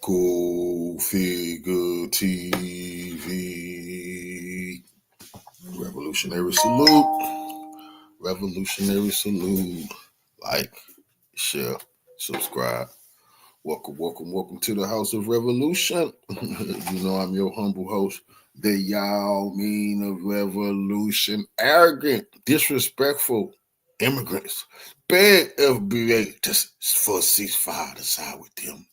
Go Figure TV. Revolutionary salute. Revolutionary salute. Like, share, subscribe. Welcome to the House of Revolution. You know I'm your humble host, the y'all mean of revolution. Arrogant, disrespectful immigrants. Beg FBA just for a ceasefire to side with them.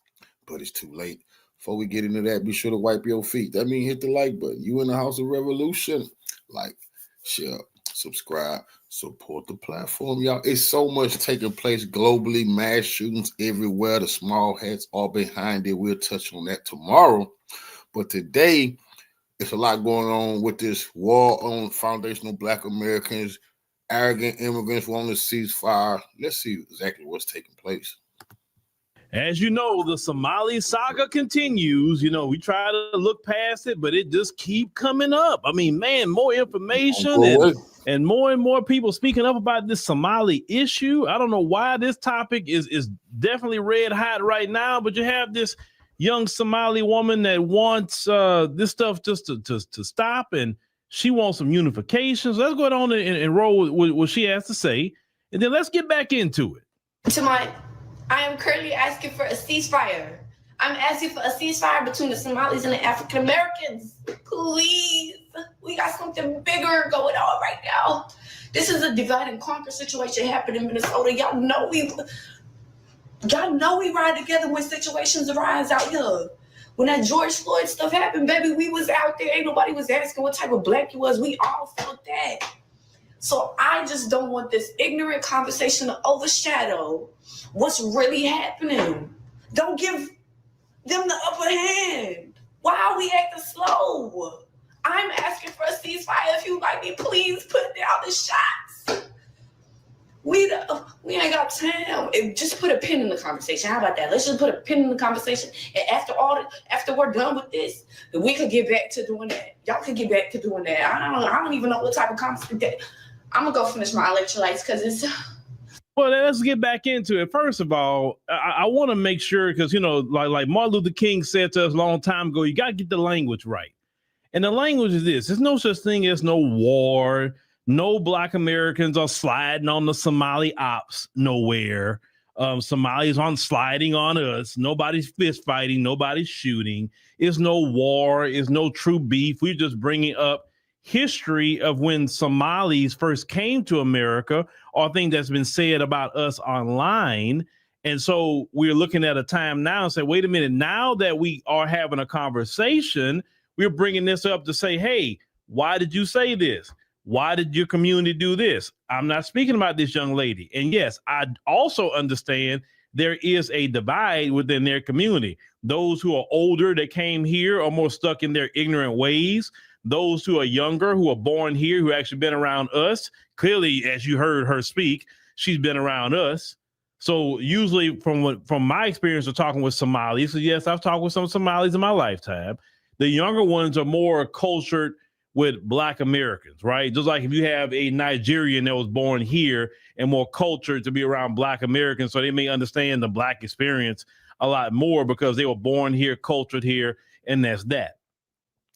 But it's too late. Before we get into that, be sure to wipe your feet. That means hit the like button. You in the House of Revolution. Like, share, subscribe, support the platform, y'all. It's so much taking place globally, mass shootings everywhere. The small hats are behind it. We'll touch on that tomorrow. But today, it's a lot going on with this war on foundational Black Americans, arrogant immigrants wanting a ceasefire. Let's see exactly what's taking place. As you know, the Somali saga continues. You know, we try to look past it, but it just keep coming up. I mean, man, more information and more people speaking up about this Somali issue. I don't know why this topic is definitely red hot right now, but you have this young Somali woman that wants this stuff just to stop, and she wants some unification. So let's go on and roll with what she has to say, and then let's get back into it. I am currently asking for a ceasefire. I'm asking for a ceasefire between the Somalis and the African Americans. Please, we got something bigger going on right now. This is a divide and conquer situation happening in Minnesota. Y'all know we ride together when situations arise out here. When that George Floyd stuff happened, baby, we was out there. Ain't nobody was asking what type of Black you was. We all felt that. So I just don't want this ignorant conversation to overshadow what's really happening. Don't give them the upper hand. Why are we acting slow? I'm asking for a ceasefire. If you like me, please put down the shots. We ain't got time. Just put a pin in the conversation. How about that? Let's just put a pin in the conversation. And after we're done with this, we could get back to doing that. Y'all could get back to doing that. I don't even know what type of conversation that. I'm gonna go finish my electrolytes because it's. Well, let's get back into it. First of all, I want to make sure, because, you know, like Martin Luther King said to us a long time ago, you got to get the language right. And the language is this. There's no such thing as no war. No Black Americans are sliding on the Somali ops nowhere. Somalis aren't sliding on us. Nobody's fist fighting. Nobody's shooting. It's no war. It's no true beef. We're just bringing up history of when Somalis first came to America, or things that's been said about us online. And so we're looking at a time now and say, wait a minute, now that we are having a conversation, we're bringing this up to say, hey, why did you say this? Why did your community do this? I'm not speaking about this young lady. And yes, I also understand there is a divide within their community. Those who are older that came here are more stuck in their ignorant ways. Those who are younger, who are born here, who actually been around us. Clearly, as you heard her speak, she's been around us. So usually from my experience of talking with Somalis, so yes, I've talked with some Somalis in my lifetime. The younger ones are more cultured with Black Americans, right? Just like if you have a Nigerian that was born here and more cultured to be around Black Americans, so they may understand the Black experience a lot more because they were born here, cultured here, and that's that.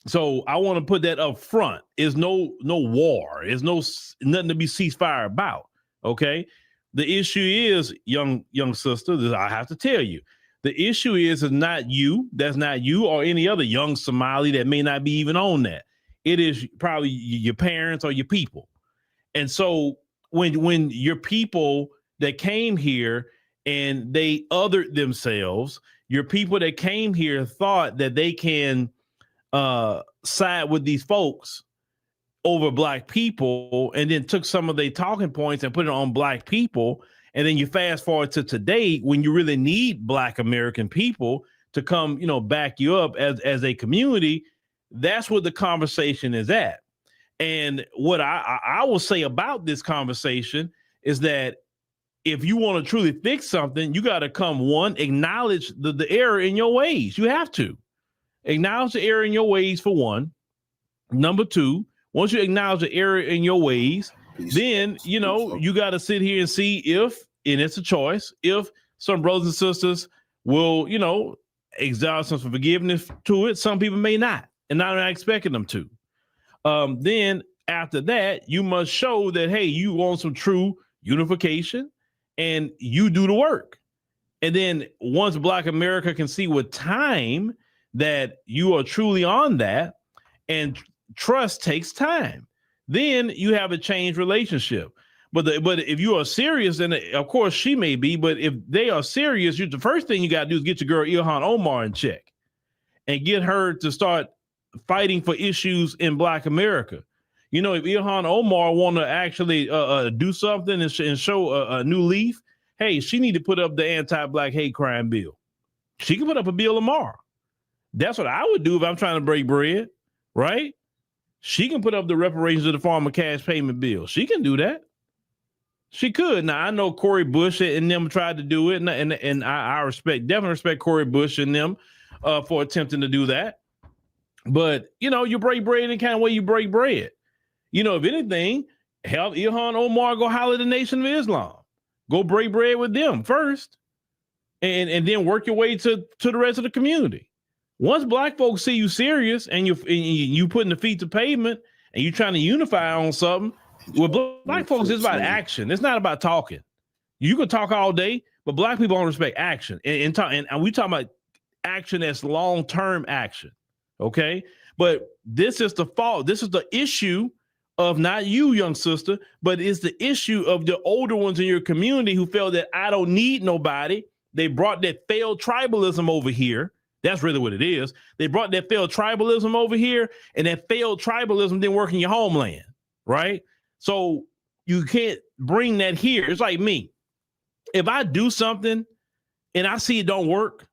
So I want to put that up front. Is no war. Is nothing to be ceasefire about. Okay. The issue is, young sister, I have to tell you, the issue is not you. That's not you or any other young Somali that may not be even on that. It is probably your parents or your people. And so when your people that came here and they othered themselves, your people that came here thought that they can side with these folks over Black people, and then took some of their talking points and put it on Black people. And then you fast forward to today when you really need Black American people to come, back you up as a community. That's what the conversation is at. And what I will say about this conversation is that if you want to truly fix something, you got to acknowledge the error in your ways. You have to. Acknowledge the error in your ways, for one. Number two, once you acknowledge the error in your ways, then, you got to sit here and see if, and it's a choice, if some brothers and sisters will, exalt some forgiveness to it. Some people may not, and I'm not expecting them to. Then after that, you must show that, hey, you want some true unification and you do the work. And then once Black America can see with time that you are truly on that, and trust takes time, then you have a changed relationship. But if you are serious, then of course she may be, but if they are serious, the first thing you got to do is get your girl Ilhan Omar in check and get her to start fighting for issues in Black America. You know, if Ilhan Omar want to actually do something and show a new leaf, hey, she need to put up the anti-Black hate crime bill. She can put up a bill tomorrow. That's what I would do if I'm trying to break bread, right? She can put up the reparations of the farmer cash payment bill. She can do that. She could. Now, I know Cori Bush and them tried to do it, and I definitely respect Cori Bush and them for attempting to do that. But, you know, you break bread in the kind of way you break bread. You know, if anything, help Ilhan Omar go holler at the Nation of Islam. Go break bread with them first, and then work your way to the rest of the community. Once Black folks see you serious and you putting the feet to pavement and you trying to unify on something, with Black folks, it's about action. It's not about talking. You can talk all day, but Black people don't respect action. And we talking about action that's long-term action. Okay. But this is the fault. This is the issue of not you, young sister, but it's the issue of the older ones in your community who felt that I don't need nobody. They brought that failed tribalism over here. That's really what it is. They brought that failed tribalism over here, and that failed tribalism didn't work in your homeland, right? So you can't bring that here. It's like me. If I do something and I see it don't work,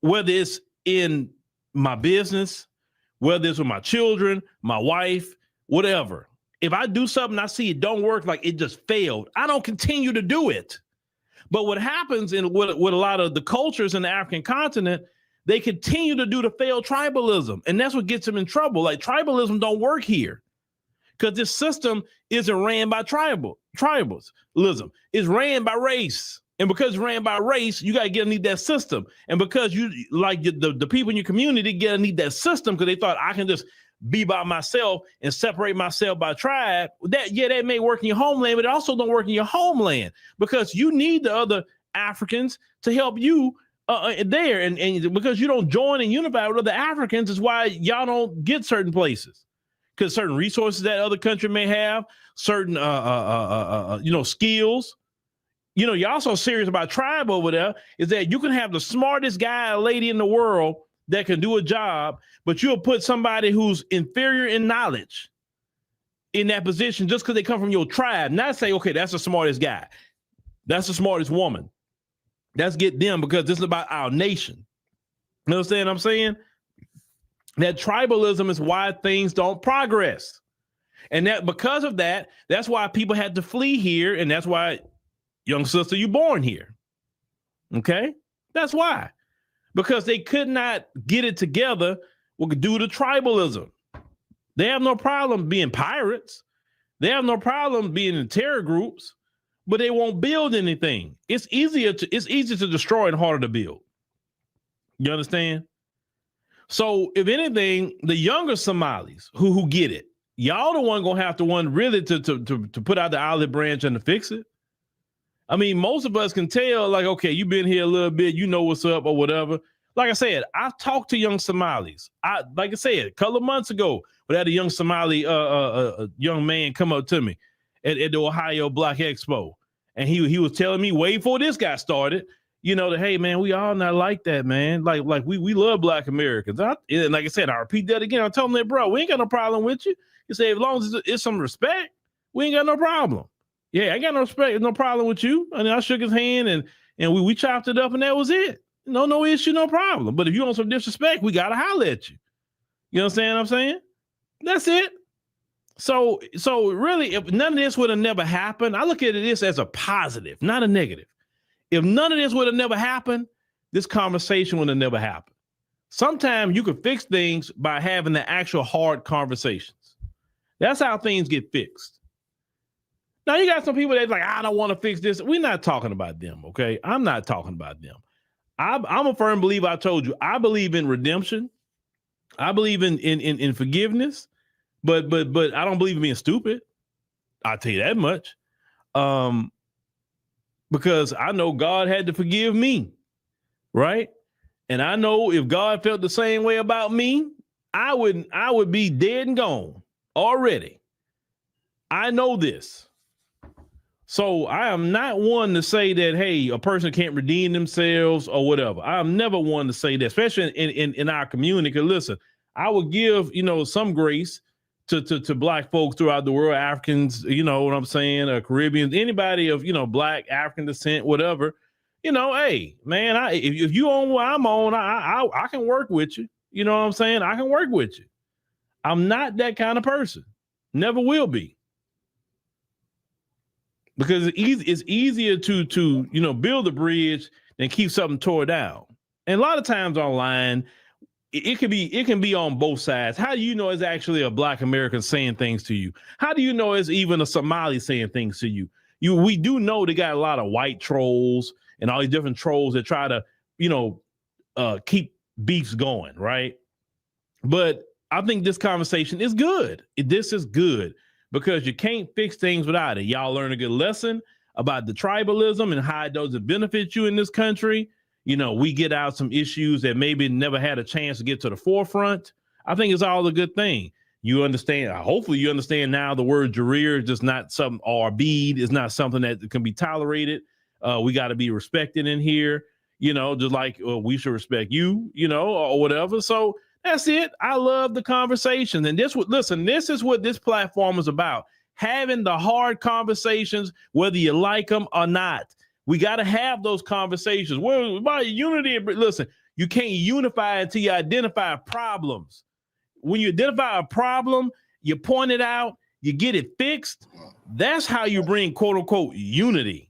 whether it's in my business, whether it's with my children, my wife, whatever. If I do something, I see it don't work, like it just failed, I don't continue to do it. But what happens with a lot of the cultures in the African continent, they continue to do the failed tribalism. And that's what gets them in trouble. Like tribalism don't work here because this system isn't ran by tribalism. It's ran by race. And because it's ran by race, you got to need that system. And because you like the people in your community get to need that system because they thought I can just be by myself and separate myself by tribe. That may work in your homeland, but it also don't work in your homeland because you need the other Africans to help you there. And because you don't join and unify with other Africans is why y'all don't get certain places. Because certain resources that other country may have, certain skills. You know, you're also serious about tribe over there is that you can have the smartest guy or lady in the world that can do a job, but you'll put somebody who's inferior in knowledge in that position just because they come from your tribe. Not say, okay, that's the smartest guy. That's the smartest woman. Let's get them because this is about our nation. You understand what I'm saying? That tribalism is why things don't progress. And that because of that, that's why people had to flee here. And that's why, young sister, you born here. Okay? That's why. Because they could not get it together due to tribalism. They have no problem being pirates. They have no problem being in terror groups, but they won't build anything. It's easier to destroy and harder to build. You understand? So if anything, the younger Somalis who get it, y'all the one gonna have to really to put out the olive branch and to fix it. I mean, most of us can tell, like, okay, you've been here a little bit, you know what's up or whatever. Like I said, I've talked to young Somalis. Like I said, a couple of months ago, we had a young Somali young man come up to me at the Ohio Black Expo. And he was telling me way before this guy started, you know, that, hey, man, we all not like that, man. Like we love Black Americans. And like I said, I repeat that again. I tell him that, bro, we ain't got no problem with you. You say, as long as it's some respect, we ain't got no problem. Yeah, I ain't got no respect, no problem with you. And I shook his hand and we chopped it up and that was it. No issue, no problem. But if you want some disrespect, we got to holler at you. You understand what I'm saying? That's it. So really, if none of this would have never happened, I look at this as a positive, not a negative. If none of this would have never happened, this conversation would have never happened. Sometimes you can fix things by having the actual hard conversations. That's how things get fixed. Now, you got some people that's like, I don't want to fix this. We're not talking about them, okay? I'm not talking about them. I'm a firm believer. I told you, I believe in redemption. I believe in forgiveness, but I don't believe in being stupid. I'll tell you that much. Because I know God had to forgive me, right? And I know if God felt the same way about me, I would be dead and gone already. I know this. So I am not one to say that, hey, a person can't redeem themselves or whatever. I'm never one to say that, especially in our community. Because listen, I would give, some grace to Black folks throughout the world, Africans, you know what I'm saying, Caribbeans, anybody of, Black, African descent, whatever. Hey, man, if you on what I'm on, I can work with you. You know what I'm saying? I can work with you. I'm not that kind of person. Never will be. Because it's easier to build a bridge than keep something tore down. And a lot of times online, it can be on both sides. How do you know it's actually a Black American saying things to you? How do you know it's even a Somali saying things to you? We do know they got a lot of white trolls and all these different trolls that try to, keep beefs going, right? But I think this conversation is good. This is good. Because you can't fix things without it. Y'all learn a good lesson about the tribalism and how it doesn't benefit you in this country. We get out some issues that maybe never had a chance to get to the forefront. I think it's all a good thing. You understand. Hopefully you understand now the word Jareer is just not something, or bead is not something that can be tolerated. We got to be respected in here, just like we should respect you, or whatever. So that's it. I love the conversation. And this is what this platform is about. Having the hard conversations, whether you like them or not. We got to have those conversations. Well, about unity. Listen, you can't unify until you identify problems. When you identify a problem, you point it out, you get it fixed. That's how you bring quote unquote unity.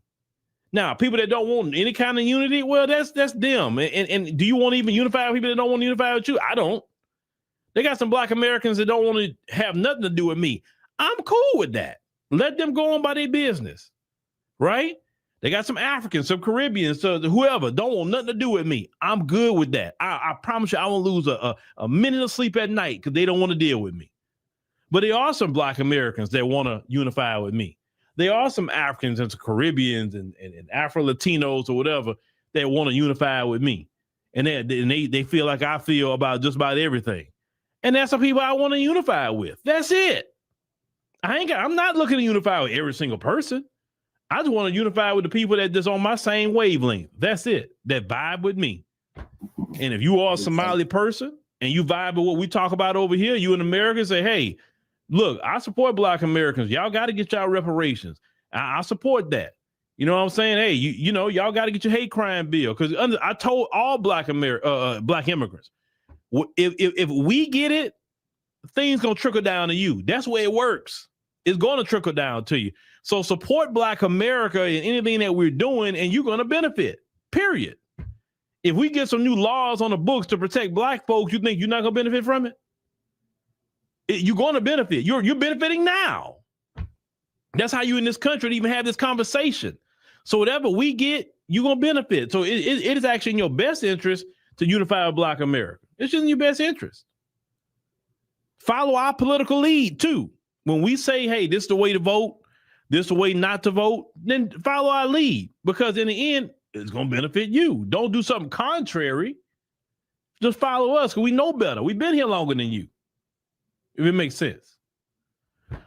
Now, people that don't want any kind of unity, well, that's them. And do you want to even unify with people that don't want to unify with you? I don't. They got some Black Americans that don't want to have nothing to do with me. I'm cool with that. Let them go on by their business, right? They got some Africans, some Caribbeans, so whoever don't want nothing to do with me. I'm good with that. I promise you I won't lose a minute of sleep at night because they don't want to deal with me. But there are some Black Americans that want to unify with me. There are some Africans and some Caribbeans and Afro-Latinos or whatever that want to unify with me. And they feel like I feel about just about everything. And that's the people I want to unify with. That's it. I'm not looking to unify with every single person. I just want to unify with the people that just on my same wavelength. That's it. That vibe with me. And if you are a Somali person and you vibe with what we talk about over here, you in America say, hey, look, I support Black Americans. Y'all got to get y'all reparations. I support that. You know what I'm saying? Hey, y'all got to get your hate crime bill. Because I told all Black immigrants, if we get it, things gonna trickle down to you. That's the way it works. It's going to trickle down to you. So support Black America in anything that we're doing, and you're going to benefit. Period. If we get some new laws on the books to protect Black folks, you think you're not going to benefit from it? You're going to benefit. You're benefiting now. That's how you in this country to even have this conversation. So whatever we get, you're going to benefit. So it is actually in your best interest to unify with Black America. It's just in your best interest. Follow our political lead too. When we say, hey, this is the way to vote, this is the way not to vote, then follow our lead, because in the end, it's going to benefit you. Don't do something contrary. Just follow us because we know better. We've been here longer than you, if it makes sense.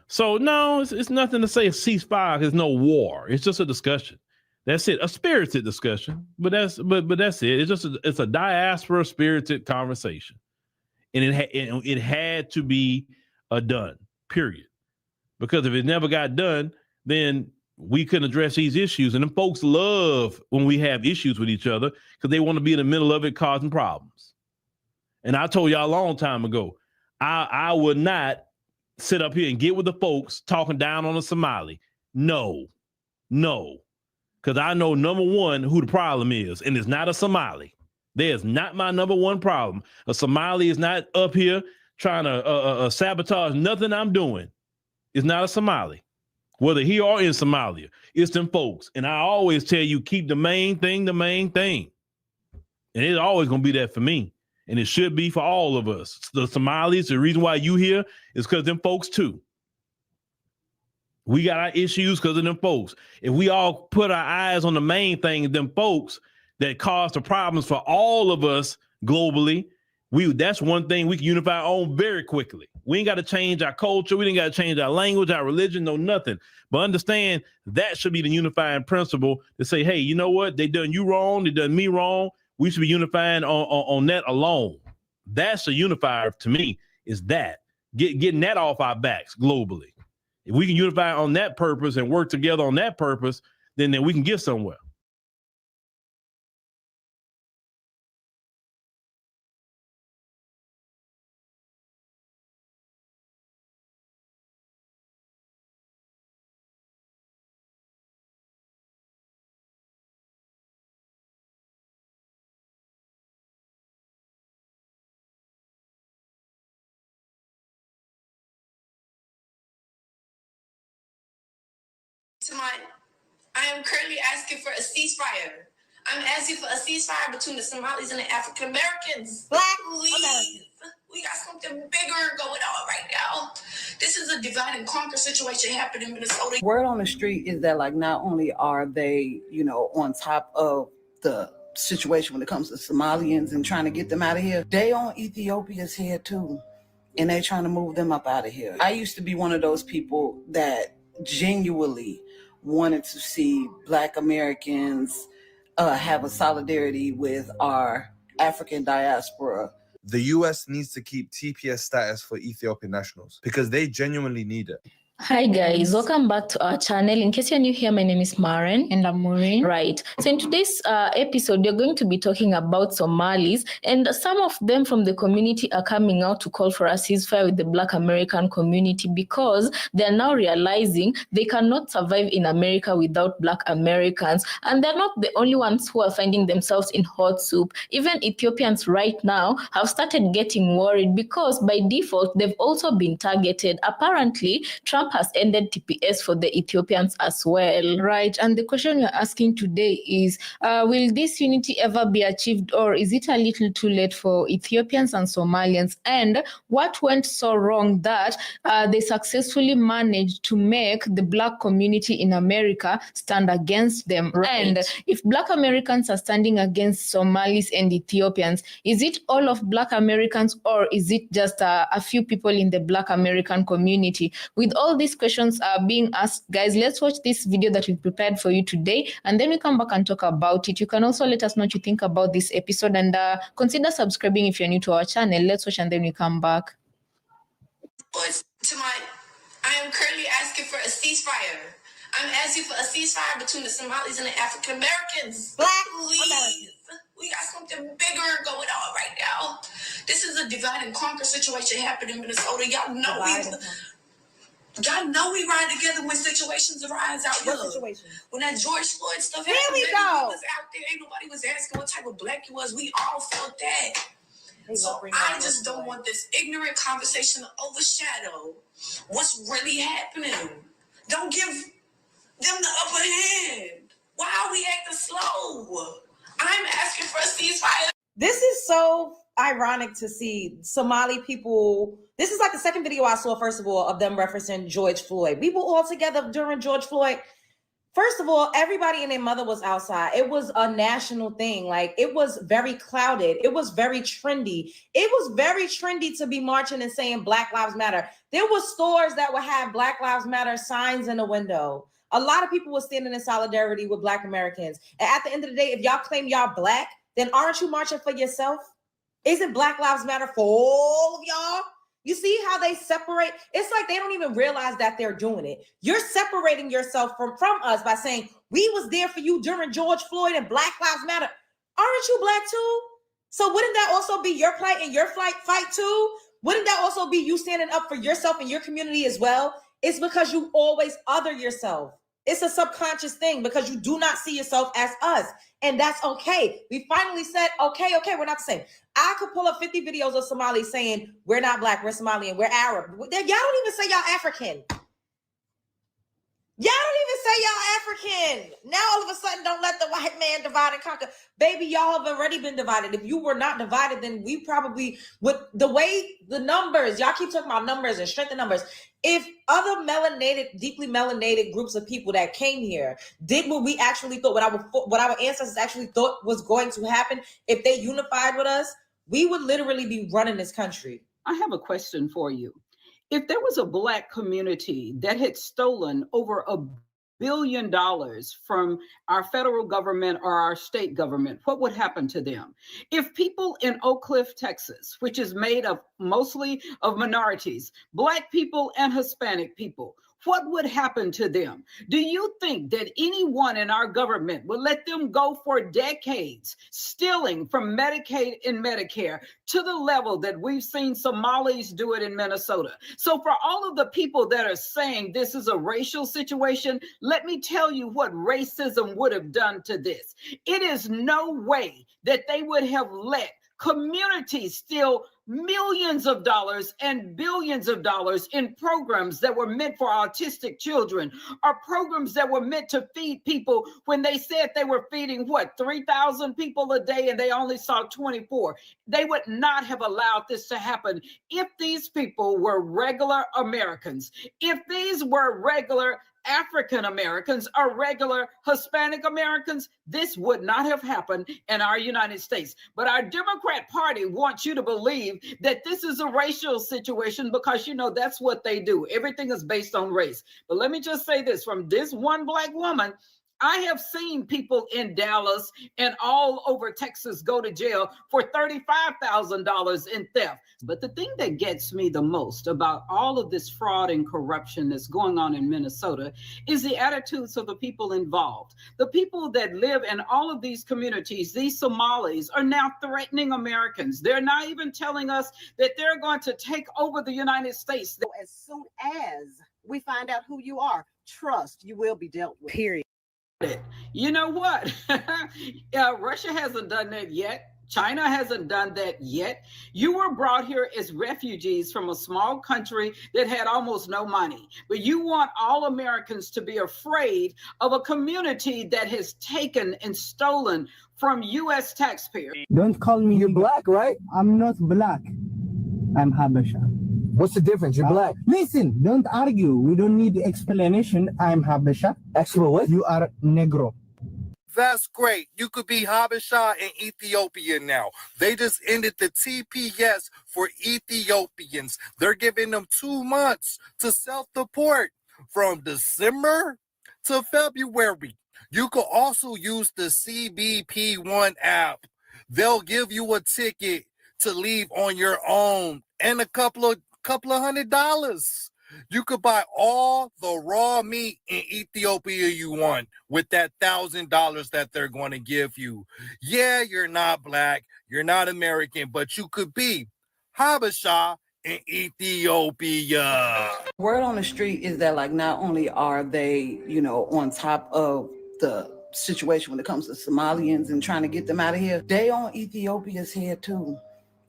So no, it's nothing to say a ceasefire. There's no war. It's just a discussion. That's it. A spirited discussion, but that's it. It's a diaspora spirited conversation, and it had to be done. Period. Because if it never got done, then we couldn't address these issues. And then folks love when we have issues with each other because they want to be in the middle of it causing problems. And I told y'all a long time ago, I would not sit up here and get with the folks talking down on a Somali. No. Because I know, number one, who the problem is, and it's not a Somali. There's not my number one problem. A Somali is not up here trying to sabotage nothing I'm doing. It's not a Somali, whether he or in Somalia. It's them folks. And I always tell you, keep the main thing the main thing. And it's always going to be that for me. And it should be for all of us. The Somalis, the reason why you here is because them folks too. We got our issues because of them folks. If we all put our eyes on the main thing, them folks that cause the problems for all of us globally, that's one thing we can unify on very quickly. We ain't got to change our culture. We ain't got to change our language, our religion, no nothing. But understand that should be the unifying principle to say, hey, you know what? They done you wrong. They done me wrong. We should be unifying on that alone. That's a unifier to me, is that. Getting that off our backs globally. If we can unify on that purpose and work together on that purpose, then we can get somewhere. I am currently asking for a ceasefire. I'm asking for a ceasefire between the Somalis and the African Americans. Black Please. Americans. We got something bigger going on right now. This is a divide and conquer situation happening in Minnesota. Word on the street is that, like, not only are they, on top of the situation when it comes to Somalians and trying to get them out of here, they on Ethiopia's head too. And they trying to move them up out of here. I used to be one of those people that genuinely wanted to see Black Americans have a solidarity with our African diaspora. The US needs to keep TPS status for Ethiopian nationals because they genuinely need it. Hi guys, welcome back to our channel. In case you're new here, my name is Maren. And I'm Maureen. Right. So in today's episode, we're going to be talking about Somalis, and some of them from the community are coming out to call for a ceasefire with the Black American community because they're now realizing they cannot survive in America without Black Americans. And they're not the only ones who are finding themselves in hot soup. Even Ethiopians right now have started getting worried because by default, they've also been targeted. Apparently, Trump has ended TPS for the Ethiopians as well. Right. And the question we're asking today is, will this unity ever be achieved, or is it a little too late for Ethiopians and Somalians? And what went so wrong that they successfully managed to make the Black community in America stand against them? Right. And if Black Americans are standing against Somalis and Ethiopians, is it all of Black Americans, or is it just a few people in the Black American community? With all these questions are being asked, guys, let's watch this video that we've prepared for you today, and then we come back and talk about it. You can also let us know what you think about this episode, and consider subscribing if you're new to our channel. Let's watch and then we come back. I am currently asking for a ceasefire. I'm asking for a ceasefire between the Somalis and the African Americans. Black Please. Americans. We got something bigger going on right now. This is a divide and conquer situation happening in Minnesota. Y'all know we ride together when situations arise out here. What situation? When that George Floyd stuff Here happened, we baby, go. we was out there. Ain't nobody was asking what type of Black you was. We all felt that. So I just don't want this ignorant conversation to overshadow what's really happening. Don't give them the upper hand. Why are we acting slow? I'm asking for a ceasefire. This is so ironic to see Somali people. This is like the second video I saw, first of all, of them referencing George Floyd. We were all together during George Floyd. First of all, everybody and their mother was outside. It was a national thing. Like, it was very clouded. It was very trendy. It was very trendy to be marching and saying Black Lives Matter. There were stores that would have Black Lives Matter signs in the window. A lot of people were standing in solidarity with Black Americans. And at the end of the day, if y'all claim y'all Black, then aren't you marching for yourself? Isn't Black Lives Matter for all of y'all? You see how they separate? It's like they don't even realize that they're doing it. You're separating yourself from us by saying, we was there for you during George Floyd and Black Lives Matter. Aren't you Black too? So wouldn't that also be your plight and your fight too? Wouldn't that also be you standing up for yourself and your community as well? It's because you always other yourself. It's a subconscious thing because you do not see yourself as us. And that's okay. We finally said, okay, we're not the same. I could pull up 50 videos of Somalis saying, we're not Black, we're Somali, and we're Arab. Y'all don't even say y'all African. Y'all don't even say y'all African. Now all of a sudden, don't let the white man divide and conquer. Baby, y'all have already been divided. If you were not divided, then we probably, with the way the numbers, y'all keep talking about numbers and strength in numbers. If other melanated, deeply melanated groups of people that came here did what we actually thought, what our ancestors actually thought was going to happen, if they unified with us, we would literally be running this country. I have a question for you. If there was a Black community that had stolen over $1 billion from our federal government or our state government, what would happen to them? If people in Oak Cliff, Texas, which is made of mostly of minorities, Black people and Hispanic people, what would happen to them? Do you think that anyone in our government would let them go for decades, stealing from Medicaid and Medicare to the level that we've seen Somalis do it in Minnesota? So for all of the people that are saying this is a racial situation, let me tell you what racism would have done to this. It is no way that they would have let communities steal millions of dollars and billions of dollars in programs that were meant for autistic children, or programs that were meant to feed people when they said they were feeding 3,000 people a day and they only saw 24. They would not have allowed this to happen if these people were regular Americans, if these were regular African Americans or regular Hispanic Americans. This would not have happened in our United States. But our Democrat Party wants you to believe that this is a racial situation because, that's what they do. Everything is based on race. But let me just say this, from this one Black woman, I have seen people in Dallas and all over Texas go to jail for $35,000 in theft. But the thing that gets me the most about all of this fraud and corruption that's going on in Minnesota is the attitudes of the people involved. The people that live in all of these communities, these Somalis, are now threatening Americans. They're not even telling us that they're going to take over the United States. As soon as we find out who you are, trust you will be dealt with. Period. You know what? Russia hasn't done that yet. China hasn't done that yet. You were brought here as refugees from a small country that had almost no money. But you want all Americans to be afraid of a community that has taken and stolen from U.S. taxpayers. Don't call me. You're Black, right? I'm not Black. I'm Habesha. What's the difference? You're Black. Listen, don't argue. We don't need the explanation. I'm Habesha. Actually, what? You are Negro. That's great. You could be Habesha in Ethiopia now. They just ended the TPS for Ethiopians. They're giving them 2 months to self-deport from December to February. You could also use the CBP1 app. They'll give you a ticket to leave on your own and a couple of $100. You could buy all the raw meat in Ethiopia you want with that $1,000 that they're going to give you. Yeah, you're not Black, you're not American, but you could be Habesha in Ethiopia. Word on the street is that not only are they, on top of the situation when it comes to Somalians and trying to get them out of here, they on Ethiopia's head too.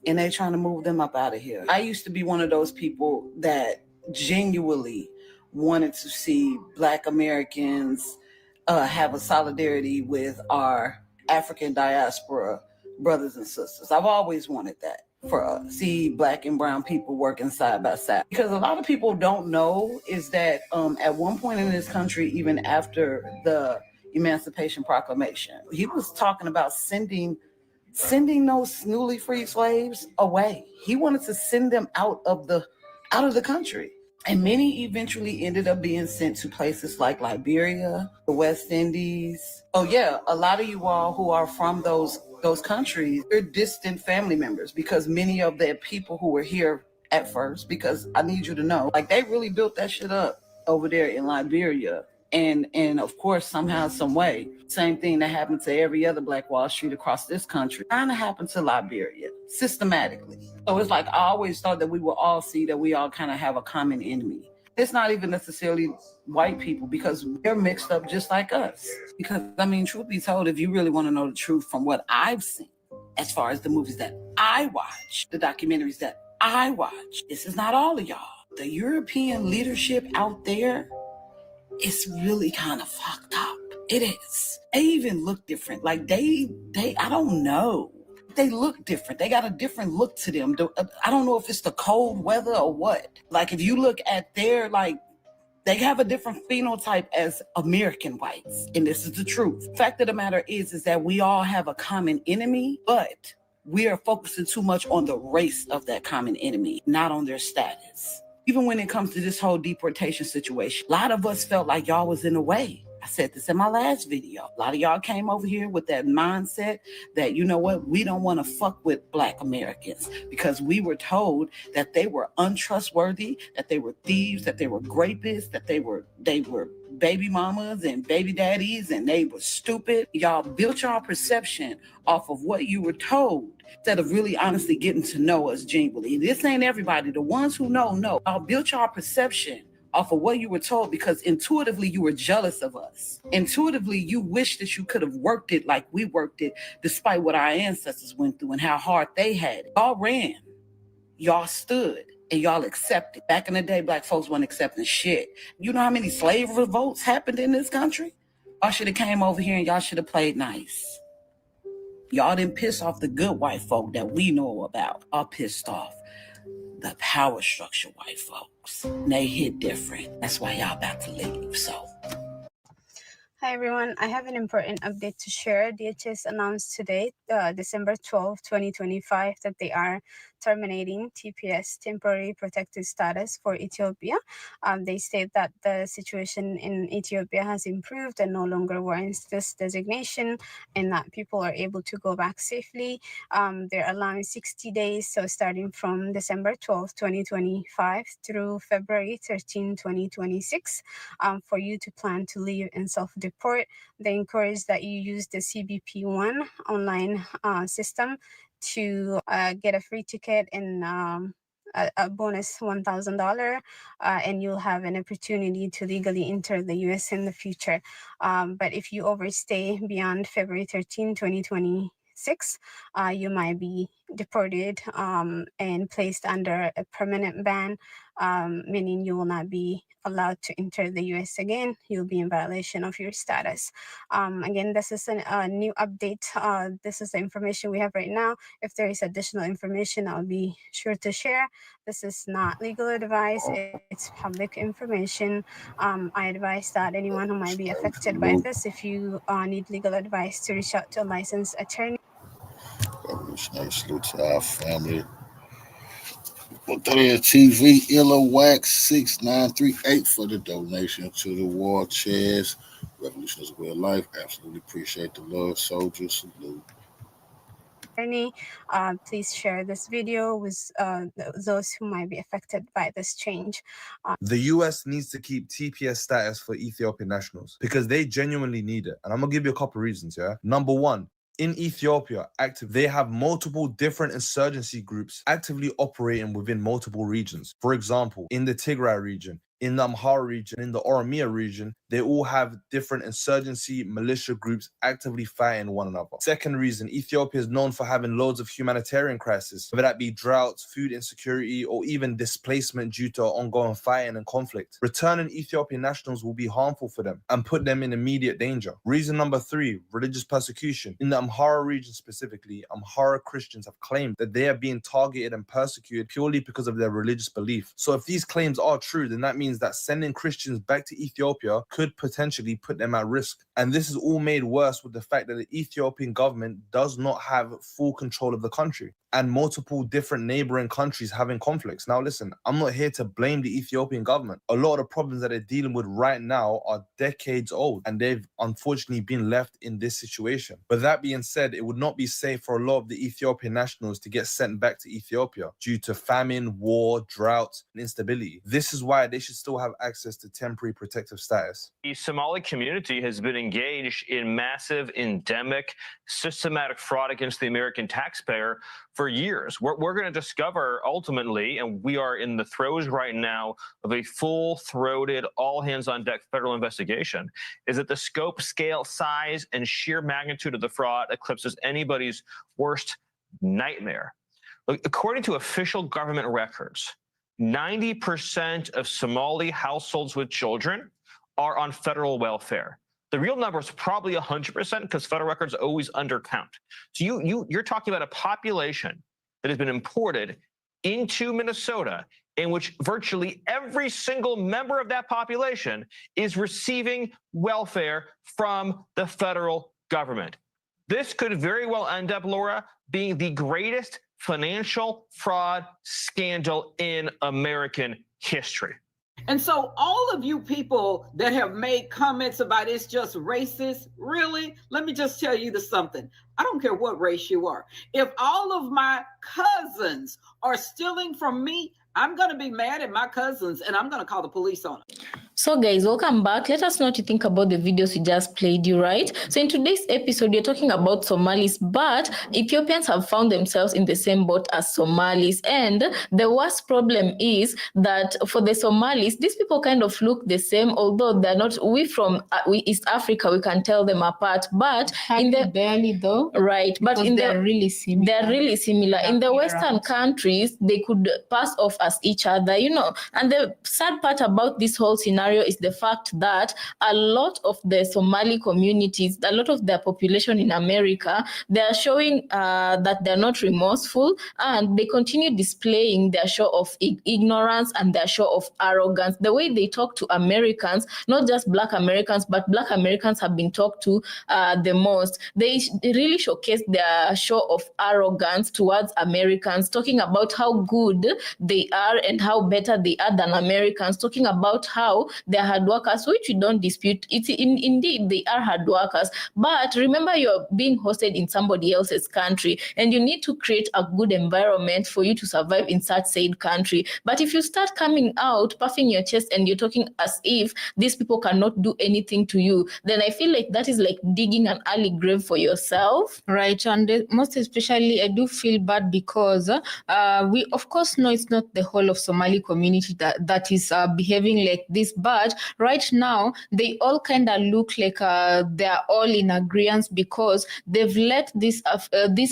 And they trying to move them up out of here. I used to be one of those people that genuinely wanted to see Black Americans have a solidarity with our African diaspora brothers and sisters. I've always wanted that for us. See Black and brown people working side by side. Because a lot of people don't know is that at one point in this country, even after the Emancipation Proclamation, he was talking about sending those newly freed slaves away. He wanted to send them out of the country. And many eventually ended up being sent to places like Liberia, the West Indies. Oh yeah, a lot of you all who are from those countries, they're distant family members because many of their people who were here at first, because I need you to know, they really built that shit up over there in Liberia. And of course, somehow, some way, same thing that happened to every other Black Wall Street across this country kind of happened to Liberia systematically. So it's I always thought that we would all see that we all kind of have a common enemy. It's not even necessarily white people because they're mixed up just like us. Because, truth be told, if you really want to know the truth from what I've seen, as far as the movies that I watch, the documentaries that I watch, this is not all of y'all. The European leadership out there, it's really kind of fucked up. It is. They even look different. Like they I don't know. They look different. They got a different look to them. I don't know if it's the cold weather or what. Like if you look at their, like, they have a different phenotype as American whites. And this is the truth. Fact of the matter is that we all have a common enemy, but we are focusing too much on the race of that common enemy, not on their status. Even when it comes to this whole deportation situation, a lot of us felt like y'all was in the way. I said this in my last video. A lot of y'all came over here with that mindset that, you know what, we don't want to fuck with Black Americans because we were told that they were untrustworthy, that they were thieves, that they were rapists, that they were baby mamas and baby daddies, and they were stupid. Y'all built y'all perception off of what you were told instead of really honestly getting to know us genuinely. This ain't everybody. The ones who know. Y'all built y'all perception off of what you were told because intuitively you were jealous of us. Intuitively, you wish that you could have worked it like we worked it, despite what our ancestors went through and how hard they had it. Y'all ran, y'all stood, and y'all accepted. Back in the day, Black folks weren't accepting shit. You know how many slave revolts happened in this country? Y'all should have came over here and y'all should have played nice. Y'all didn't piss off the good white folk that we know about. Y'all pissed off the power structure white folks. And they hit different. That's why y'all about to leave. So hi everyone, I have an important update to share. DHS announced today, December 12, 2025, that they are terminating TPS, temporary protected status, for Ethiopia. They state that the situation in Ethiopia has improved and no longer warrants this designation, and that people are able to go back safely. They're allowing 60 days, so starting from December 12, 2025 through February 13, 2026, for you to plan to leave and self-deport. They encourage that you use the CBP1 online system to get a free ticket and a bonus $1,000, and you'll have an opportunity to legally enter the U.S. in the future. But if you overstay beyond February 13, 2026, you might be deported and placed under a permanent ban, meaning you will not be allowed to enter the U.S. again. You'll be in violation of your status. Again, this is a new update. This is the information we have right now. If there is additional information, I'll be sure to share. This is not legal advice. It's public information. I advise that anyone who might be affected by this, if you need legal advice, to reach out to a licensed attorney. Revolutionary salute to our family. Well, that is TV Wax 6938 for the donation to the war chest. Revolution is a way of life. Absolutely appreciate the love, soldiers. Salute. Please share this video with those who might be affected by this change. The US needs to keep TPS status for Ethiopian nationals because they genuinely need it. And I'm going to give you a couple reasons, yeah? Number one, in Ethiopia, they have multiple different insurgency groups actively operating within multiple regions. For example, in the Tigray region, in the Amhara region, in the Oromia region, they all have different insurgency militia groups actively fighting one another. Second reason, Ethiopia is known for having loads of humanitarian crises, whether that be droughts, food insecurity, or even displacement due to ongoing fighting and conflict. Returning Ethiopian nationals will be harmful for them and put them in immediate danger. Reason number three, religious persecution. In the Amhara region specifically, Amhara Christians have claimed that they are being targeted and persecuted purely because of their religious belief. So if these claims are true, then that means that sending Christians back to Ethiopia could potentially put them at risk. And this is all made worse with the fact that the Ethiopian government does not have full control of the country and multiple different neighboring countries having conflicts. Now listen, I'm not here to blame the Ethiopian government. A lot of the problems that they're dealing with right now are decades old, and they've unfortunately been left in this situation. But that being said, it would not be safe for a lot of the Ethiopian nationals to get sent back to Ethiopia due to famine, war, drought, and instability. This is why they should still have access to temporary protective status. The Somali community has been engaged in massive, endemic, systematic fraud against the American taxpayer for years. We're going to discover ultimately, and we are in the throes right now of a full-throated, all-hands-on-deck federal investigation, is that the scope, scale, size, and sheer magnitude of the fraud eclipses anybody's worst nightmare. Look, according to official government records, 90% of Somali households with children are on federal welfare. The real number is probably 100% because federal records always undercount. So you're talking about a population that has been imported into Minnesota in which virtually every single member of that population is receiving welfare from the federal government. This could very well end up, Laura, being the greatest financial fraud scandal in American history. And so all of you people that have made comments about it's just racist, really, let me just tell you something. I don't care what race you are. If all of my cousins are stealing from me, I'm going to be mad at my cousins and I'm going to call the police on them. So guys, welcome back. Let us know what you think about the videos we just played you, right? So in today's episode, we're talking about Somalis, but Ethiopians have found themselves in the same boat as Somalis. And the worst problem is that for the Somalis, these people kind of look the same, although they're not. We from East Africa, we can tell them apart, but in the barely though, right? But in they're really similar. They're really similar. In the Western countries, they could pass off as each other, you know. And the sad part about this whole scenario is the fact that a lot of the Somali communities, a lot of their population in America, they are showing that they're not remorseful, and they continue displaying their show of ignorance and their show of arrogance. The way they talk to Americans, not just Black Americans, but Black Americans have been talked to the most. They really showcase their show of arrogance towards Americans, talking about how good they are and how better they are than Americans, talking about how they're hard workers, which we don't dispute. Indeed, they are hard workers. But remember, you're being hosted in somebody else's country, and you need to create a good environment for you to survive in such said country. But if you start coming out, puffing your chest, and you're talking as if these people cannot do anything to you, then I feel like that is like digging an early grave for yourself. Right. And most especially, I do feel bad because we, of course, know it's not the whole of Somali community that is behaving like this. But right now, they all kind of look like they're all in agreement because they've let these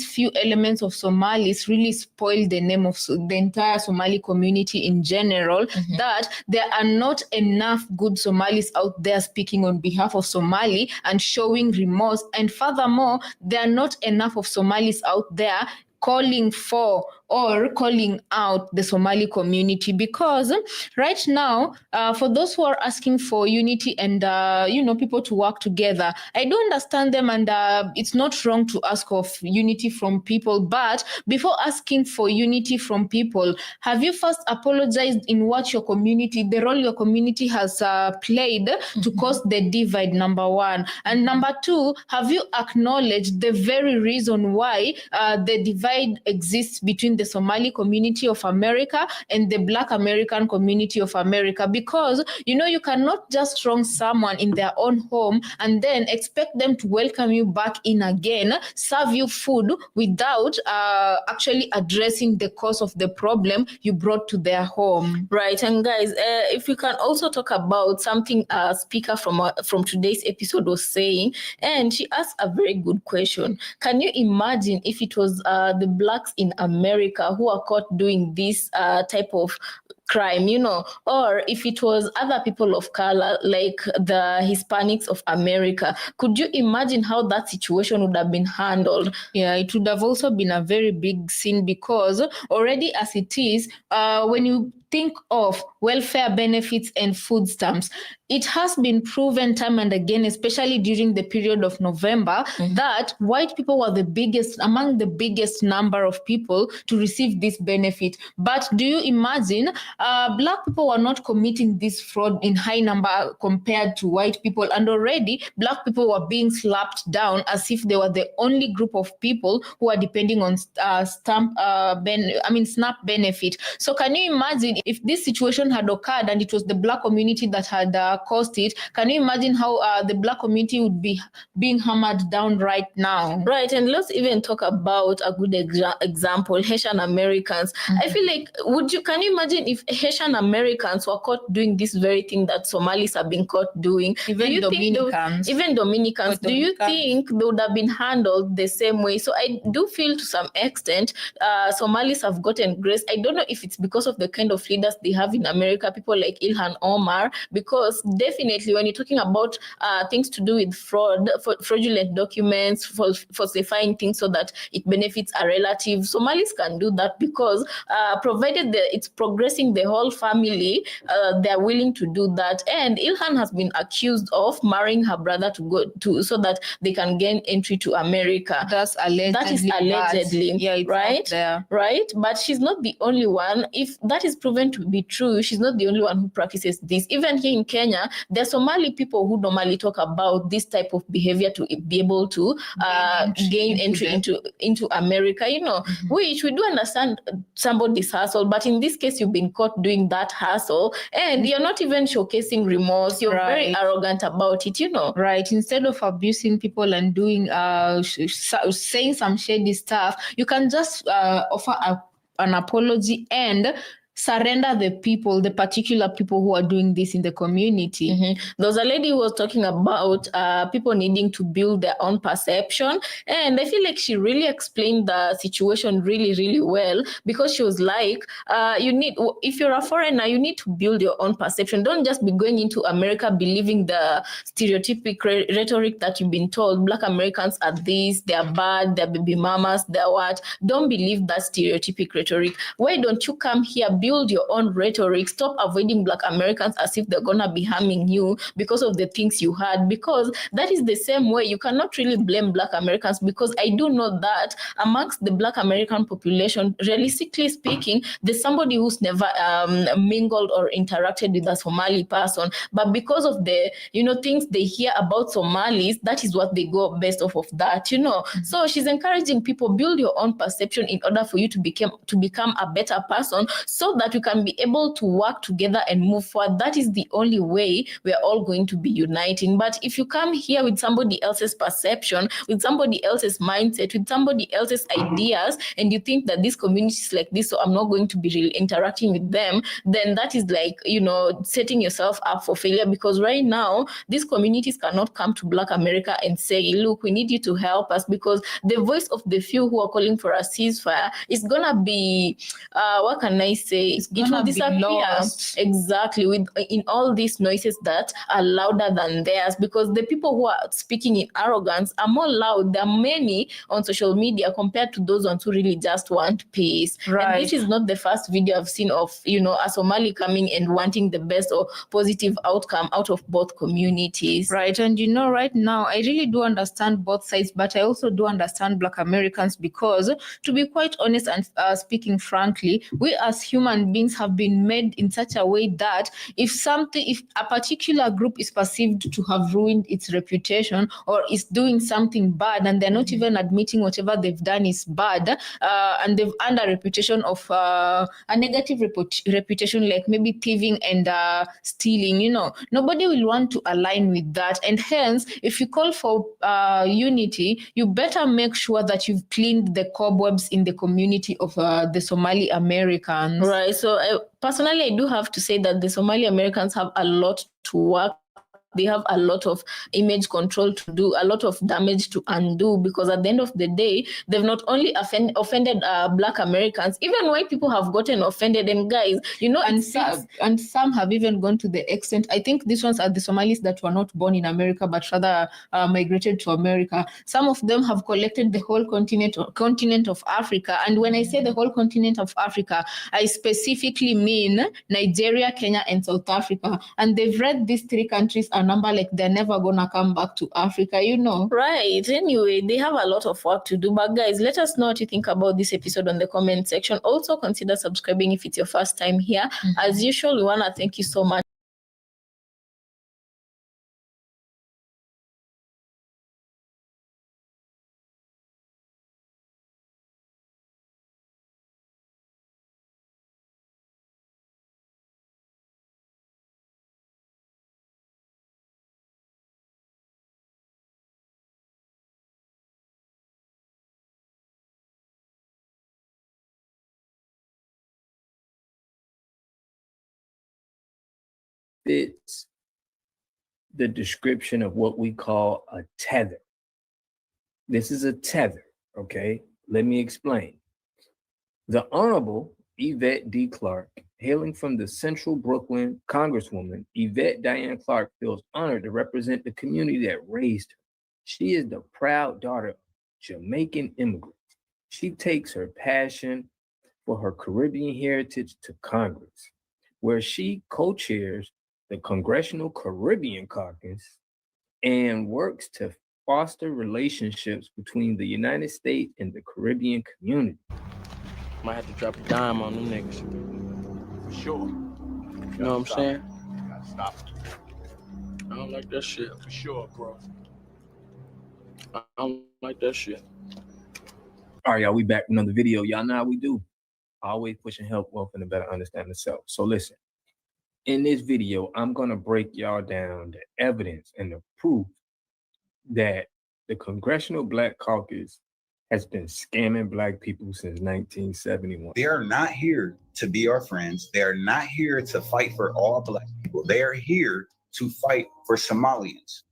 few elements of Somalis really spoil the name of the entire Somali community in general, that there are not enough good Somalis out there speaking on behalf of Somali and showing remorse. And furthermore, there are not enough of Somalis out there calling for or calling out the Somali community, because right now, for those who are asking for unity and, people to work together, I do understand them, and it's not wrong to ask of unity from people. But before asking for unity from people, have you first apologized in what the role your community has played to cause the divide, number one? And number two, have you acknowledged the very reason why the divide exists between the Somali community of America and the Black American community of America? Because, you cannot just wrong someone in their own home and then expect them to welcome you back in again, serve you food without actually addressing the cause of the problem you brought to their home. Right. And guys, if we can also talk about something a speaker from today's episode was saying, and she asked a very good question. Can you imagine if it was the Blacks in America who are caught doing this type of crime, or if it was other people of color like the Hispanics of America? Could you imagine how that situation would have been handled? Yeah, it would have also been a very big sin, because already as it is, when you think of welfare benefits and food stamps, it has been proven time and again, especially during the period of November, that white people were among the biggest number of people to receive this benefit. But do you imagine, Black people were not committing this fraud in high number compared to white people, and already Black people were being slapped down as if they were the only group of people who are depending on SNAP benefit. So can you imagine if this situation had occurred and it was the Black community that had caused it? Can you imagine how the Black community would be being hammered down right now? Right, and let's even talk about a good example, Haitian Americans. I feel like, can you imagine if Haitian Americans were caught doing this very thing that Somalis have been caught doing, Even Dominicans. Do you think they would have been handled the same way? So I do feel to some extent Somalis have gotten grace. I don't know if it's because of the kind of leaders they have in America, people like Ilhan Omar, because definitely when you're talking about things to do with fraudulent documents, falsifying things so that it benefits a relative, Somalis can do that because provided it's progressing the whole family, they're willing to do that. And Ilhan has been accused of marrying her brother to go to so that they can gain entry to America. That is allegedly, yeah, right? Right? But she's not the only one. If that is proven to be true, she's not the only one who practices this. Even here in Kenya, there are Somali people who normally talk about this type of behavior to be able to gain entry into America, which we do understand somebody's hustle, but in this case, you've been caught doing that hustle and you're not even showcasing remorse. You're very arrogant about it, Right. Instead of abusing people and doing, saying some shady stuff, you can just offer an apology and surrender the particular people who are doing this in the community. There was a lady who was talking about people needing to build their own perception, and I feel like she really explained the situation really, really well, because she was like, if you're a foreigner, you need to build your own perception. Don't just be going into America believing the stereotypic rhetoric that you've been told. Black Americans are this, they're bad, they're baby mamas, they're what. Don't believe that stereotypic rhetoric. Why don't you come here, build your own rhetoric, stop avoiding Black Americans as if they're gonna be harming you because of the things you had, because that is the same way. You cannot really blame Black Americans, because I do know that amongst the Black American population, realistically speaking, there's somebody who's never mingled or interacted with a Somali person, but because of the things they hear about Somalis, that is what they go based off of that, So she's encouraging people, build your own perception in order for you to become a better person, so that we can be able to work together and move forward. That is the only way we're all going to be uniting. But if you come here with somebody else's perception, with somebody else's mindset, with somebody else's ideas, and you think that this community is like this, so I'm not going to be really interacting with them, then that is like, setting yourself up for failure. Because right now, these communities cannot come to Black America and say, look, we need you to help us, because the voice of the few who are calling for a ceasefire is gonna be, what can I say? It will disappear. Exactly, in all these noises that are louder than theirs, because the people who are speaking in arrogance are more loud. There are many on social media compared to those ones who really just want peace. Right. And this is not the first video I've seen of a Somali coming and wanting the best or positive outcome out of both communities. Right. And right now, I really do understand both sides, but I also do understand Black Americans, because to be quite honest and speaking frankly, we as human beings have been made in such a way that if a particular group is perceived to have ruined its reputation or is doing something bad, and they're not even admitting whatever they've done is bad, and they've earned a reputation of a negative reputation, like maybe thieving and stealing, nobody will want to align with that. And hence, if you call for unity, you better make sure that you've cleaned the cobwebs in the community of the Somali Americans. Right. So personally, I do have to say that the Somali Americans have a lot to work. They have a lot of image control to do, a lot of damage to undo, because at the end of the day, they've not only offended Black Americans, even white people have gotten offended. And guys, and some have even gone to the extent, I think these ones are the Somalis that were not born in America, but rather migrated to America. Some of them have collected the whole continent of Africa. And when I say the whole continent of Africa, I specifically mean Nigeria, Kenya, and South Africa. And they've read these three countries a number like they're never gonna come back to Africa, Right. Anyway, they have a lot of work to do. But guys, let us know what you think about this episode on the comment section. Also consider subscribing if it's your first time here. As usual, we want to thank you so much fits the description of what we call a tether. This is a tether, okay? Let me explain. The Honorable Yvette D. Clarke, hailing from the Central Brooklyn, Congresswoman Yvette Diane Clarke feels honored to represent the community that raised her. She is the proud daughter of Jamaican immigrants. She takes her passion for her Caribbean heritage to Congress, where she co-chairs the Congressional Caribbean Caucus and works to foster relationships between the United States and the Caribbean community. Might have to drop a dime on them niggas. For sure. You know what I'm saying? You gotta stop. I don't like that shit. For sure, bro. I don't like that shit. All right, y'all, we back with another video. Y'all know how we do. Always pushing health, wealth, and a better understanding of self. So listen, in this video, I'm gonna break y'all down the evidence and the proof that the Congressional Black Caucus has been scamming Black people since 1971. They are not here to be our friends. They are not here to fight for all Black people. They are here to fight for Somalians.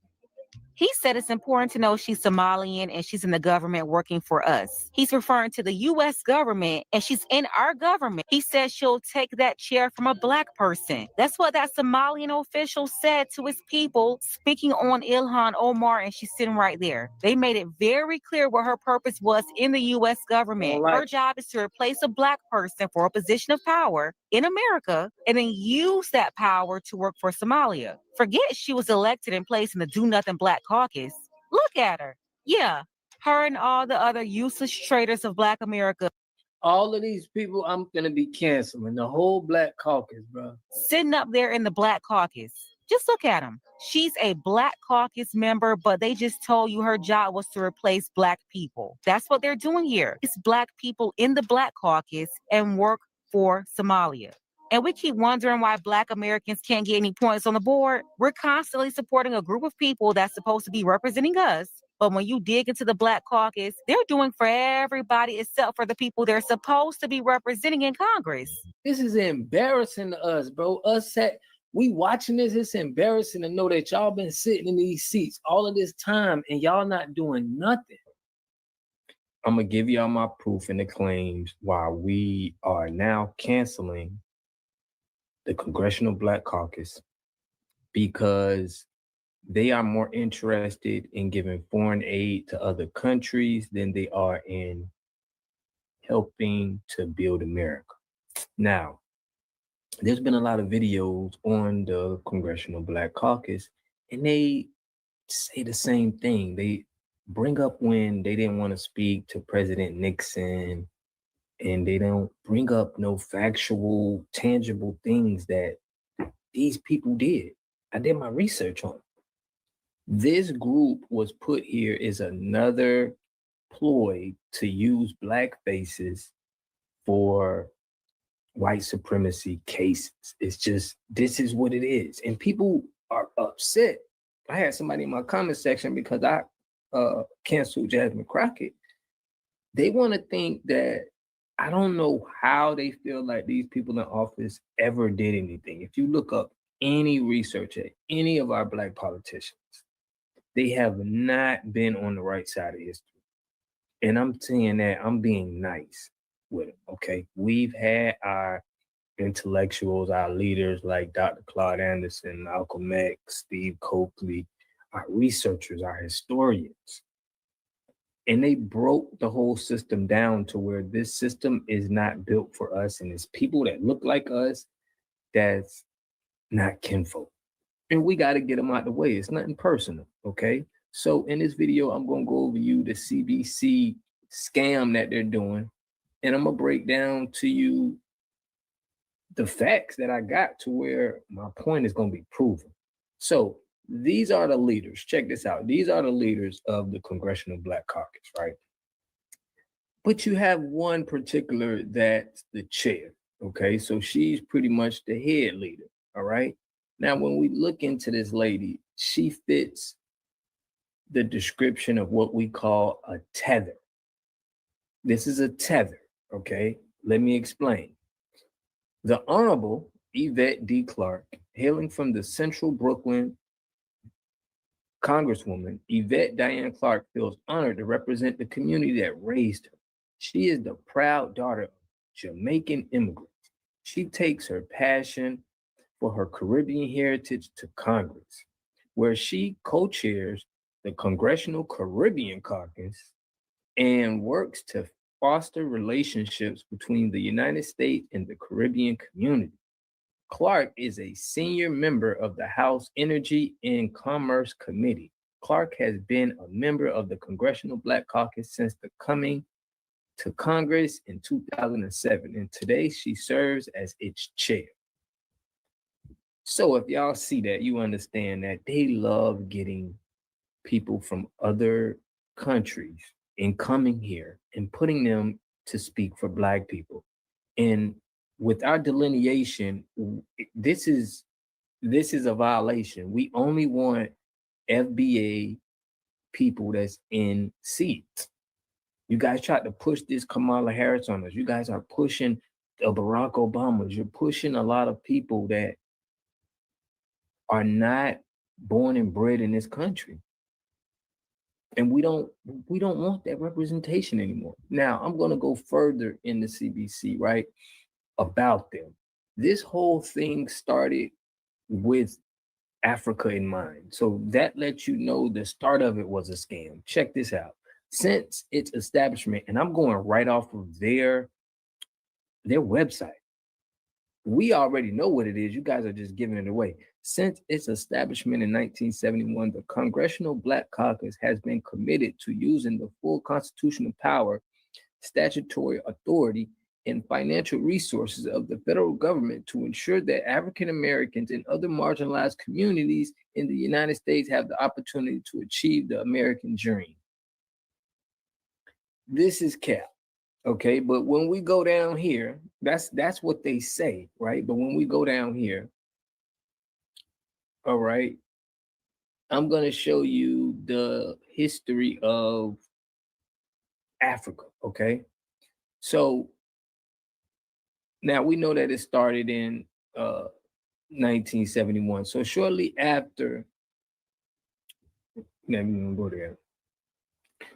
He said it's important to know she's Somalian and she's in the government working for us. He's referring to the U.S. government and she's in our government. He said she'll take that chair from a Black person. That's what that Somalian official said to his people, speaking on Ilhan Omar, and she's sitting right there. They made it very clear what her purpose was in the U.S. government. Her job is to replace a Black person for a position of power in America and then use that power to work for Somalia. Forget she was elected and placed in the Do-Nothing Black Caucus. Look at her. Yeah, her and all the other useless traitors of Black America. All of these people, I'm gonna be canceling the whole Black Caucus, bro. Sitting up there in the Black Caucus. Just look at them. She's a Black Caucus member, but they just told you her job was to replace Black people. That's what they're doing here. It's Black people in the Black Caucus and work for Somalia. And we keep wondering why Black Americans can't get any points on the board. We're constantly supporting a group of people that's supposed to be representing us. But when you dig into the Black Caucus, they're doing for everybody except for the people they're supposed to be representing in Congress. This is embarrassing to us, bro. We watching this, it's embarrassing to know that y'all been sitting in these seats all of this time and y'all not doing nothing. I'm gonna give y'all my proof and the claims why we are now canceling the Congressional Black Caucus, because they are more interested in giving foreign aid to other countries than they are in helping to build America. Now, there's been a lot of videos on the Congressional Black Caucus, and they say the same thing. They bring up when they didn't want to speak to President Nixon, and they don't bring up no factual, tangible things that these people did. I did my research on it. This group was put here as another ploy to use Black faces for white supremacy cases. It's just, this is what it is. And people are upset. I had somebody in my comment section because I canceled Jasmine Crockett. They want to think that I don't know how they feel like these people in office ever did anything. If you look up any research at any of our Black politicians, they have not been on the right side of history. And I'm saying that, I'm being nice with it, okay? We've had our intellectuals, our leaders like Dr. Claude Anderson, Malcolm X, Steve Coakley, our researchers, our historians. And they broke the whole system down to where this system is not built for us, and it's people that look like us that's not kinfolk. And we got to get them out the way. It's nothing personal, okay? So in this video, I'm going to go over you the CBC scam that they're doing, and I'm going to break down to you the facts that I got to where my point is going to be proven. So these are the leaders. Check this out. These are the leaders of the Congressional Black Caucus, right? But you have one particular that's the chair, okay? So she's pretty much the head leader, all right? Now, when we look into this lady, she fits the description of what we call a tether. This is a tether, okay? Let me explain. The Honorable Yvette D. Clarke, hailing from the central Brooklyn, Congresswoman Yvette Diane Clarke feels honored to represent the community that raised her. She is the proud daughter of Jamaican immigrants. She takes her passion for her Caribbean heritage to Congress, where she co-chairs the Congressional Caribbean Caucus and works to foster relationships between the United States and the Caribbean community. Clarke is a senior member of the House Energy and Commerce Committee. Clarke has been a member of the Congressional Black Caucus since the coming to Congress in 2007, and today she serves as its chair. So if y'all see that, you understand that they love getting people from other countries and coming here and putting them to speak for Black people. And with our delineation, this is a violation. We only want FBA people that's in seats. You guys tried to push this Kamala Harris on us. You guys are pushing the Barack Obamas. You're pushing a lot of people that are not born and bred in this country. And we don't want that representation anymore. Now, I'm going to go further in the CBC, right, about them. This whole thing started with Africa in mind. So that lets you know the start of it was a scam. Check this out. Since its establishment, and I'm going right off of their website, we already know what it is. You guys are just giving it away. Since its establishment in 1971, the Congressional Black Caucus has been committed to using the full constitutional power, statutory authority, and financial resources of the federal government to ensure that African Americans and other marginalized communities in the United States have the opportunity to achieve the American dream. This is cap. Okay, but when we go down here, that's what they say, right? But when we go down here, all right, I'm going to show you the history of Africa, okay? So now we know that it started in 1971. So shortly after, let me go there.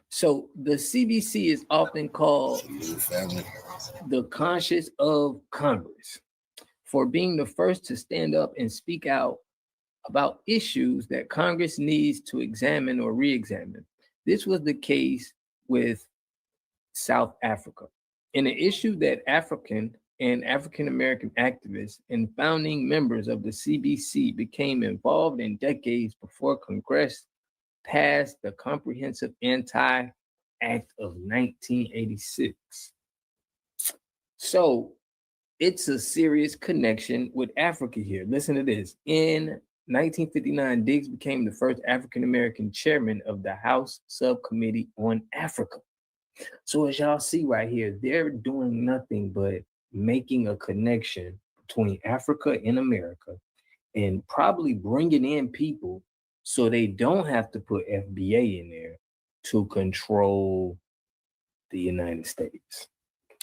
So the CBC is often called the conscience of Congress for being the first to stand up and speak out about issues that Congress needs to examine or re-examine. This was the case with South Africa. In an issue that African and African-American activists and founding members of the CBC became involved in decades before Congress passed the Comprehensive Anti-Act of 1986. So it's a serious connection with Africa here. Listen to this. In 1959, Diggs became the first African-American chairman of the House Subcommittee on Africa. So as y'all see right here, they're doing nothing but making a connection between Africa and America and probably bringing in people so they don't have to put FBA in there to control the United States.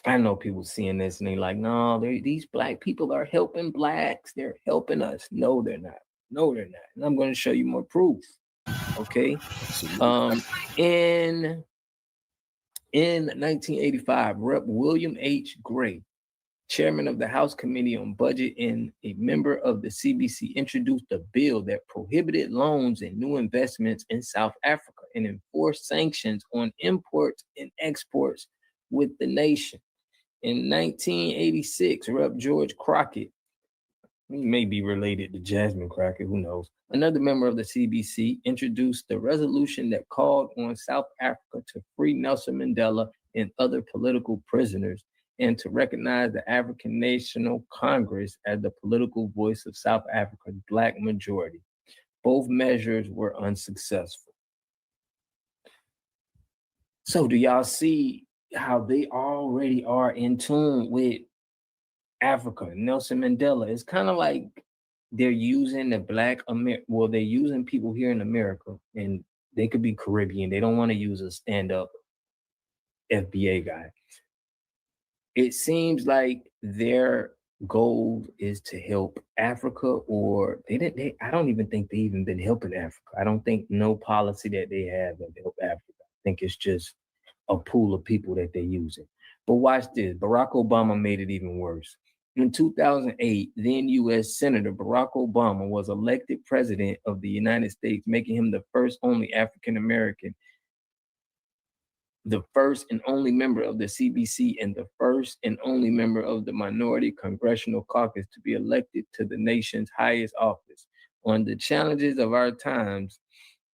I know people seeing this and they're like, no, these Black people are helping Blacks. They're helping us. No, they're not. No, they're not. And I'm going to show you more proof. Okay. In 1985, Rep. William H. Gray, chairman of the House Committee on Budget and a member of the CBC, introduced a bill that prohibited loans and new investments in South Africa and enforced sanctions on imports and exports with the nation. In 1986, Rep. George Crockett, he may be related to Jasmine Crockett, who knows, another member of the CBC, introduced the resolution that called on South Africa to free Nelson Mandela and other political prisoners and to recognize the African National Congress as the political voice of South Africa's Black majority. Both measures were unsuccessful. So do y'all see how they already are in tune with Africa? Nelson Mandela, it's kind of like they're using the they're using people here in America, and they could be Caribbean. They don't want to use a stand-up FBA guy. It seems like they're goal is to help Africa, or I don't even think they even been helping Africa. I don't think no policy that they have help Africa. I think it's just a pool of people that they're using. But watch this. Barack Obama made it even worse. In 2008, then U.S. Senator Barack Obama was elected president of the United States, making him the first only African American, the first and only member of the CBC, and the first and only member of the Minority Congressional Caucus to be elected to the nation's highest office. On the challenges of our times,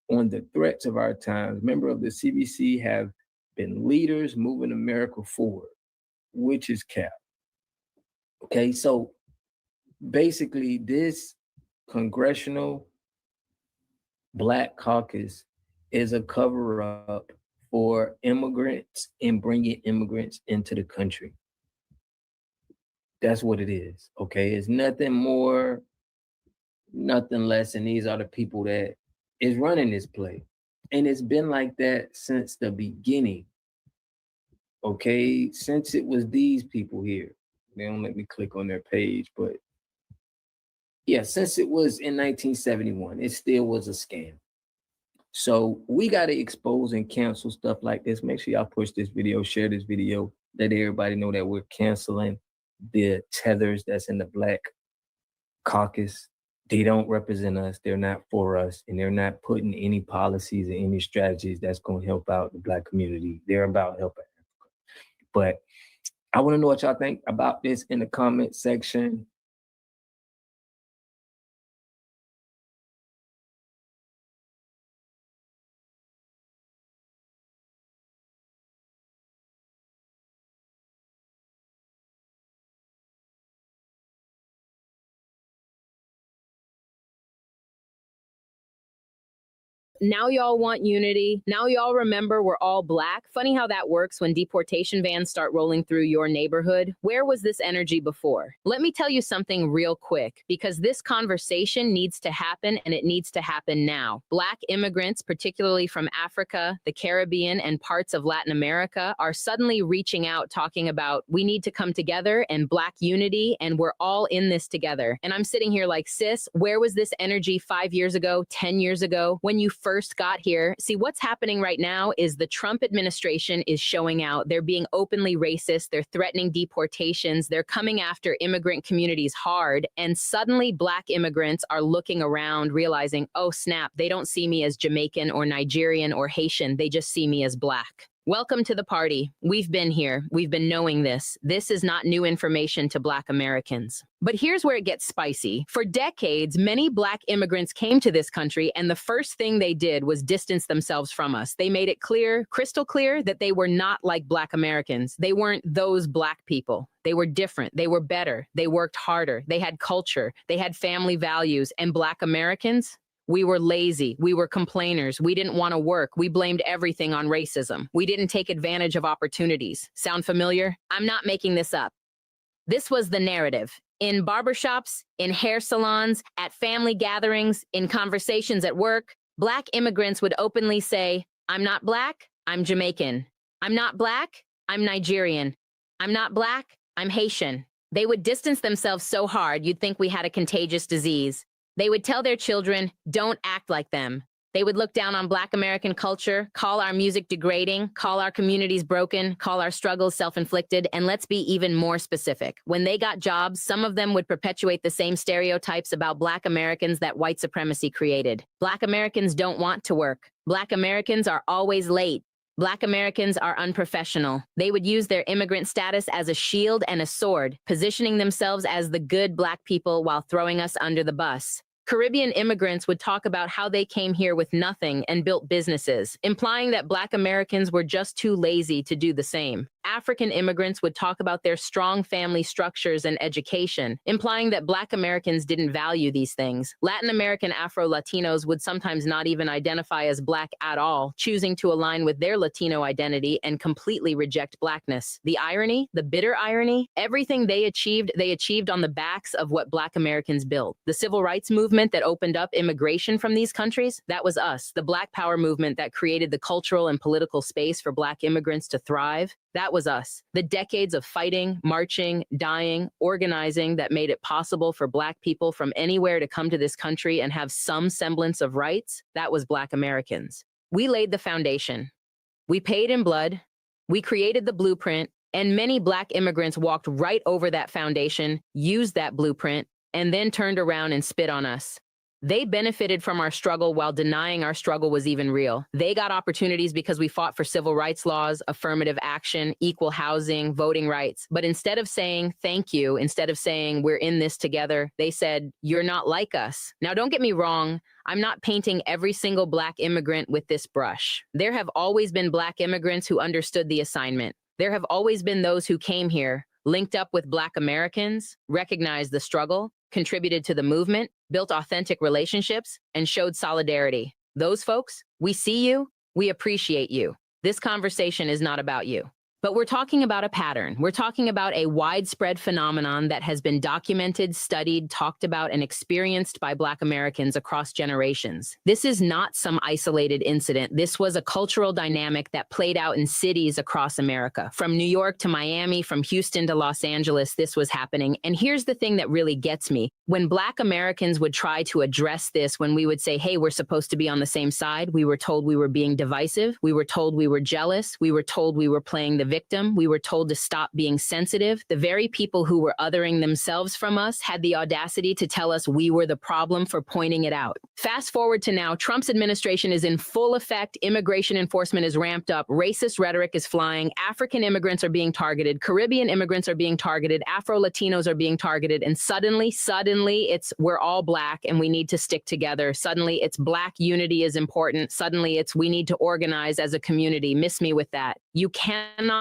on the threats of our times, members of the CBC have been leaders moving America forward, which is cap. Okay, so basically this Congressional Black Caucus is a cover-up for immigrants and bringing immigrants into the country. That's what it is, okay? It's nothing more, nothing less, and these are the people that is running this play. And it's been like that since the beginning, okay? Since it was these people here. They don't let me click on their page, but yeah, since it was in 1971, it still was a scam. So we got to expose and cancel stuff like this. Make sure y'all push this video, share this video, let everybody know that we're canceling the tethers that's in the Black Caucus. They don't represent us. They're not for us. And they're not putting any policies and any strategies that's going to help out the Black community. They're about helping Africa. But I want to know what y'all think about this in the comment section. Now y'all want unity. Now y'all remember we're all Black. Funny how that works when deportation vans start rolling through your neighborhood. Where was this energy before? Let me tell you something real quick, because this conversation needs to happen, and it needs to happen now. Black immigrants, particularly from Africa, the Caribbean, and parts of Latin America, are suddenly reaching out, talking about we need to come together and Black unity, and we're all in this together. And I'm sitting here like, sis, where was this energy 5 years ago, 10 years ago, when you first got here? See, what's happening right now is the Trump administration is showing out. They're being openly racist. They're threatening deportations. They're coming after immigrant communities hard. And suddenly Black immigrants are looking around, realizing, oh, snap, they don't see me as Jamaican or Nigerian or Haitian. They just see me as Black. Welcome to the party. We've been here. We've been knowing this. This is not new information to Black Americans. But here's where it gets spicy. For decades, many Black immigrants came to this country, and the first thing they did was distance themselves from us. They made it clear, crystal clear, that they were not like Black Americans. They weren't those Black people. They were different. They were better. They worked harder. They had culture. They had family values. And Black Americans, we were lazy. We were complainers. We didn't want to work. We blamed everything on racism. We didn't take advantage of opportunities. Sound familiar? I'm not making this up. This was the narrative. In barbershops, in hair salons, at family gatherings, in conversations at work, Black immigrants would openly say, I'm not Black, I'm Jamaican. I'm not Black, I'm Nigerian. I'm not Black, I'm Haitian. They would distance themselves so hard you'd think we had a contagious disease. They would tell their children, don't act like them. They would look down on Black American culture, call our music degrading, call our communities broken, call our struggles self-inflicted, and let's be even more specific. When they got jobs, some of them would perpetuate the same stereotypes about Black Americans that white supremacy created. Black Americans don't want to work. Black Americans are always late. Black Americans are unprofessional. They would use their immigrant status as a shield and a sword, positioning themselves as the good Black people while throwing us under the bus. Caribbean immigrants would talk about how they came here with nothing and built businesses, implying that Black Americans were just too lazy to do the same. African immigrants would talk about their strong family structures and education, implying that Black Americans didn't value these things. Latin American Afro-Latinos would sometimes not even identify as Black at all, choosing to align with their Latino identity and completely reject Blackness. The irony, the bitter irony, everything they achieved on the backs of what Black Americans built. The civil rights movement that opened up immigration from these countries, that was us. The Black Power movement that created the cultural and political space for Black immigrants to thrive, that That was us. The decades of fighting, marching, dying, organizing that made it possible for Black people from anywhere to come to this country and have some semblance of rights, that was Black Americans. We laid the foundation. We paid in blood. We created the blueprint, and many Black immigrants walked right over that foundation, used that blueprint, and then turned around and spit on us. They benefited from our struggle while denying our struggle was even real. They got opportunities because we fought for civil rights laws, affirmative action, equal housing, voting rights. But instead of saying thank you, instead of saying we're in this together, they said, you're not like us. Now, don't get me wrong. I'm not painting every single Black immigrant with this brush. There have always been Black immigrants who understood the assignment. There have always been those who came here, linked up with Black Americans, recognized the struggle, contributed to the movement, built authentic relationships, and showed solidarity. Those folks, we see you, we appreciate you. This conversation is not about you. But we're talking about a pattern. We're talking about a widespread phenomenon that has been documented, studied, talked about, and experienced by Black Americans across generations. This is not some isolated incident. This was a cultural dynamic that played out in cities across America. From New York to Miami, from Houston to Los Angeles, this was happening. And here's the thing that really gets me. When Black Americans would try to address this, when we would say, hey, we're supposed to be on the same side, we were told we were being divisive, we were told we were jealous, we were told we were playing the victim, we were told to stop being sensitive. The very people who were othering themselves from us had the audacity to tell us we were the problem for pointing it out. Fast forward to now, Trump's administration is in full effect, immigration enforcement is ramped up, racist rhetoric is flying, African immigrants are being targeted, Caribbean immigrants are being targeted, Afro-Latinos are being targeted, and suddenly it's we're all Black and we need to stick together. Suddenly it's Black unity is important. Suddenly it's we need to organize as a community. Miss me with that. You cannot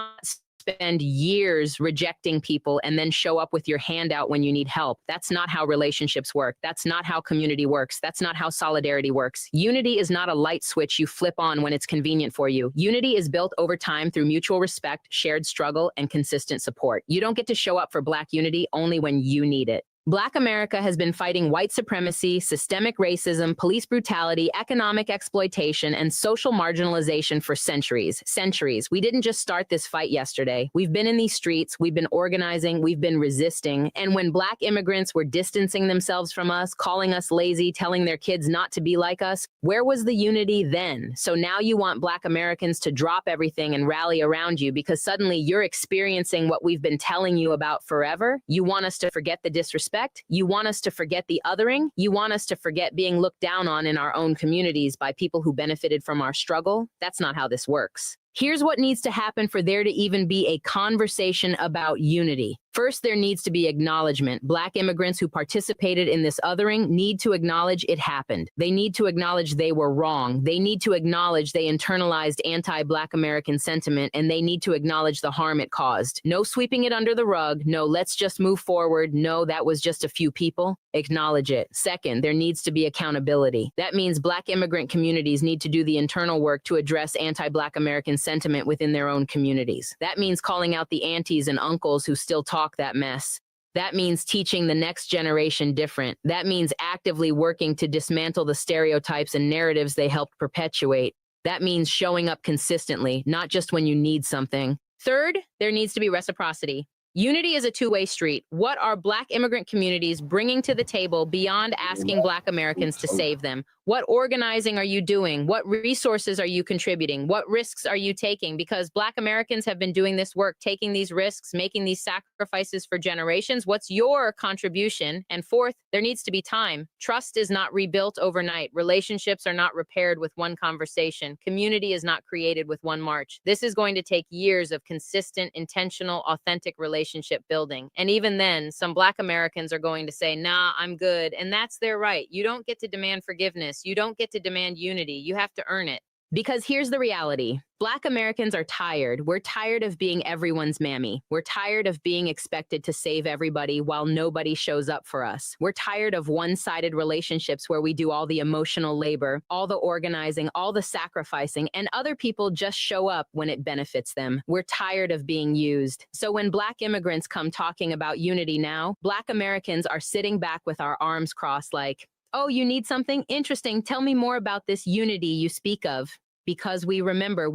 spend years rejecting people and then show up with your hand out when you need help. That's not how relationships work. That's not how community works. That's not how solidarity works. Unity is not a light switch you flip on when it's convenient for you. Unity is built over time through mutual respect, shared struggle, and consistent support. You don't get to show up for Black unity only when you need it. Black America has been fighting white supremacy, systemic racism, police brutality, economic exploitation, and social marginalization for centuries. We didn't just start this fight yesterday. We've been in these streets, we've been organizing, we've been resisting. And when Black immigrants were distancing themselves from us, calling us lazy, telling their kids not to be like us, where was the unity then? So now you want Black Americans to drop everything and rally around you because suddenly you're experiencing what we've been telling you about forever. You want us to forget the disrespect. You want us to forget the othering. You want us to forget being looked down on in our own communities by people who benefited from our struggle. That's not how this works. Here's what needs to happen for there to even be a conversation about unity. First, there needs to be acknowledgement. Black immigrants who participated in this othering need to acknowledge it happened. They need to acknowledge they were wrong. They need to acknowledge they internalized anti-Black American sentiment, and they need to acknowledge the harm it caused. No sweeping it under the rug. No, let's just move forward. No, that was just a few people. Acknowledge it. Second, there needs to be accountability. That means Black immigrant communities need to do the internal work to address anti-Black American sentiment within their own communities. That means calling out the aunties and uncles who still talk that mess. That means teaching the next generation different. That means actively working to dismantle the stereotypes and narratives they helped perpetuate. That means showing up consistently, not just when you need something. Third, there needs to be reciprocity. Unity is a two-way street. What are Black immigrant communities bringing to the table beyond asking Black Americans to save them? What organizing are you doing? What resources are you contributing? What risks are you taking? Because Black Americans have been doing this work, taking these risks, making these sacrifices for generations. What's your contribution? And fourth, there needs to be time. Trust is not rebuilt overnight. Relationships are not repaired with one conversation. Community is not created with one march. This is going to take years of consistent, intentional, authentic relationship building. And even then, some Black Americans are going to say, nah, I'm good. And that's their right. You don't get to demand forgiveness. You don't get to demand unity. You have to earn it. Because here's the reality. Black Americans are tired. We're tired of being everyone's mammy. We're tired of being expected to save everybody while nobody shows up for us. We're tired of one-sided relationships where we do all the emotional labor, all the organizing, all the sacrificing, and other people just show up when it benefits them. We're tired of being used. So when Black immigrants come talking about unity now, Black Americans are sitting back with our arms crossed like, oh, you need something? Interesting. Tell me more about this unity you speak of. Because we remember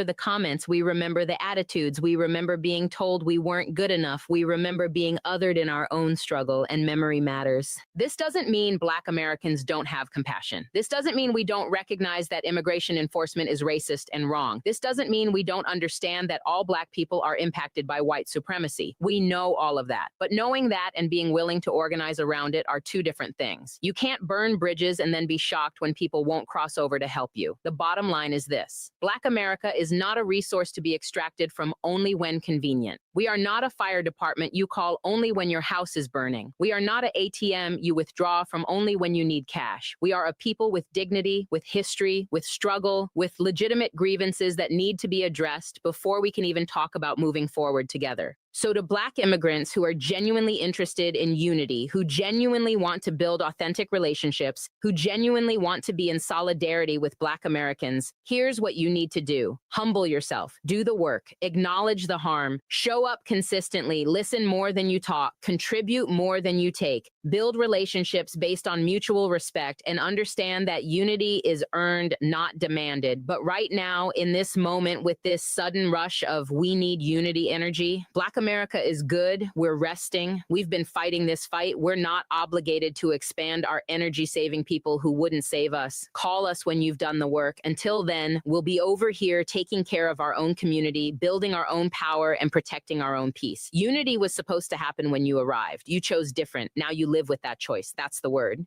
the comments, we remember the attitudes, we remember being told we weren't good enough, we remember being othered in our own struggle, and memory matters. This doesn't mean Black Americans don't have compassion. This doesn't mean we don't recognize that immigration enforcement is racist and wrong. This doesn't mean we don't understand that all Black people are impacted by white supremacy. We know all of that. But knowing that and being willing to organize around it are two different things. You can't burn bridges and then be shocked when people won't cross over to help you. The bottom line is this: Black America is not a resource to be extracted from only when convenient. We are not a fire department you call only when your house is burning. We are not an ATM you withdraw from only when you need cash. We are a people with dignity, with history, with struggle, with legitimate grievances that need to be addressed before we can even talk about moving forward together. So to Black immigrants who are genuinely interested in unity, who genuinely want to build authentic relationships, who genuinely want to be in solidarity with Black Americans, here's what you need to do. Humble yourself, do the work, acknowledge the harm, show up consistently, listen more than you talk, contribute more than you take, build relationships based on mutual respect, and understand that unity is earned, not demanded. But right now, in this moment, with this sudden rush of we need unity energy, Black America is good. We're resting. We've been fighting this fight. We're not obligated to expand our energy-saving people who wouldn't save us. Call us when you've done the work. Until then, we'll be over here taking care of our own community, building our own power, and protecting our own peace. Unity was supposed to happen when you arrived. You chose different. Now you live with that choice. That's the word.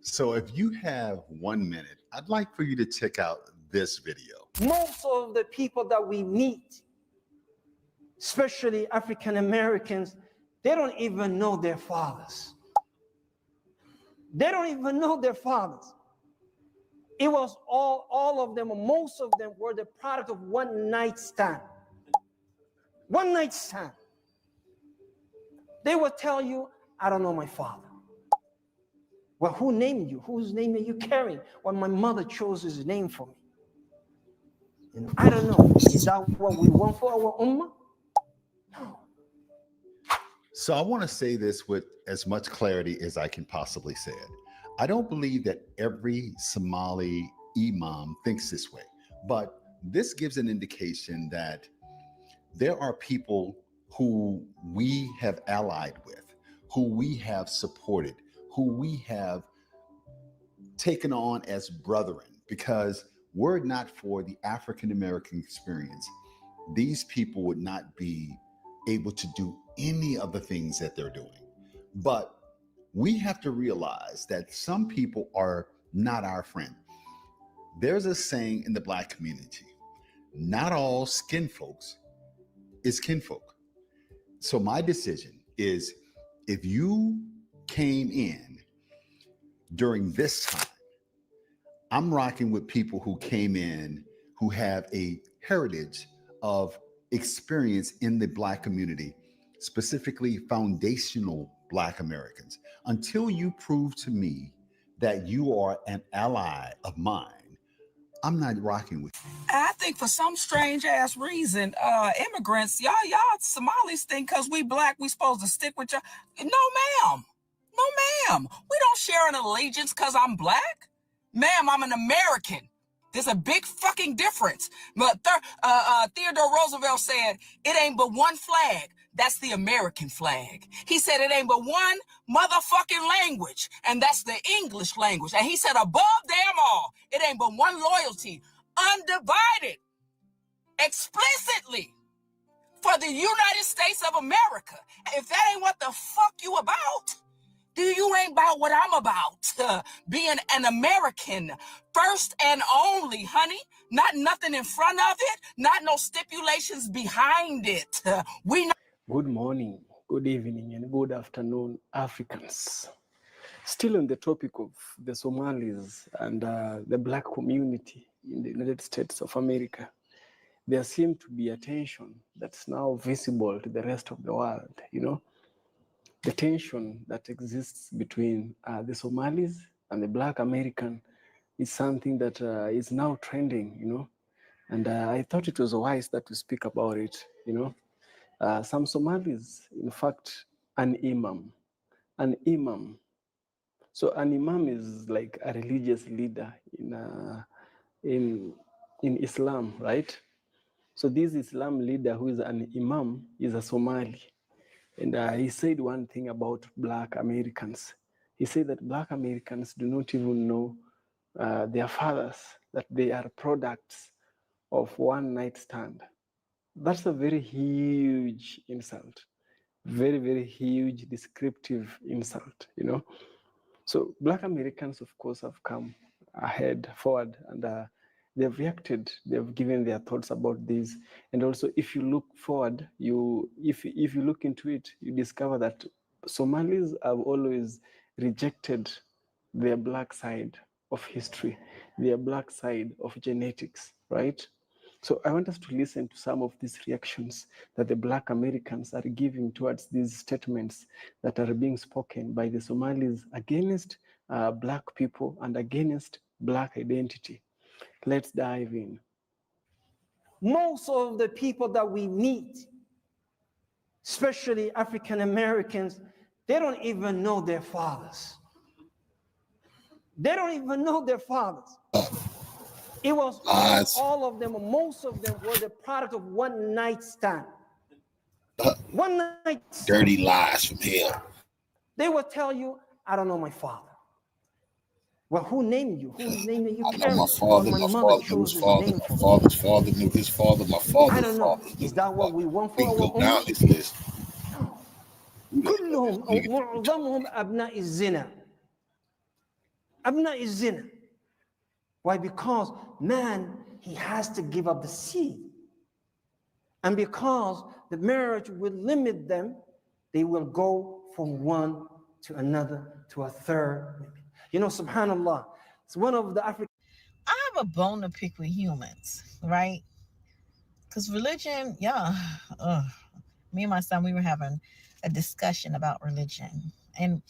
So if you have 1 minute, I'd like for you to check out this video. Most of the people that we meet, especially African Americans, they don't even know their fathers. They don't even know their fathers. It was all of them, or most of them were the product of one night stand. One night stand. They will tell you, I don't know my father. Well, who named you? Whose name are you carrying? Well, my mother chose his name for me. And I don't know. Is that what we want for our ummah? No. So I want to say this with as much clarity as I can possibly say it. I don't believe that every Somali imam thinks this way, but this gives an indication that there are people who we have allied with, who we have supported, who we have taken on as brethren, because were it not for the African American experience, these people would not be able to do any of the things that they're doing. But we have to realize that some people are not our friend. There's a saying in the Black community, not all skin folks is kinfolk. So my decision is, if you came in during this time, I'm rocking with people who came in who have a heritage of experience in the Black community, specifically foundational Black Americans. Until you prove to me that you are an ally of mine, I'm not rocking with you. I think for some strange ass reason, immigrants, y'all Somalis think because we Black, we supposed to stick with y'all. No, ma'am. No, ma'am. We don't share an allegiance because I'm Black. Ma'am, I'm an American. There's a big fucking difference. But Theodore Roosevelt said, it ain't but one flag. That's the American flag. He said it ain't but one motherfucking language, and that's the English language. And he said above them all, it ain't but one loyalty, undivided, explicitly for the United States of America. If that ain't what the fuck you about, you ain't about what I'm about. Being an American, first and only, honey. Not nothing in front of it, not no stipulations behind it. Good morning, good evening, and good afternoon, Africans. Still on the topic of the Somalis and the Black community in the United States of America, there seems to be a tension that's now visible to the rest of the world. You know, the tension that exists between the Somalis and the Black American is something that is now trending, you know, and I thought it was wise that we speak about it, you know. Some Somalis, in fact, an imam. So an imam is like a religious leader in Islam, right? So this Islam leader who is an imam is a Somali. And he said one thing about Black Americans. He said that Black Americans do not even know their fathers, that they are products of one night stand. That's a very huge insult. Very, very huge descriptive insult, you know. So Black Americans, of course, have come forward, and they've reacted. They've given their thoughts about this. And also, if you look forward, if you look into it, you discover that Somalis have always rejected their Black side of history, their Black side of genetics, right? So I want us to listen to some of these reactions that the Black Americans are giving towards these statements that are being spoken by the Somalis against Black people and against Black identity. Let's dive in. Most of the people that we meet, especially African Americans, they don't even know their fathers. They don't even know their fathers. It was all of them, most of them were the product of one night stand. One night stand. Dirty lies from hell. They will tell you, I don't know my father. Well, who named you? Who's naming you? I know my father, my father knew his father, my father's father knew his father, my father's father. Is that what we want for our own? Down this list. كلهم أو معظمهم أبناء الزنا. أبناء الزنا. Why? Because man, he has to give up the seed. And because the marriage will limit them, they will go from one to another to a third. You know, subhanAllah, it's one of the African. I have a bone to pick with humans, right? Because religion, me and my son, we were having a discussion about religion. And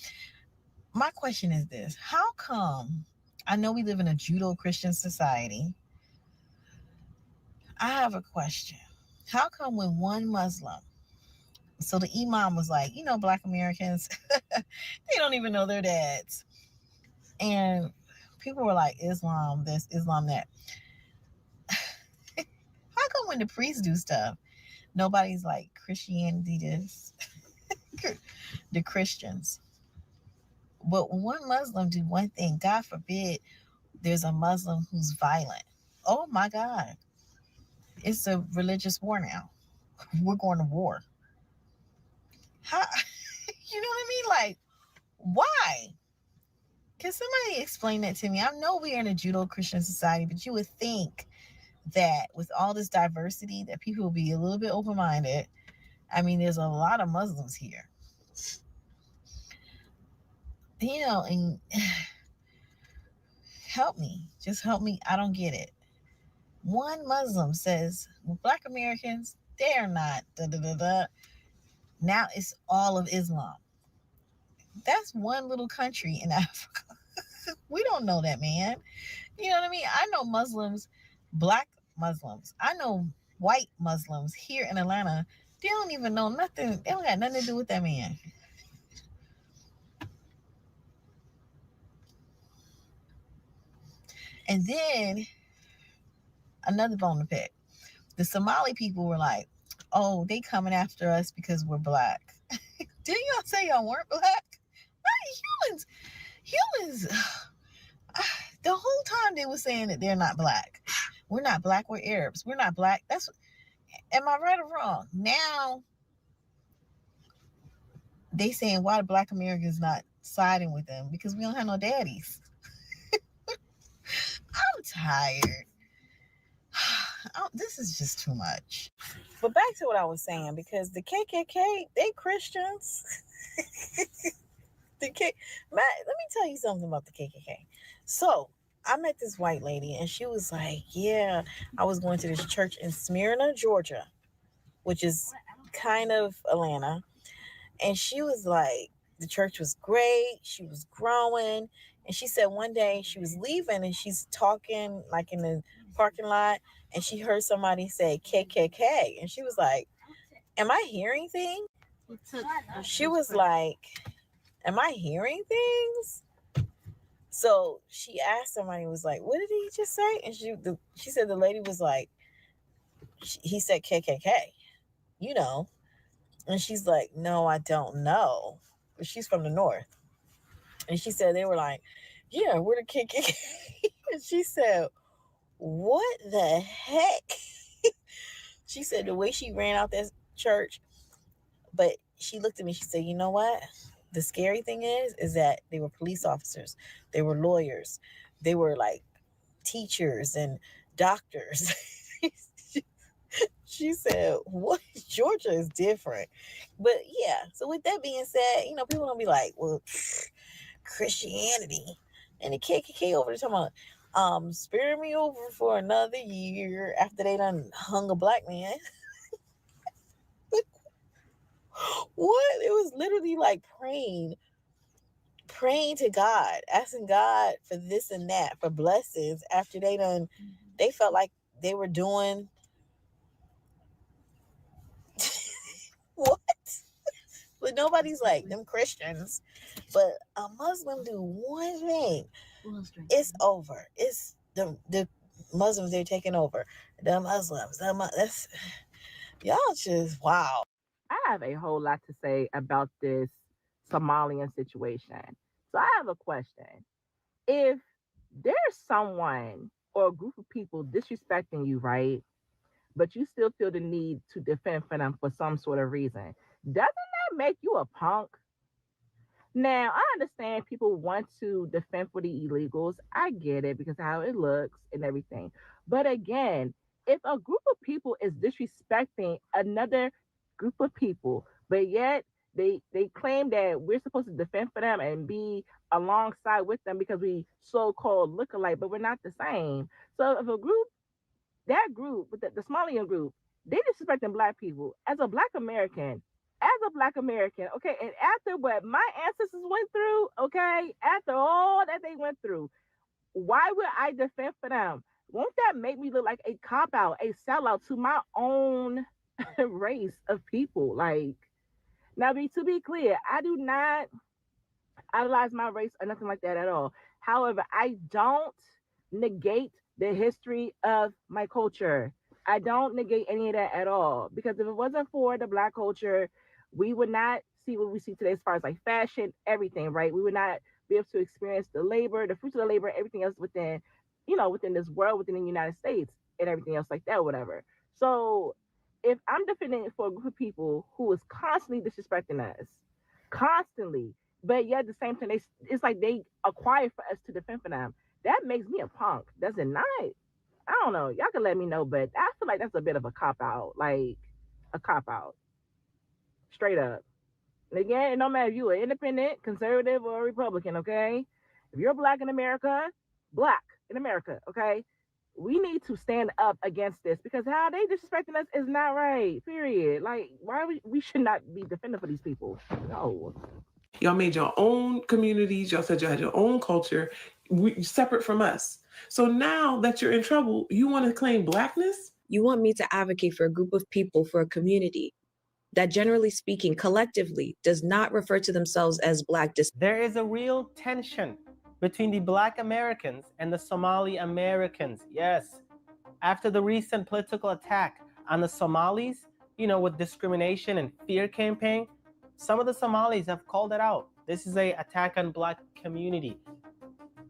my question is this: how come, I know we live in a Judeo-Christian society. I have a question. How come when one Muslim, so the imam was like, Black Americans, they don't even know their dads. And people were like, Islam this, Islam that. How come when the priests do stuff, nobody's like, Christianity this, the Christians? But when one Muslim do one thing, God forbid, there's a Muslim who's violent. Oh my God. It's a religious war now. We're going to war. How, you know what I mean? Like, why? Can somebody explain that to me? I know we are in a Judeo-Christian society, but you would think that with all this diversity, that people will be a little bit open-minded. I mean, there's a lot of Muslims here. And help me. Just help me. I don't get it. One Muslim says, well, Black Americans, they're not, Now it's all of Islam. That's one little country in Africa. We don't know that, man. You know what I mean? I know Muslims, Black Muslims. I know white Muslims here in Atlanta. They don't even know nothing. They don't got nothing to do with that man. And then another bone to pick. The Somali people were like, oh, they coming after us because we're Black. Didn't y'all say y'all weren't Black? Not humans. The whole time they were saying that they're not Black. We're not Black, we're Arabs. We're not Black. Am I right or wrong? Now they saying why the Black Americans not siding with them because we don't have no daddies. I'm tired. This is just too much. But back to what I was saying, because the KKK, they Christians. Matt, let me tell you something about the KKK. So I met this white lady, and she was like, yeah, I was going to this church in Smyrna, Georgia, which is kind of Atlanta. And she was like, the church was great. She was growing. And she said one day she was leaving and she's talking like in the parking lot, and she heard somebody say KKK. And she was like, am I hearing things? She was like, am I hearing things? So she asked somebody, was like, what did he just say? And she said the lady was like, he said KKK, you know. And she's like, no, I don't know. But she's from the north. And she said they were like, yeah, we're the KKK. And she said, what the heck? She said the way she ran out that church, but she looked at me, she said, you know what? The scary thing is that they were police officers. They were lawyers. They were like teachers and doctors. She said, what? Georgia is different. But yeah, so with that being said, you know, people don't be like, well, Christianity and the KKK over there talking about sparing me over for another year after they done hung a black man. What? It was literally like praying to God, asking God for this and that, for blessings after they felt like they were doing what? But nobody's like them Christians. But a Muslim do one thing, it's over. It's the Muslims, they're taking over. The Muslims, that's y'all just wow. I have a whole lot to say about this Somalian situation. So I have a question. If there's someone or a group of people disrespecting you, right, but you still feel the need to defend for them for some sort of reason, doesn't that make you a punk? Now, I understand people want to defend for the illegals. I get it because how it looks and everything. But again, if a group of people is disrespecting another group of people, but yet they claim that we're supposed to defend for them and be alongside with them because we so-called look alike, but we're not the same. So if a group, that group, the Somalian group, they disrespecting black people, as a black American, okay, and after what my ancestors went through, okay, after all that they went through, why would I defend for them? Won't that make me look like a cop-out, a sellout to my own race of people? Like, now, to be clear, I do not idolize my race or nothing like that at all. However, I don't negate the history of my culture. I don't negate any of that at all, because if it wasn't for the black culture, we would not see what we see today as far as like fashion, everything, right? We would not be able to experience the labor, the fruits of the labor, everything else within, within this world, within the United States and everything else like that, whatever. So if I'm defending for a group of people who is constantly disrespecting us, constantly, but yet at the same time, it's like they acquire for us to defend for them, that makes me a punk, does it not? I don't know. Y'all can let me know, but I feel like that's a bit of a cop-out, like a cop-out. Straight up. And again, it don't matter if you're an independent, conservative, or Republican, okay? If you're black in America, okay? We need to stand up against this, because how they disrespecting us is not right, period. Like, why we should not be defending for these people? No. Y'all made your own communities. Y'all said you had your own culture, separate from us. So now that you're in trouble, you want to claim blackness? You want me to advocate for a group of people, for a community that, generally speaking, collectively does not refer to themselves as black. There is a real tension between the Black Americans and the Somali Americans. Yes. After the recent political attack on the Somalis, with discrimination and fear campaign, some of the Somalis have called it out. This is an attack on Black community.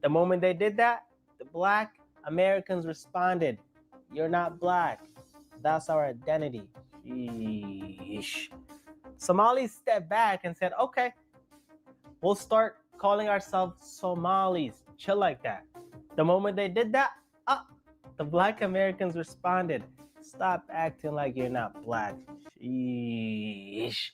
The moment they did that, the Black Americans responded, "You're not Black. That's our identity." Sheesh. Somalis stepped back and said, okay, we'll start calling ourselves Somalis. Chill like that. The moment they did that, the Black Americans responded, Stop acting like you're not black. Sheesh.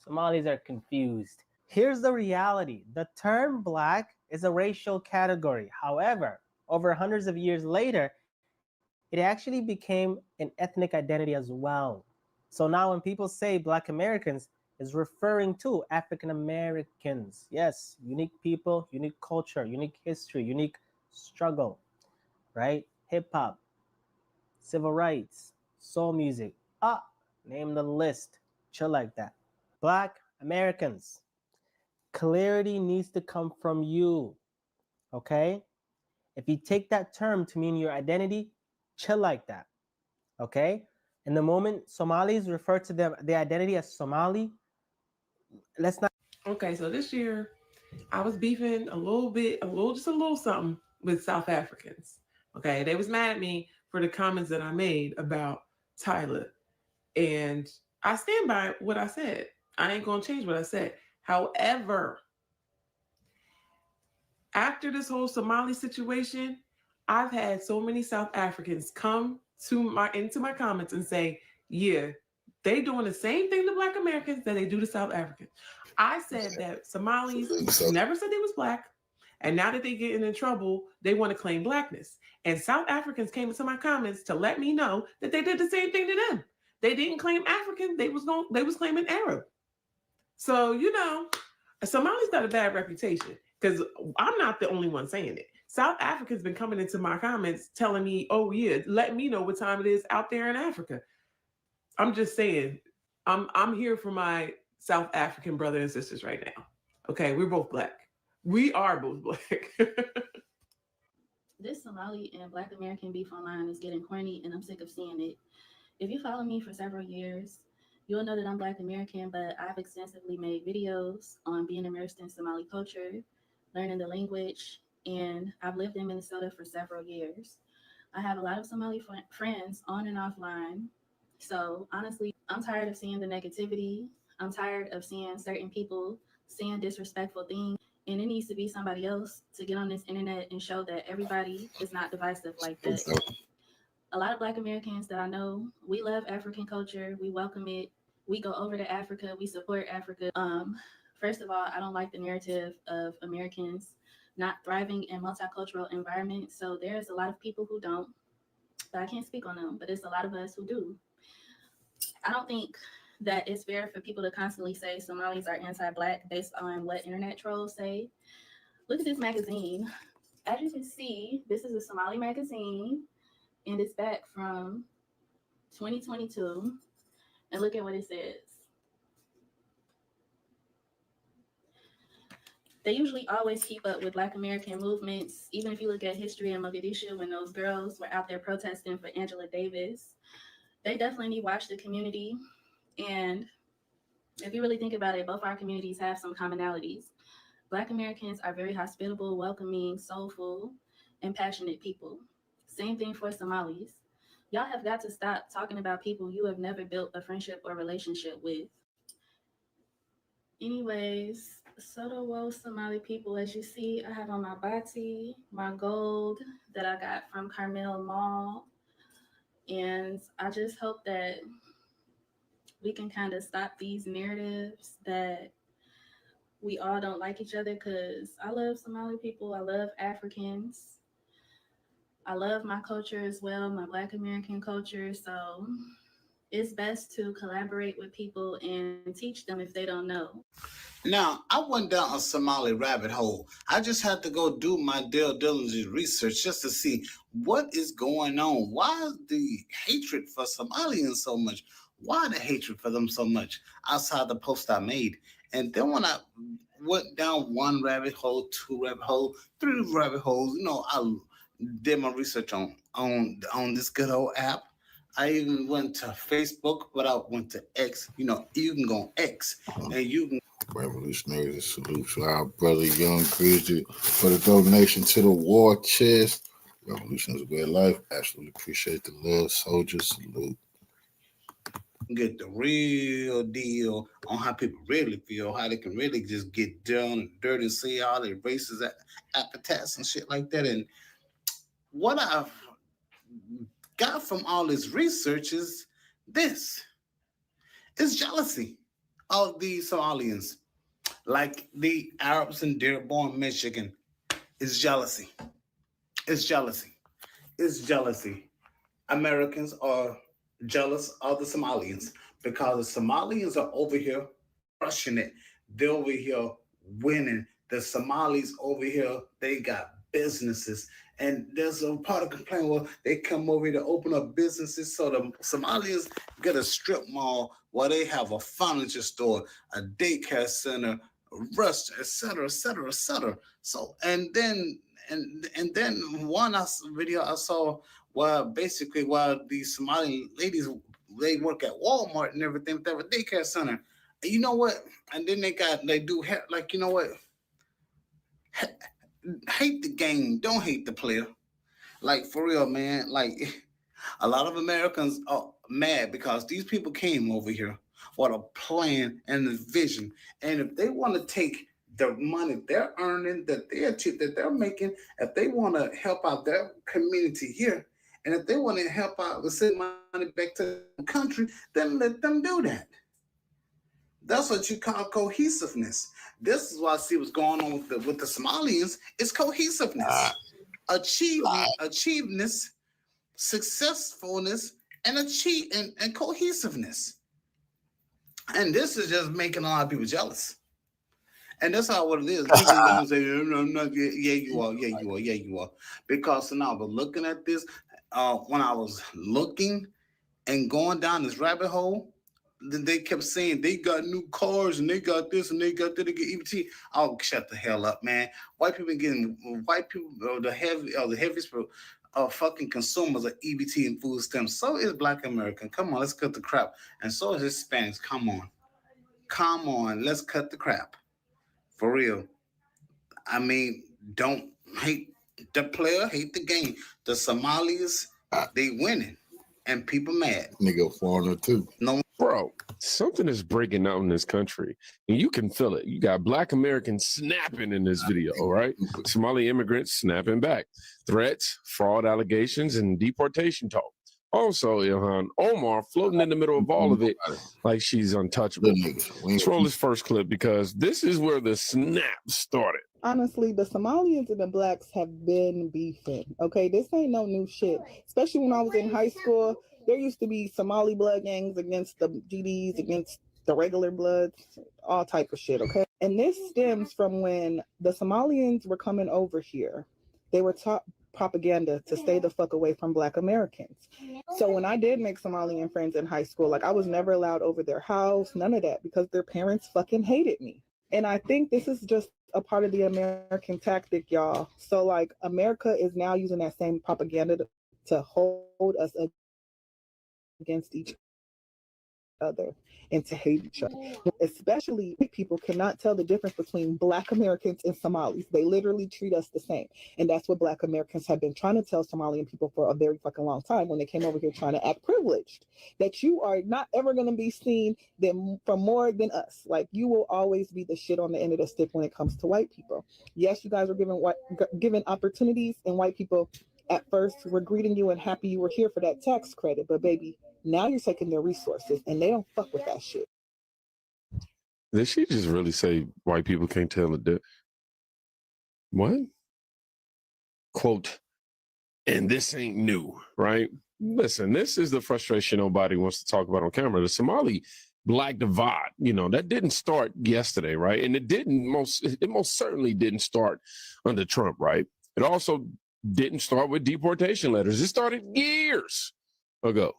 Somalis are confused. Here's the reality. The term black is a racial category. However, over hundreds of years later, it actually became an ethnic identity as well. So now when people say Black Americans, is referring to African Americans. Yes, unique people, unique culture, unique history, unique struggle, right? Hip hop, civil rights, soul music. Name the list. Chill like that. Black Americans. Clarity needs to come from you, okay? If you take that term to mean your identity, chill like that, okay? And the moment Somalis refer to their identity as Somali, let's not. Okay, so this year I was beefing just a little something with South Africans. Okay, they was mad at me for the comments that I made about Tyler. And I stand by what I said. I ain't gonna change what I said. However, after this whole Somali situation, I've had so many South Africans come into my comments and say, yeah, they doing the same thing to Black Americans that they do to South Africans. I said that Somalis never said they was Black, and now that they getting in trouble, they want to claim Blackness. And South Africans came into my comments to let me know that they did the same thing to them. They didn't claim African, they was claiming Arab. So, Somali's got a bad reputation because I'm not the only one saying it. South Africa's been coming into my comments telling me, oh yeah, let me know what time it is out there in Africa. I'm just saying, I'm here for my South African brothers and sisters right now. Okay, we're both Black. We are both Black. This Somali and Black American beef online is getting corny, and I'm sick of seeing it. If you follow me for several years, you'll know that I'm Black American, but I've extensively made videos on being immersed in Somali culture, learning the language, and I've lived in Minnesota for several years. I have a lot of Somali friends on and offline. So honestly, I'm tired of seeing the negativity. I'm tired of seeing certain people saying disrespectful things. And it needs to be somebody else to get on this internet and show that everybody is not divisive like that. A lot of Black Americans that I know, we love African culture. We welcome it. We go over to Africa. We support Africa. First of all, I don't like the narrative of Americans not thriving in multicultural environments. So there's a lot of people who don't, but I can't speak on them, but it's a lot of us who do. I don't think that it's fair for people to constantly say Somalis are anti-Black based on what internet trolls say. Look at this magazine. As you can see, this is a Somali magazine, and it's back from 2022. And look at what it says. They usually always keep up with Black American movements. Even if you look at history in Mogadishu, when those girls were out there protesting for Angela Davis, they definitely need to watch the community. And if you really think about it, both our communities have some commonalities. Black Americans are very hospitable, welcoming, soulful, and passionate people. Same thing for Somalis. Y'all have got to stop talking about people you have never built a friendship or relationship with. Anyways, Soto Somali people, as you see, I have on my bati, my gold that I got from Carmel Mall. And I just hope that we can kind of stop these narratives that we all don't like each other, because I love Somali people. I love Africans. I love my culture as well, my Black American culture. So it's best to collaborate with people and teach them if they don't know. Now, I went down a Somali rabbit hole. I just had to go do my due diligence research just to see what is going on. Why is the hatred for Somalians so much? Why the hatred for them so much outside the post I made? And then when I went down one rabbit hole, two rabbit hole, three rabbit holes, I did my research on this good old app. I even went to Facebook, but I went to X. You can go on X and you can. Revolutionary salute to our brother Young Grizzly for the donation to the war chest. Revolution is a way of life. Absolutely appreciate the love, soldiers. Salute. Get the real deal on how people really feel, how they can really just get down and dirty and see all their racist appetites and shit like that. And what I've got from all this research is this. It's jealousy of the Somalians. Like the Arabs in Dearborn, Michigan. It's jealousy. It's jealousy. It's jealousy. Americans are jealous of the Somalians because the Somalians are over here crushing it. They're over here winning. The Somalis over here, they got businesses. And there's a part of complaint where they come over here to open up businesses. So the Somalians get a strip mall where they have a furniture store, a daycare center, a restaurant, et cetera, et cetera, et cetera. So, and then one video I saw where basically while these Somali ladies, they work at Walmart and everything, they have a daycare center. And you know what? And then they do hair, like, you know what? Hate the game, don't hate the player. Like, for real, man. Like, a lot of Americans are mad because these people came over here with a plan and a vision. And if they want to take the money they're earning, that they're making, if they want to help out their community here, and if they want to help out with sending money back to the country, then let them do that. That's what you call cohesiveness. This is what I see what's going on with the Somalians. It's cohesiveness, achieveness, successfulness, and cohesiveness. And this is just making a lot of people jealous. And that's how what it is. People don't say, no, I'm not. Yeah, you are. Because now I was looking at this, when I was looking and going down this rabbit hole, then they kept saying they got new cars and they got this and they got that. They get EBT. Oh, shut the hell up, man. White people, the heaviest fucking consumers of EBT and food stamps. So is Black American. Come on, let's cut the crap. And so is Hispanics. Come on, let's cut the crap. For real. I mean, don't hate the player, hate the game. The Somalis, they winning. And people mad. Nigga, foreigner too. No, bro, something is breaking out in this country. And you can feel it. You got Black Americans snapping in this video, right? Somali immigrants snapping back. Threats, fraud allegations, and deportation talk. Also, Ilhan Omar floating in the middle of all of it like she's untouchable. Let's roll this first clip because this is where the snap started. Honestly, the Somalians and the Blacks have been beefing. Okay, this ain't no new shit. Especially when I was in high school, there used to be Somali blood gangs against the GDs, against the regular Bloods, all type of shit. Okay, and this stems from when the Somalians were coming over here. They were taught propaganda to stay the fuck away from Black Americans. So when I did make Somalian friends in high school, like I was never allowed over their house, none of that, because their parents fucking hated me. And I think this is just a part of the American tactic, y'all. So like America is now using that same propaganda to hold us against each other and to hate each other. Especially people cannot tell the difference between Black Americans and Somalis. They literally treat us the same. And that's what Black Americans have been trying to tell Somalian people for a very fucking long time when they came over here trying to act privileged. That you are not ever going to be seen for more than us. Like you will always be the shit on the end of the stick when it comes to white people. Yes, you guys were given opportunities, and white people at first were greeting you and happy you were here for that tax credit. But baby, now you're taking their resources and they don't fuck with that shit. Did she just really say white people can't tell the difference? What? Quote, and this ain't new, right? Listen, this is the frustration nobody wants to talk about on camera. The Somali Black divide, that didn't start yesterday, right? And it most certainly didn't start under Trump, right? It also didn't start with deportation letters. It started years ago,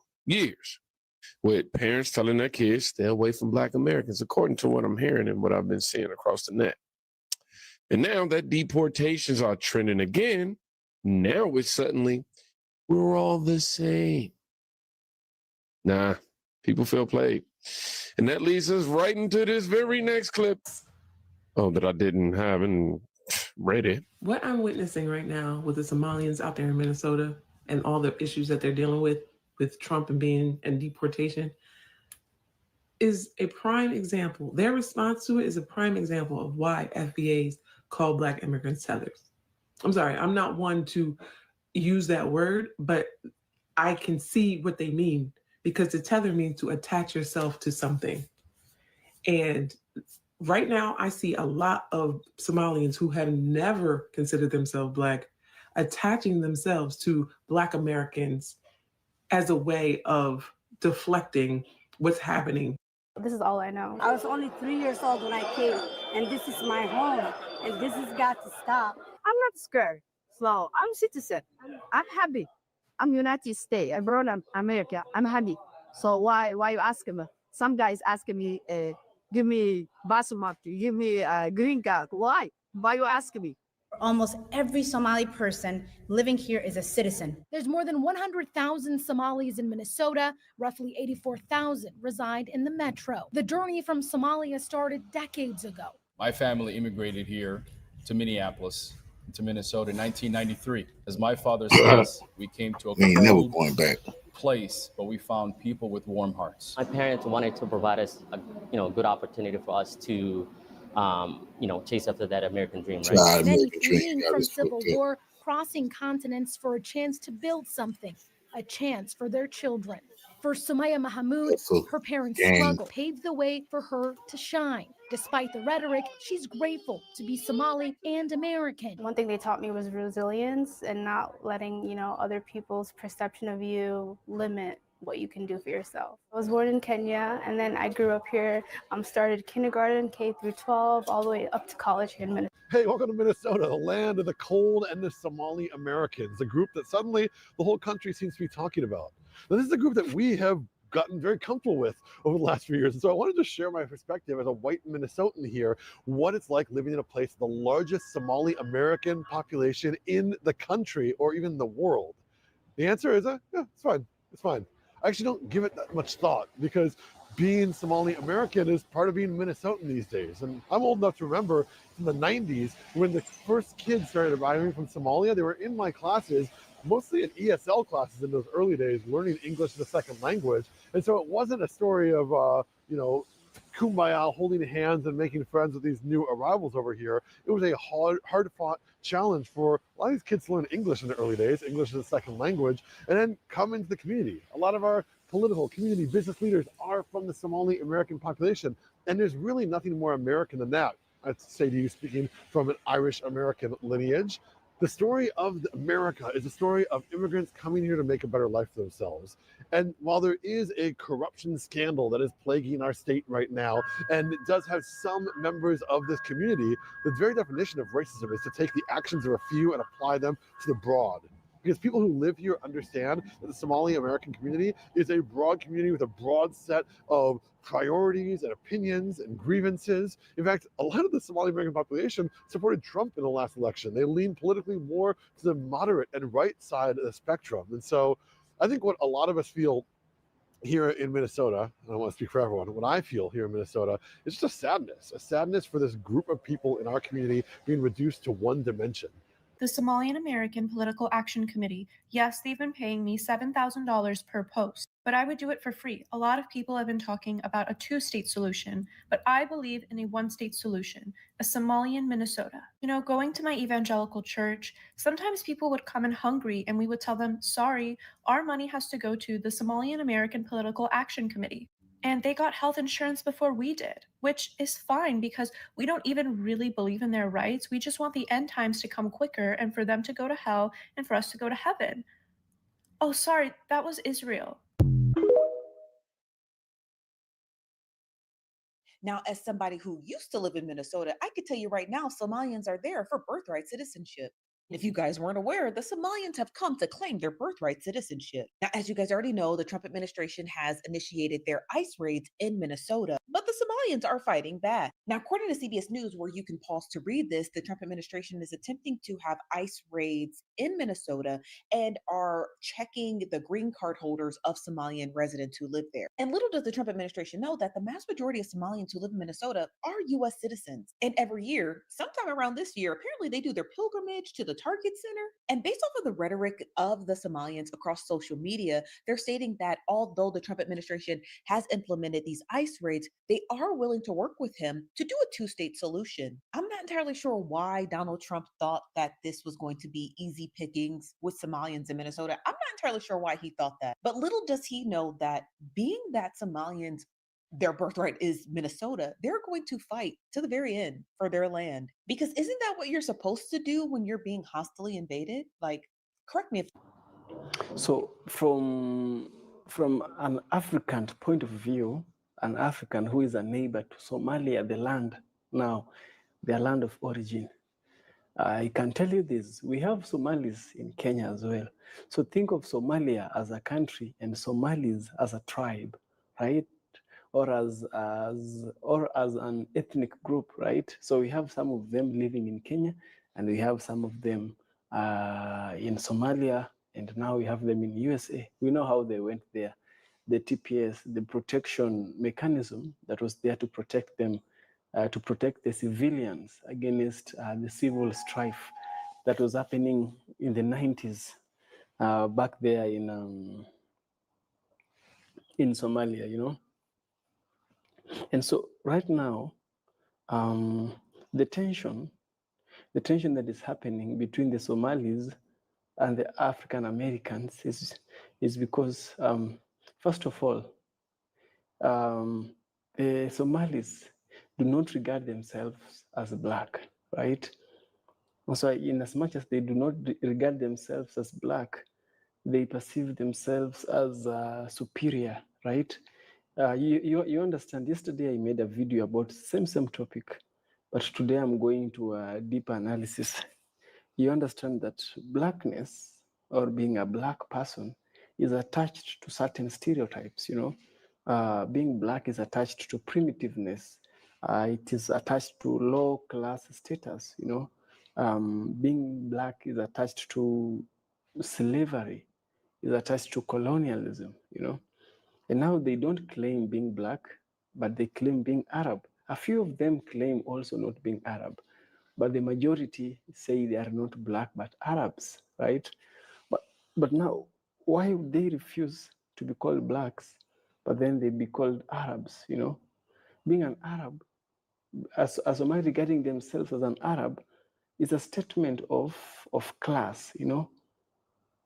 with parents telling their kids stay away from Black Americans, according to what I'm hearing and what I've been seeing across the net. And now that deportations are trending again, now it's suddenly, we're all the same. Nah, people feel played. And that leads us right into this very next clip. Oh, that I didn't have and ready. What I'm witnessing right now with the Somalians out there in Minnesota and all the issues that they're dealing with Trump and deportation is a prime example. Their response to it is a prime example of why FBAs call Black immigrants tethers. I'm sorry, I'm not one to use that word, but I can see what they mean, because to tether means to attach yourself to something. And right now, I see a lot of Somalians who have never considered themselves Black attaching themselves to Black Americans as a way of deflecting what's happening. This is all I know. I was only 3 years old when I came, and this is my home, and this has got to stop. I'm not scared. So I'm citizen. I'm happy. I'm United States. I brought up America. I'm happy. So why you asking me? Some guys asking me, give me basmati, give me a green card. Why? Why you asking me? Almost every Somali person living here is a citizen. There's more than 100,000 Somalis in Minnesota. Roughly 84,000 reside in the metro. The journey from Somalia started decades ago. My family immigrated here to Minneapolis, to Minnesota in 1993. As my father says, we came to a never going back. place, but we found people with warm hearts. My parents wanted to provide us a good opportunity for us to chase after that American dream, right? Many fleeing from civil war, crossing continents for a chance to build something, a chance for their children. For Sumaya Mahmoud, her parents' struggle paved the way for her to shine. Despite the rhetoric, she's grateful to be Somali and American. One thing they taught me was resilience and not letting, other people's perception of you limit what you can do for yourself. I was born in Kenya, and then I grew up here, started kindergarten, K through 12, all the way up to college here in Minnesota. Hey, welcome to Minnesota, the land of the cold and the Somali Americans, a group that suddenly the whole country seems to be talking about. Now, this is a group that we have gotten very comfortable with over the last few years. And so I wanted to share my perspective as a white Minnesotan here, what it's like living in a place with the largest Somali American population in the country or even the world. The answer is, yeah, it's fine. It's fine. I actually don't give it that much thought because being Somali American is part of being Minnesotan these days. And I'm old enough to remember in the 90s when the first kids started arriving from Somalia, they were in my classes, mostly in ESL classes in those early days, learning English as a second language. And so it wasn't a story of, kumbaya, holding hands and making friends with these new arrivals over here. It was a hard-fought challenge for a lot of these kids to learn English in the early days, English as a second language, and then come into the community. A lot of our political, community, business leaders are from the Somali American population, and there's really nothing more American than that. I'd say to you, speaking from an Irish American lineage, the story of America is a story of immigrants coming here to make a better life for themselves. And while there is a corruption scandal that is plaguing our state right now, and it does have some members of this community, the very definition of racism is to take the actions of a few and apply them to the broad. Because people who live here understand that the Somali American community is a broad community with a broad set of priorities and opinions and grievances. In fact, a lot of the Somali American population supported Trump in the last election. They lean politically more to the moderate and right side of the spectrum. And so I think what a lot of us feel here in Minnesota, and I don't want to speak for everyone, what I feel here in Minnesota is just a sadness for this group of people in our community being reduced to one dimension. The Somalian American Political Action Committee, yes, they've been paying me $7,000 per post, but I would do it for free. A lot of people have been talking about a two-state solution, but I believe in a one-state solution, a Somalian Minnesota. Going to my evangelical church, sometimes people would come in hungry and we would tell them, sorry, our money has to go to the Somalian American Political Action Committee. And they got health insurance before we did, which is fine because we don't even really believe in their rights. We just want the end times to come quicker and for them to go to hell and for us to go to heaven. Oh, sorry, that was Israel. Now, as somebody who used to live in Minnesota, I could tell you right now, Somalians are there for birthright citizenship. If you guys weren't aware, the Somalians have come to claim their birthright citizenship. Now, as you guys already know, the Trump administration has initiated their ICE raids in Minnesota, but the Somalians are fighting back. Now, according to CBS News, where you can pause to read this, the Trump administration is attempting to have ICE raids in Minnesota and are checking the green card holders of Somalian residents who live there. And little does the Trump administration know that the mass majority of Somalians who live in Minnesota are U.S. citizens. And every year, sometime around this year, apparently they do their pilgrimage to the target center. And based off of the rhetoric of the Somalians across social media, they're stating that although the Trump administration has implemented these ICE raids, they are willing to work with him to do a two-state solution. I'm not entirely sure why Donald Trump thought that this was going to be easy pickings with Somalians in Minnesota. I'm not entirely sure why he thought that. But little does he know that being that Somalians, their birthright is Minnesota, they're going to fight to the very end for their land. Because isn't that what you're supposed to do when you're being hostily invaded? Like, correct me if. So from an African point of view, an African who is a neighbor to Somalia, the land now, their land of origin, I can tell you this, we have Somalis in Kenya as well. So think of Somalia as a country and Somalis as a tribe, right? Or as an ethnic group, right? So we have some of them living in Kenya, and we have some of them in Somalia, and now we have them in USA. We know how they went there. The TPS, the protection mechanism that was there to protect them, to protect the civilians against the civil strife that was happening in the 90s back there in Somalia, you know. And so right now, the tension that is happening between the Somalis and the African Americans is because, first of all, the Somalis do not regard themselves as black, right? So in as much as they do not regard themselves as black, they perceive themselves as superior, right? You understand, yesterday I made a video about same topic, but today I'm going to a deeper analysis. You understand that blackness or being a black person is attached to certain stereotypes, you know. Being black is attached to primitiveness. It is attached to low class status, you know. Being black is attached to slavery, is attached to colonialism, you know. And now they don't claim being black, but they claim being Arab. A few of them claim also not being Arab, but the majority say they are not black, but Arabs, right? But now, why would they refuse to be called blacks, but then they be called Arabs, you know? Being an Arab, as Somali regarding themselves as an Arab, is a statement of class, you know?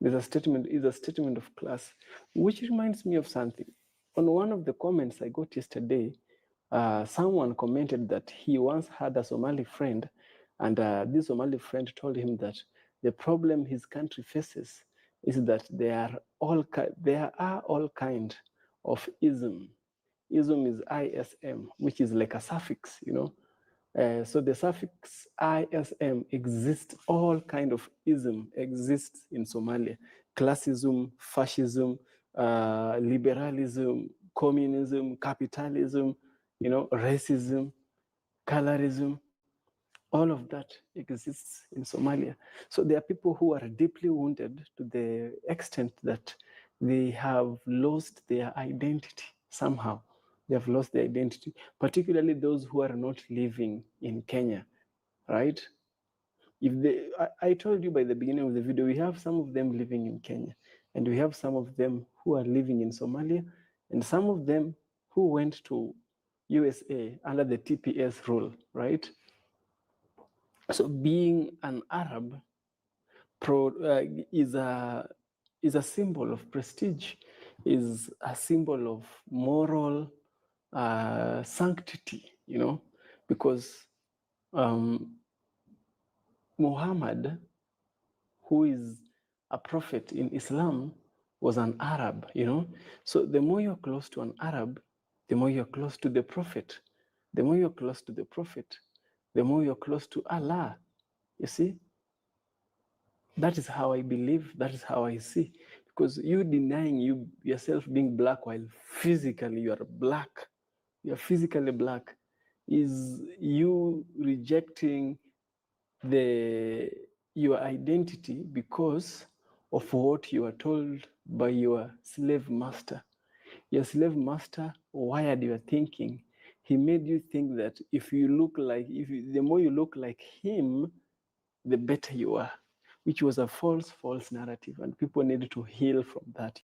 Is a statement of class, which reminds me of something. On one of the comments I got yesterday, someone commented that he once had a Somali friend, and this Somali friend told him that the problem his country faces is that there are all kind of ism. Ism is ISM, which is like a suffix, you know. So the suffix ISM exists, all kind of ism exists in Somalia. Classism, fascism, liberalism, communism, capitalism, you know, racism, colorism, all of that exists in Somalia. So there are people who are deeply wounded to the extent that they have lost their identity somehow. They have lost their identity, particularly those who are not living in Kenya, right? I told you by the beginning of the video, we have some of them living in Kenya, and we have some of them who are living in Somalia, and some of them who went to USA under the TPS rule, right? So being an Arab is a symbol of prestige, is a symbol of moral sanctity, you know, because Muhammad, who is a prophet in Islam, was an Arab, you know. So the more you're close to an Arab, the more you're close to the prophet. The more you're close to the prophet, the more you're close to Allah. You see? That is how I believe, that is how I see. Because you denying yourself being black while physically you are black, you're physically black, is you rejecting your identity because of what you are told by your slave master. Your slave master wired your thinking. He made you think that the more you look like him, the better you are. which was a false narrative, and people needed to heal from that.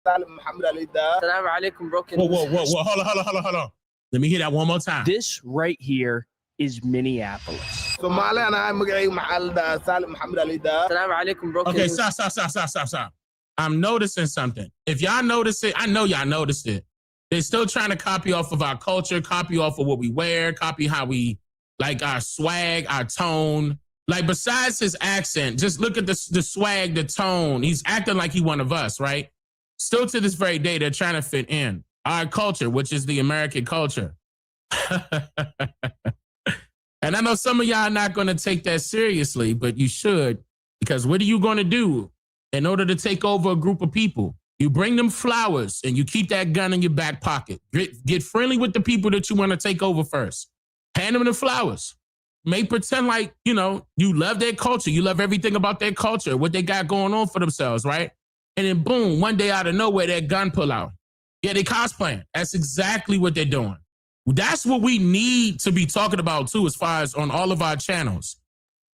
Whoa. Hold on. Let me hear that one more time. This right here is Minneapolis. Okay, stop. I'm noticing something. If y'all notice it, I know y'all noticed it. They're still trying to copy off of our culture, copy off of what we wear, copy how we like our swag, our tone. Like besides his accent, just look at the swag, the tone. He's acting like he one of us, right? Still to this very day, they're trying to fit in our culture, which is the American culture. And I know some of y'all are not going to take that seriously, but you should, because what are you going to do in order to take over a group of people? You bring them flowers and you keep that gun in your back pocket. Get friendly with the people that you want to take over first. Hand them the flowers. Make pretend like, you know, you love their culture. You love everything about their culture, what they got going on for themselves, right? And then boom, one day out of nowhere, that gun pull out. Yeah, they cosplaying. That's exactly what they're doing. That's what we need to be talking about too, as far as on all of our channels.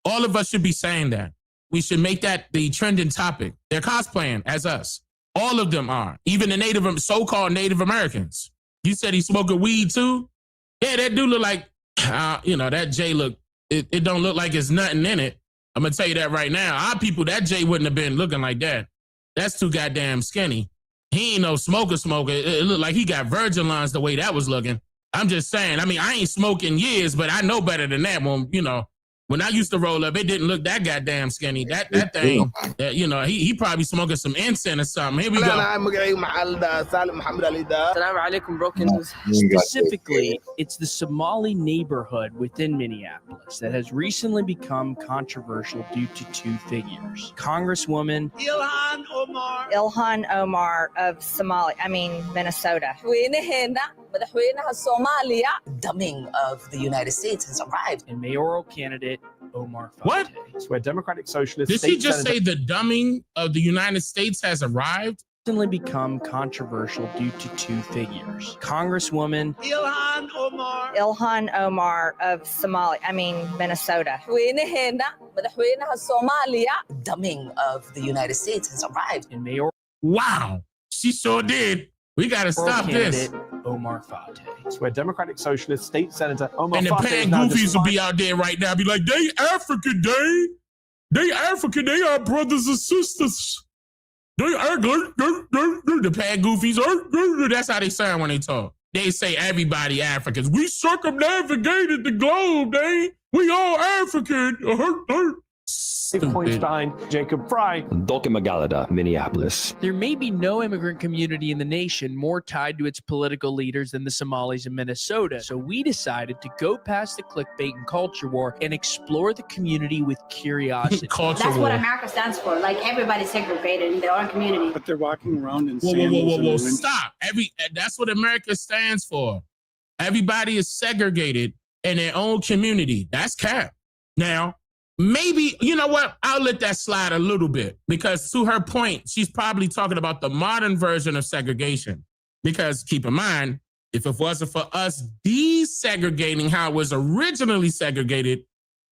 All of us should be saying that. We should make that the trending topic. They're cosplaying as us. All of them are. Even the so-called Native Americans. You said he's smoking weed too? Yeah, that dude look like, that J look, it don't look like it's nothing in it. I'm going to tell you that right now. Our people, that J wouldn't have been looking like that. That's too goddamn skinny. He ain't no smoker. It looked like he got virgin lines the way that was looking. I'm just saying. I mean, I ain't smoking years, but I know better than that. When I used to roll up, it didn't look that goddamn skinny. That thing, he probably smoking some incense or something. Here we go. Specifically, it's the Somali neighborhood within Minneapolis that has recently become controversial due to two figures. Congresswoman Ilhan Omar of Minnesota. Dumbing of the United States has arrived. And mayoral candidate Omar Fate. What? It's where Democratic Socialist. Did she just say the dumbing of the United States has arrived? Recently become controversial due to two figures. Congresswoman Ilhan Omar of Minnesota. Dumbing of the United States has arrived. And mayoral. Wow, she sure did. We got to stop this. Omar Fate. It's where Democratic Socialist State Senator Omar Fate. And the pan goofies will be out there right now, be like, they African, they African, they are brothers and sisters. They are the pan goofies. That's how they sound when they talk. They say everybody Africans. We circumnavigated the globe, we all African. Hoinstein, Jacob Fry. Magalada, Minneapolis. There may be no immigrant community in the nation more tied to its political leaders than the Somalis in Minnesota, so we decided to go past the clickbait and culture war and explore the community with curiosity. That's what America stands for. Like, everybody's segregated in their own community. But they're walking around in whoa, stop. That's what America stands for. Everybody is segregated in their own community. That's cap. Now, maybe, you know what? I'll let that slide a little bit, because to her point, she's probably talking about the modern version of segregation. Because keep in mind, if it wasn't for us desegregating how it was originally segregated,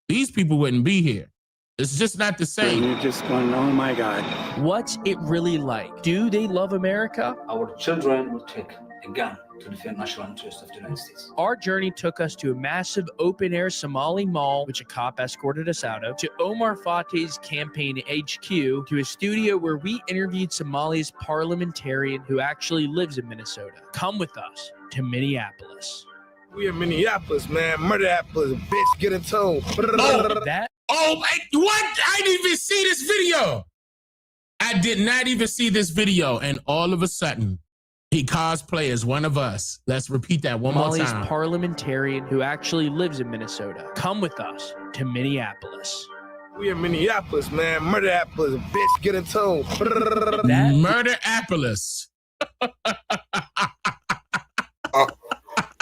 these people wouldn't be here. It's just not the same. You're just going, oh my God. What's it really like? Do they love America? Our children will take a gun to defend national interests of the United States. Our journey took us to a massive open-air Somali mall, which a cop escorted us out of, to Omar Fate's campaign HQ, to a studio where we interviewed Somali's parliamentarian who actually lives in Minnesota. Come with us to Minneapolis. We in Minneapolis, man. Murder-Appolis, bitch, get in tune. What? I didn't even see this video. I did not even see this video, and all of a sudden, He cosplay as one of us. Let's repeat that one more Somali's time. parliamentarian who actually lives in Minnesota. Come with us to Minneapolis. We in Minneapolis, man. Murder-Appolis, bitch, get in tune. Murder-Appolis.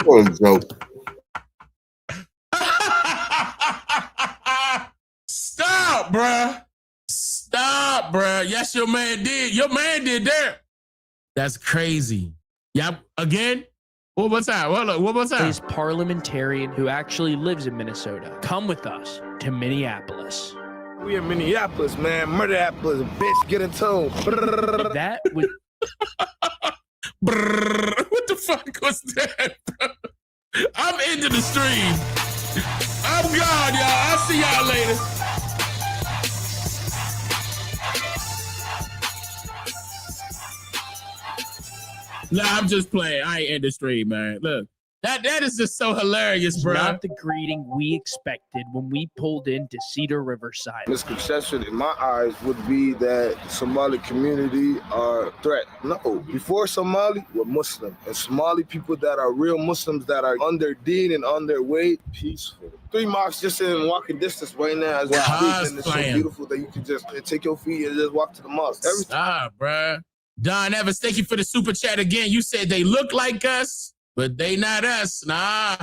What a joke. Stop, bruh. Stop, bruh. Yes, your man did. Your man did that. That's crazy. Yeah, again? One more time. One more time. His parliamentarian who actually lives in Minnesota. Come with us to Minneapolis. We in Minneapolis, man. Murder-Appolis, bitch, get in tune. That was... What the fuck was that, bro? I'm into the stream. I'm gone, y'all. I'll see y'all later. Nah, I'm just playing. I ain't in the stream, man. Look, that is just so hilarious, bro. Not the greeting we expected when we pulled into Cedar Riverside. Misconception in my eyes would be that Somali community are a threat. No, before Somali, we're Muslim. And Somali people that are real Muslims that are on their deen and on their way, peaceful. 3 mosques just in walking distance right now as we're speaking, and it's so beautiful that you can just take your feet and just walk to the mosque. Stop, bro. Don Evans, thank you for the super chat again. You said they look like us, but they not us. Nah.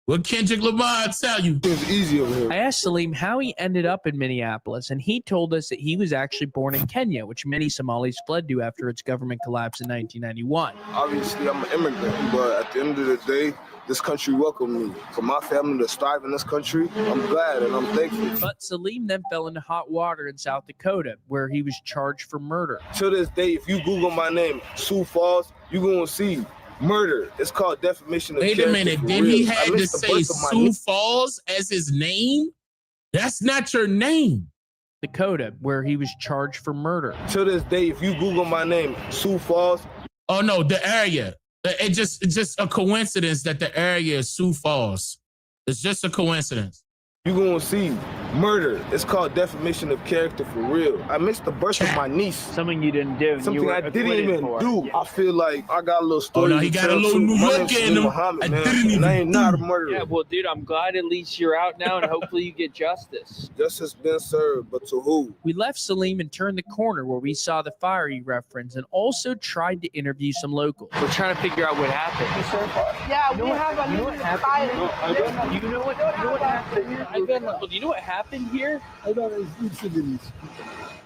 What Kendrick Lamar tell you? It's easy over here. I asked Salim how he ended up in Minneapolis, and he told us that he was actually born in Kenya, which many Somalis fled to after its government collapse in 1991. Obviously, I'm an immigrant, but at the end of the day, this country welcomed me. For my family to strive in this country, I'm glad and I'm thankful. But Salim then fell into hot water in South Dakota, where he was charged for murder. To this day, if you Google my name, Sioux Falls, you're going to see murder. It's called defamation of character. Wait a minute. Then he had to say Sioux Falls as his name? That's not your name. Dakota, where he was charged for murder. To this day, if you Google my name, Sioux Falls. Oh, no, the area. It's just a coincidence that the area is Sioux Falls. It's just a coincidence. You're going to see murder. It's called defamation of character for real. I missed the birth of my niece. Something you didn't do. Something I didn't even do. Yeah. I feel like I got a little story. Oh, no, he got a little New York in him. Muhammad, I ain't not a murderer. Yeah, well, dude, I'm glad at least you're out now, and hopefully you get justice. Justice been served, but to who? We left Salim and turned the corner where we saw the fire he referenced, and also tried to interview some locals. We're trying to figure out what happened. Yeah, we have a little fire. You know what happened here? Do you know what happened here?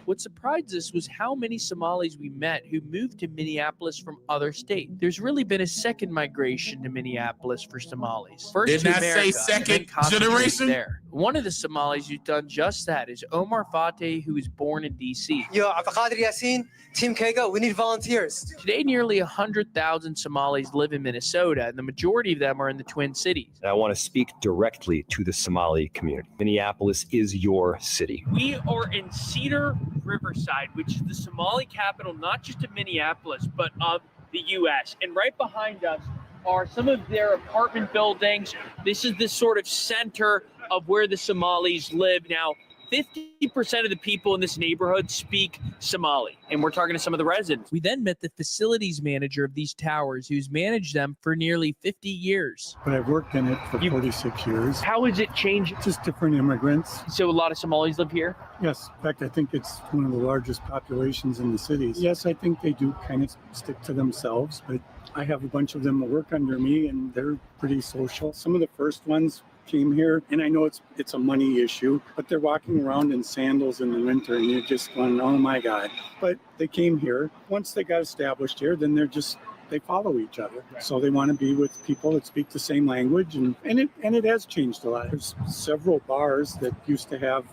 What surprised us was how many Somalis we met who moved to Minneapolis from other states. There's really been a second migration to Minneapolis for Somalis. First Did to not America, say second and then concentrated generation? There. One of the Somalis who's done just that is Omar Fateh, who was born in D.C. Yo, Abdulkadir Yassin, Team Kega, we need volunteers. Today, nearly 100,000 Somalis live in Minnesota, and the majority of them are in the Twin Cities. I want to speak directly to the Somali community. Minneapolis is your city. We are in Cedar Riverside, which is the Somali capital, not just of Minneapolis, but of the U.S. And right behind us are some of their apartment buildings. This is the sort of center of where the Somalis live. Now, 50% of the people in this neighborhood speak Somali, and we're talking to some of the residents. We then met the facilities manager of these towers, who's managed them for nearly 50 years. But I've worked in it for 46 years. How has it changed? Just different immigrants. So a lot of Somalis live here? Yes. In fact, I think it's one of the largest populations in the cities. Yes, I think they do kind of stick to themselves, but I have a bunch of them that work under me, and they're pretty social. Some of the first ones came here, and I know it's a money issue, but they're walking around in sandals in the winter, and you're just going, oh my God. But they came here. Once they got established here, then they follow each other. Right. So they want to be with people that speak the same language, and it has changed a lot. There's several bars that used to have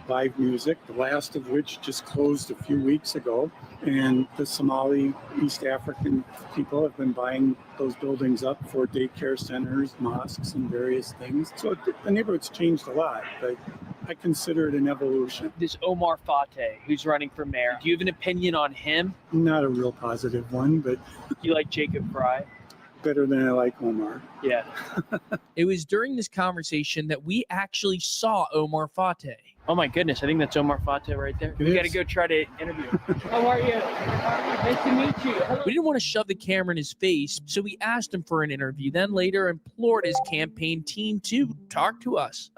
live music, the last of which just closed a few weeks ago. And the Somali East African people have been buying those buildings up for daycare centers, mosques, and various things. So the neighborhood's changed a lot, but I consider it an evolution. This Omar Fateh, who's running for mayor, do you have an opinion on him? Not a real positive one, but... You like Jacob Fry? Better than I like Omar. Yeah. It was during this conversation that we actually saw Omar Fateh. Oh my goodness, I think that's Omar Fateh right there. We got to go try to interview him. How are you? Nice to meet you. Hello. We didn't want to shove the camera in his face, so we asked him for an interview, then later implored his campaign team to talk to us.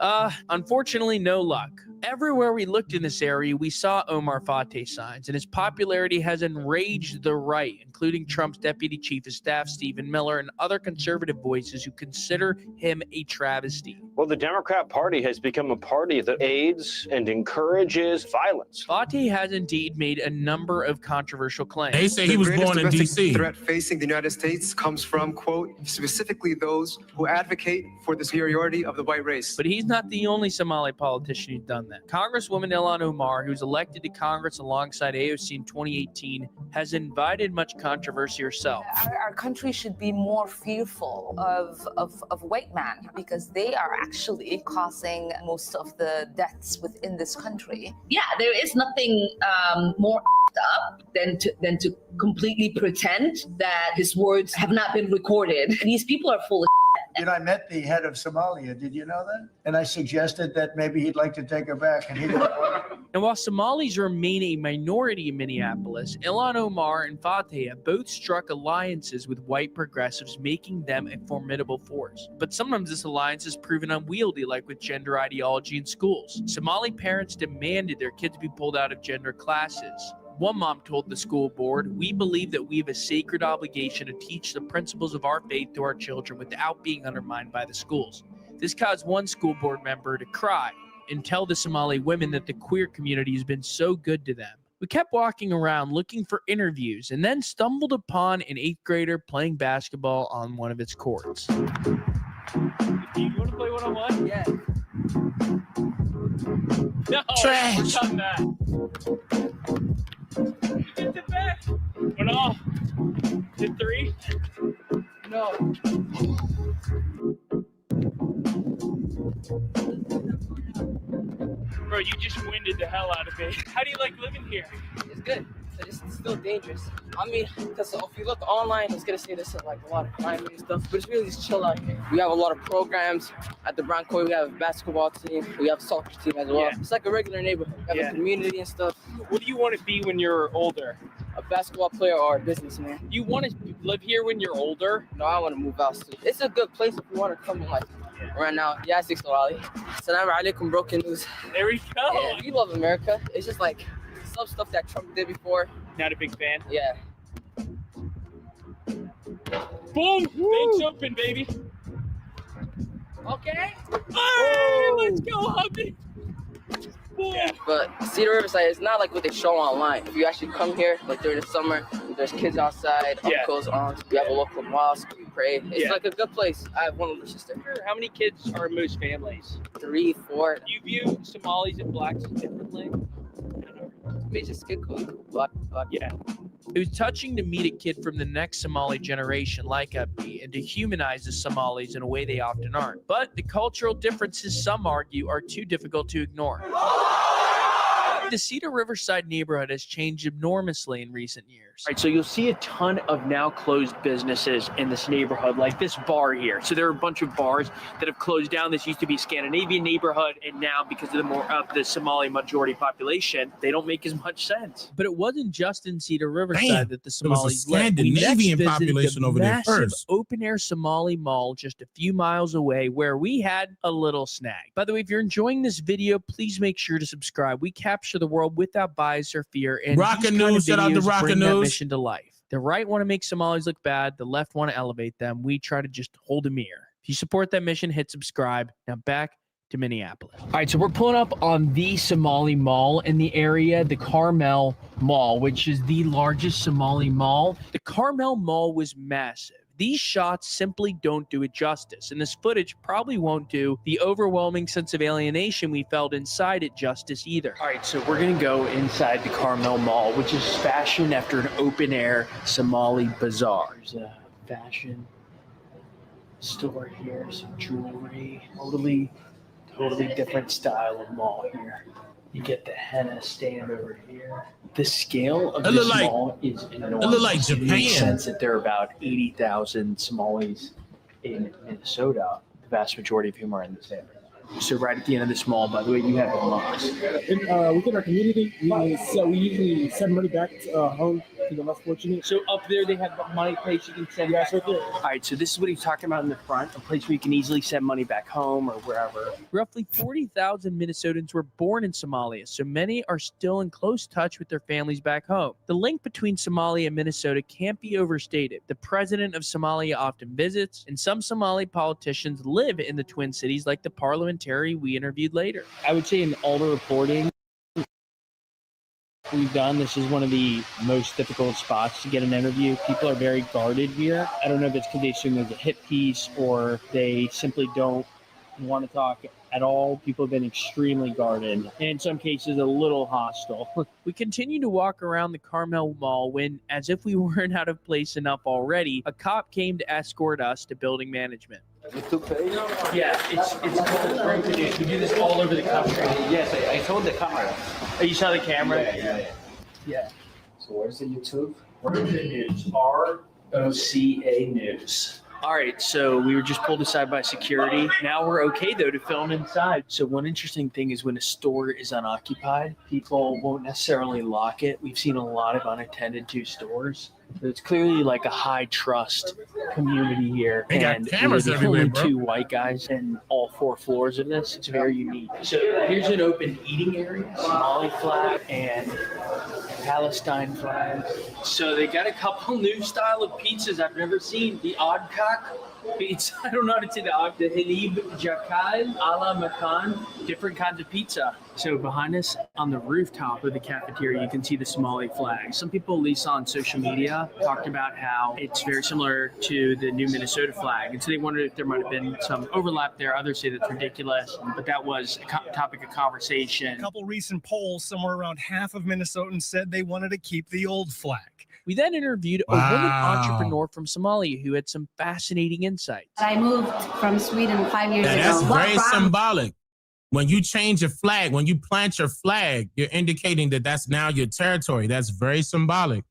Unfortunately, no luck. Everywhere we looked in this area, we saw Omar Fateh signs, and his popularity has enraged the right, including Trump's deputy chief of staff, Stephen Miller, and other conservative voices who consider him a travesty. Well, the Democrat Party has become a party that aids and encourages violence. Fateh has indeed made a number of controversial claims. They say he was born in D.C. The threat facing the United States comes from, quote, specifically those who advocate for the superiority of the white race. But he's not the only Somali politician who's done that. Congresswoman Ilhan Omar, who's elected to Congress alongside AOC in 2018, has invited much controversy herself. Our country should be more fearful of white men because they are actually causing most of the deaths within this country. Yeah, there is nothing more up than to completely pretend that his words have not been recorded. These people are full of shit. You know, I met the head of Somalia. Did you know that? And I suggested that maybe he'd like to take her back, and he didn't want to. And while Somalis remain a minority in Minneapolis, Ilhan Omar and Fateh have both struck alliances with white progressives, making them a formidable force. But sometimes this alliance has proven unwieldy, like with gender ideology in schools. Somali parents demanded their kids be pulled out of gender classes. One mom told the school board, "We believe that we have a sacred obligation to teach the principles of our faith to our children without being undermined by the schools." This caused one school board member to cry and tell the Somali women that the queer community has been so good to them. We kept walking around looking for interviews and then stumbled upon an 8th grader playing basketball on one of its courts. You want to play one-on-one? Yeah. No, Trash. we're done that. Get it back. 1-0. Is it 3? No. Bro, you just winded the hell out of me. How do you like living here? It's good. It's still dangerous. I mean, because if you look online, it's gonna say there's like a lot of crime and stuff, but it's really just chill out here. We have a lot of programs at the Bronco. We have a basketball team. We have a soccer team as well. Yeah. It's like a regular neighborhood. We have a community and stuff. What do you want to be when you're older? A basketball player or a businessman. You want to live here when you're older? No, I want to move out soon. It's a good place if you want to come in like right now. Yeah, 6 Somali. Assalamu alaikum, broken news. There we go. Yeah, we love America. It's just like some stuff that Trump did before. Not a big fan? Yeah. Boom! Bank's open, baby. Okay. Hey, let's go, hubby. Yeah. But Cedar Riverside is not like what they show online. If you actually come here, like during the summer, there's kids outside, uncles, aunts. We have a local mosque. We pray. It's like a good place. I have one older sister. How many kids are in most families? 3, 4. Do you view Somalis and blacks differently? We just get cool. Yeah. It was touching to meet a kid from the next Somali generation like Abdi and to humanize the Somalis in a way they often aren't. But the cultural differences, some argue, are too difficult to ignore. The Cedar Riverside neighborhood has changed enormously in recent years. Right, so you'll see a ton of now closed businesses in this neighborhood, like this bar here. So there are a bunch of bars that have closed down. This used to be a Scandinavian neighborhood, and now because of the Somali majority population, they don't make as much sense. But it wasn't just in Cedar Riverside that the Somalis left. We next visited population the over there massive first. open-air Somali mall just a few miles away, where we had a little snag. By the way, if you're enjoying this video, please make sure to subscribe. We capture the world without bias or fear, and Rockin' News, shout out to Rockin' that News. mission to life. The right want to make Somalis look bad, the left want to elevate them. We try to just hold a mirror. If you support that mission, hit subscribe. Now back to Minneapolis. All right, so we're pulling up on the Somali mall in the area, the Carmel Mall, which is the largest Somali mall. The Carmel Mall was massive. These shots simply don't do it justice, and this footage probably won't do the overwhelming sense of alienation we felt inside it justice either. All right, so we're gonna go inside the Carmel Mall, which is fashioned after an open-air Somali bazaar. There's a fashion store here, some jewelry, totally different style of mall here. You get the henna stand over here. The scale of this mall is enormous. It look like It makes Japan. sense that there are about 80,000 Somalis in Minnesota, the vast majority of whom are in this area. So right at the end of this mall, by the way, you have a mosque. Within our community, we usually send money back home to the less fortunate. So up there, they have a money place you can send back home? All right, so this is what he's talking about in the front, a place where you can easily send money back home or wherever. Roughly 40,000 Minnesotans were born in Somalia, so many are still in close touch with their families back home. The link between Somalia and Minnesota can't be overstated. The president of Somalia often visits, and some Somali politicians live in the Twin Cities, like the parliamentarian we interviewed later. I would say in all the reporting we've done, this is one of the most difficult spots to get an interview. People are very guarded here. I don't know if it's because they assume there's a hit piece or they simply don't want to talk at all. People have been extremely guarded and in some cases a little hostile. We continue to walk around the Carmel Mall when, as if we weren't out of place enough already, a cop came to escort us to building management. Yeah, it's very produced. We do this all over the country. Yes, I saw the camera. Oh, you saw the camera? Yeah. So where's the YouTube? Where's the news? ROCA News. All right, so we were just pulled aside by security. Now we're okay, though, to film inside. So one interesting thing is when a store is unoccupied, people won't necessarily lock it. We've seen a lot of unattended to stores. So it's clearly like a high trust community here. They got and cameras we're the everywhere, only bro. two white guys in all 4 floors of this. It's very unique. So here's an open eating area, Somali flag, and Palestine flag. So they got a couple new style of pizzas I've never seen. The Odd Cock pizza. I don't know how to say the Halib Jakal, a la Makan, different kinds of pizza. So behind us on the rooftop of the cafeteria, you can see the Somali flag. Some people, at least on social media, talked about how it's very similar to the new Minnesota flag. And so they wondered if there might have been some overlap there. Others say that's ridiculous, but that was a topic of conversation. A couple recent polls, somewhere around half of Minnesotans said they wanted to keep the old flag. We then interviewed a woman entrepreneur from Somalia who had some fascinating insights. I moved from Sweden 5 years ago. That's very symbolic. When you change your flag, when you plant your flag, you're indicating that that's now your territory. That's very symbolic.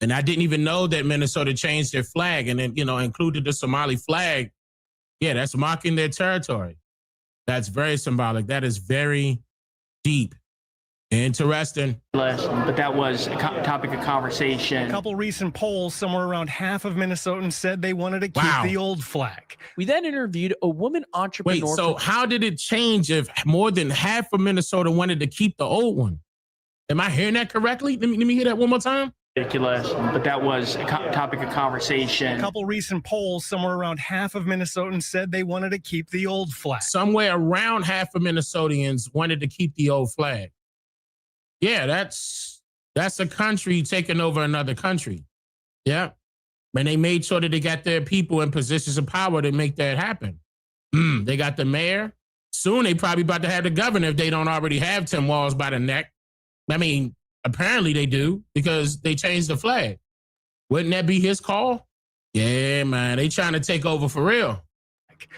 And I didn't even know that Minnesota changed their flag and then, included the Somali flag. Yeah, that's marking their territory. That's very symbolic. That is very deep. Interesting. But that was a topic of conversation. A couple recent polls, somewhere around half of Minnesotans said they wanted to keep the old flag. We then interviewed a woman entrepreneur. Wait, so how did it change if more than half of Minnesota wanted to keep the old one? Am I hearing that correctly? Let me hear that one more time. Ridiculous, but that was a topic of conversation. A couple recent polls, somewhere around half of Minnesotans said they wanted to keep the old flag. Somewhere around half of Minnesotans wanted to keep the old flag. Yeah, that's a country taking over another country. Yeah. And they made sure that they got their people in positions of power to make that happen. They got the mayor. Soon they probably about to have the governor if they don't already have Tim Walz by the neck. I mean, apparently they do because they changed the flag. Wouldn't that be his call? Yeah, man, they trying to take over for real.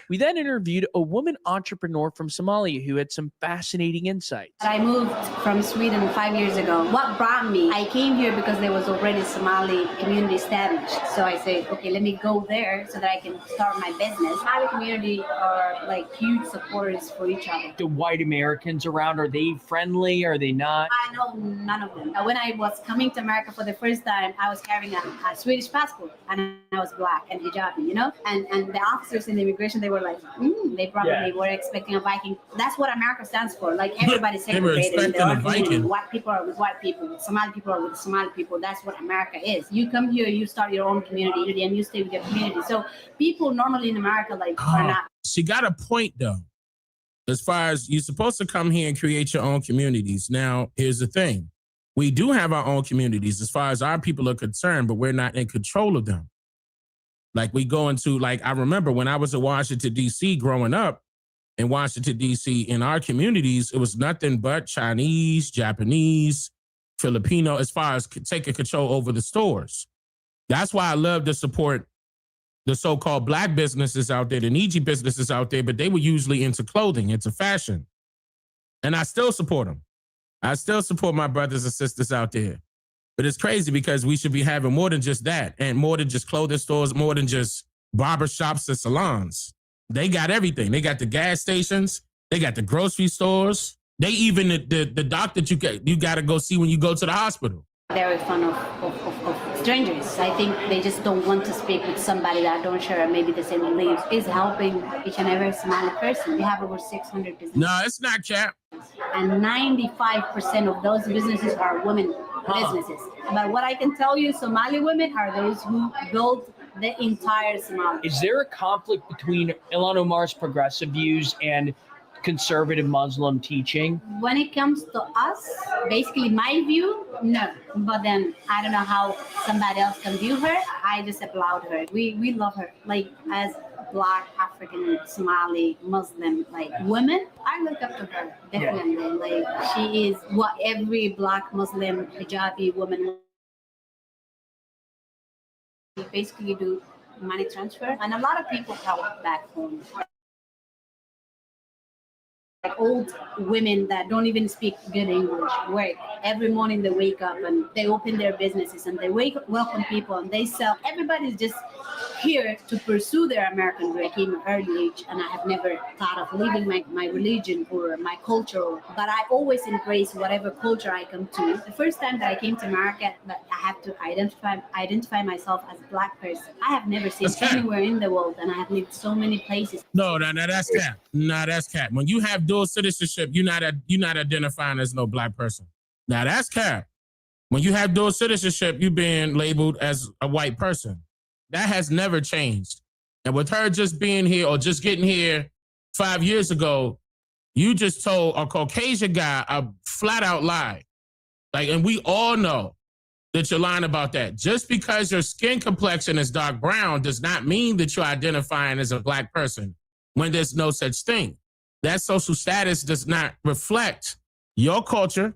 We then interviewed a woman entrepreneur from Somalia who had some fascinating insights. I moved from Sweden 5 years ago. What brought me? I came here because there was already Somali community established. So I said, okay, let me go there so that I can start my business. Somali community are like huge supporters for each other. The white Americans around, are they friendly? Are they not? I know none of them. When I was coming to America for the first time, I was carrying a Swedish passport and I was black and hijabi, and the officers in the immigration, they were like, they probably were expecting a Viking. That's what America stands for. Like everybody's segregated in their own community. White people are with white people. Somali people are with Somali people. That's what America is. You come here, you start your own community, and you stay with your community. So people normally in America are not. She got a point though. As far as you're supposed to come here and create your own communities. Now, here's the thing. We do have our own communities as far as our people are concerned, but we're not in control of them. Like we go into, I remember when I was in Washington, D.C. growing up in Washington, D.C., in our communities, it was nothing but Chinese, Japanese, Filipino, as far as taking control over the stores. That's why I love to support the so-called black businesses out there, the Niji businesses out there, but they were usually into clothing, into fashion. And I still support them. I still support my brothers and sisters out there. But it's crazy because we should be having more than just that and more than just clothing stores, more than just barbershops and salons. They got everything. They got the gas stations. They got the grocery stores. They even the doctor you got to go see when you go to the hospital. They're fond of strangers. I think they just don't want to speak with somebody that don't share maybe the same beliefs. Is helping each and every Somali person. We have over 600 businesses. No, it's not cap. And 95% of those businesses are women businesses. But what I can tell you, Somali women are those who build the entire Somalia. Is there a conflict between Ilhan Omar's progressive views and conservative Muslim teaching? When it comes to us, basically my view, no. But then I don't know how somebody else can view her. I just applaud her. We love her. Like as Black, African, Somali, Muslim, like women, I look up to her, definitely. Yeah. Like she is what every Black Muslim hijabi woman. We basically do money transfer, and a lot of people help back home. Like old women that don't even speak good English work. Every morning they wake up and they open their businesses and they welcome people and they sell. Everybody's just here to pursue their American dream in an early age, and I have never thought of leaving my religion or my culture, but I always embrace whatever culture I come to. The first time that I came to America, that I have to identify myself as a Black person. I have never seen anywhere in the world, and I have lived so many places. No, that's cap. No, that's cap. When you have dual citizenship, you're not identifying as no Black person. Now that's cap. When you have dual citizenship, you're being labeled as a white person. That has never changed. And with her just being here or just getting here 5 years ago, you just told a Caucasian guy a flat out lie. Like, and we all know that you're lying about that. Just because your skin complexion is dark brown does not mean that you're identifying as a Black person when there's no such thing. That social status does not reflect your culture,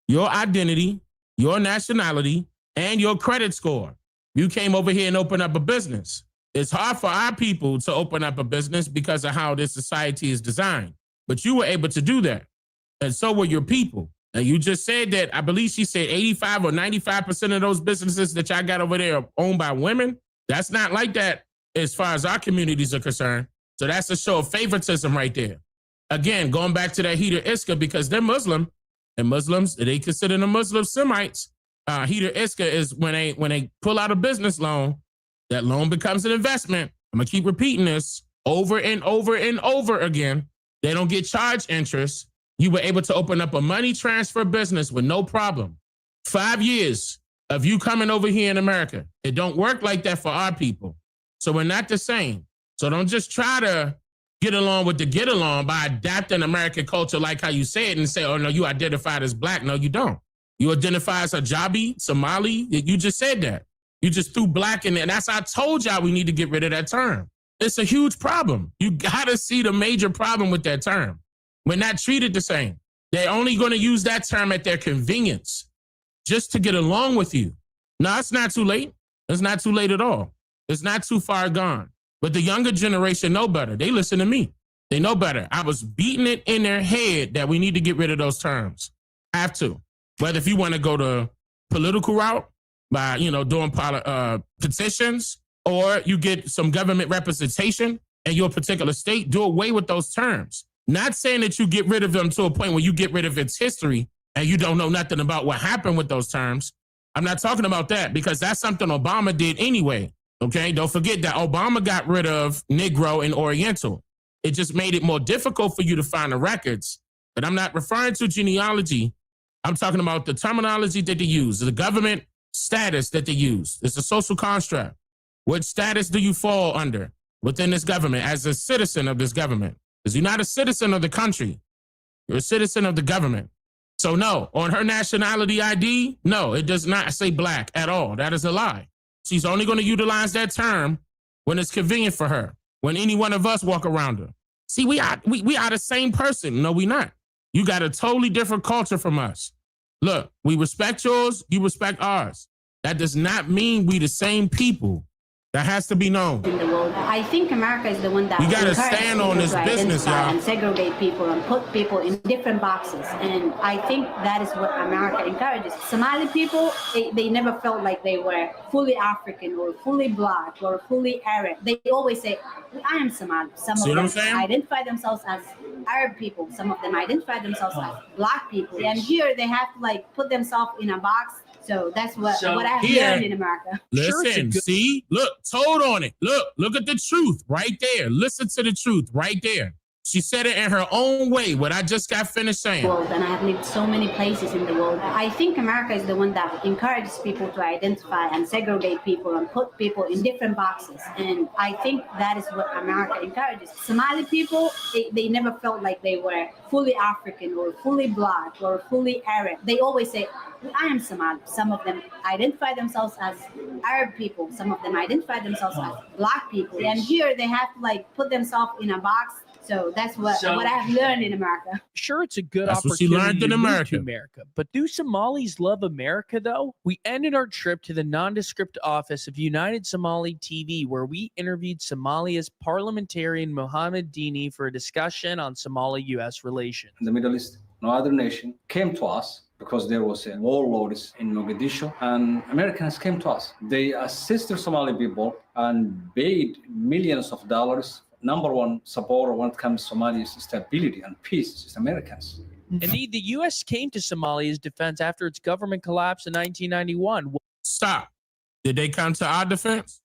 your identity, your nationality, and your credit score. You came over here and opened up a business. It's hard for our people to open up a business because of how this society is designed. But you were able to do that. And so were your people. And you just said that, I believe she said 85 or 95% of those businesses that y'all got over there are owned by women. That's not like that as far as our communities are concerned. So that's a show of favoritism right there. Again, going back to that Heater Iska, because they're Muslim, and Muslims, they consider them Muslim Semites. Heater Iska is when they pull out a business loan, that loan becomes an investment. I'm gonna keep repeating this over and over and over again. They don't get charged interest. You were able to open up a money transfer business with no problem. 5 years of you coming over here in America. It don't work like that for our people. So we're not the same. So don't just try to get along with the get along by adapting American culture like how you say it and say, oh no, you identified as Black. No, you don't. You identify as Hijabi, Somali. You just said that. You just threw Black in there. And that's how I told y'all we need to get rid of that term. It's a huge problem. You got to see the major problem with that term. We're not treated the same. They're only going to use that term at their convenience just to get along with you. No, it's not too late. It's not too late at all. It's not too far gone. But the younger generation know better. They listen to me. They know better. I was beating it in their head that we need to get rid of those terms. Have to. Whether if you want to go the political route by, doing petitions, or you get some government representation in your particular state, do away with those terms. Not saying that you get rid of them to a point where you get rid of its history and you don't know nothing about what happened with those terms. I'm not talking about that because that's something Obama did anyway. Okay, don't forget that Obama got rid of Negro and Oriental. It just made it more difficult for you to find the records. But I'm not referring to genealogy. I'm talking about the terminology that they use, the government status that they use. It's a social construct. What status do you fall under within this government as a citizen of this government? Because you're not a citizen of the country. You're a citizen of the government. So no, on her nationality ID, no, it does not say Black at all. That is a lie. She's only going to utilize that term when it's convenient for her, when any one of us walk around her. See, we are the same person. No, we not. You got a totally different culture from us. Look, we respect yours, you respect ours. That does not mean we the same people. That has to be known. In the world, I think America is the one that We gotta encourages stand people on this to business, identify y'all. and segregate people and put people in different boxes. And I think that is what America encourages. Somali people, they never felt like they were fully African or fully Black or fully Arab. They always say, I am Somali. Some See of what I'm them saying? identify themselves as Arab people. Some of them identify themselves as Black people. And here they have to like put themselves in a box. So that's what I've learned in America. Listen, see, look, told on it. Look at the truth right there. Listen to the truth right there. She said it in her own way, what I just got finished saying. And I have lived so many places in the world. I think America is the one that encourages people to identify and segregate people and put people in different boxes. And I think that is what America encourages. Somali people, they never felt like they were fully African or fully Black or fully Arab. They always say, I am Somali. Some of them identify themselves as Arab people. Some of them identify themselves as Black people. And here they have to like put themselves in a box. So that's what I've learned in America. Sure, it's a good That's what she opportunity learned to in move America. to America. But do Somalis love America, though? We ended our trip to the nondescript office of United Somali TV, where we interviewed Somalia's parliamentarian Mohammed Dini for a discussion on Somali-U.S. relations. In the Middle East, no other nation came to us because there was a warlords in Mogadishu, and Americans came to us. They assisted Somali people and paid millions of dollars. Number one supporter when it comes to Somalia's stability and peace is Americans. Indeed, the U.S. came to Somalia's defense after its government collapsed in 1991. Stop. Did they come to our defense?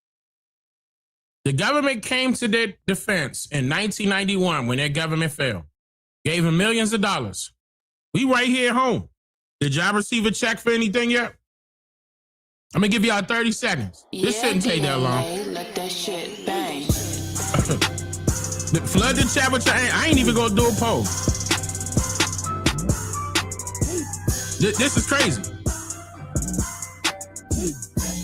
The government came to their defense in 1991 when their government fell. Gave them millions of dollars. We right here at home. Did y'all receive a check for anything yet? I'm going to give y'all 30 seconds. This shouldn't take that long. Let that shit bang. Flood the chat with your I ain't even gonna do a poll. This is crazy.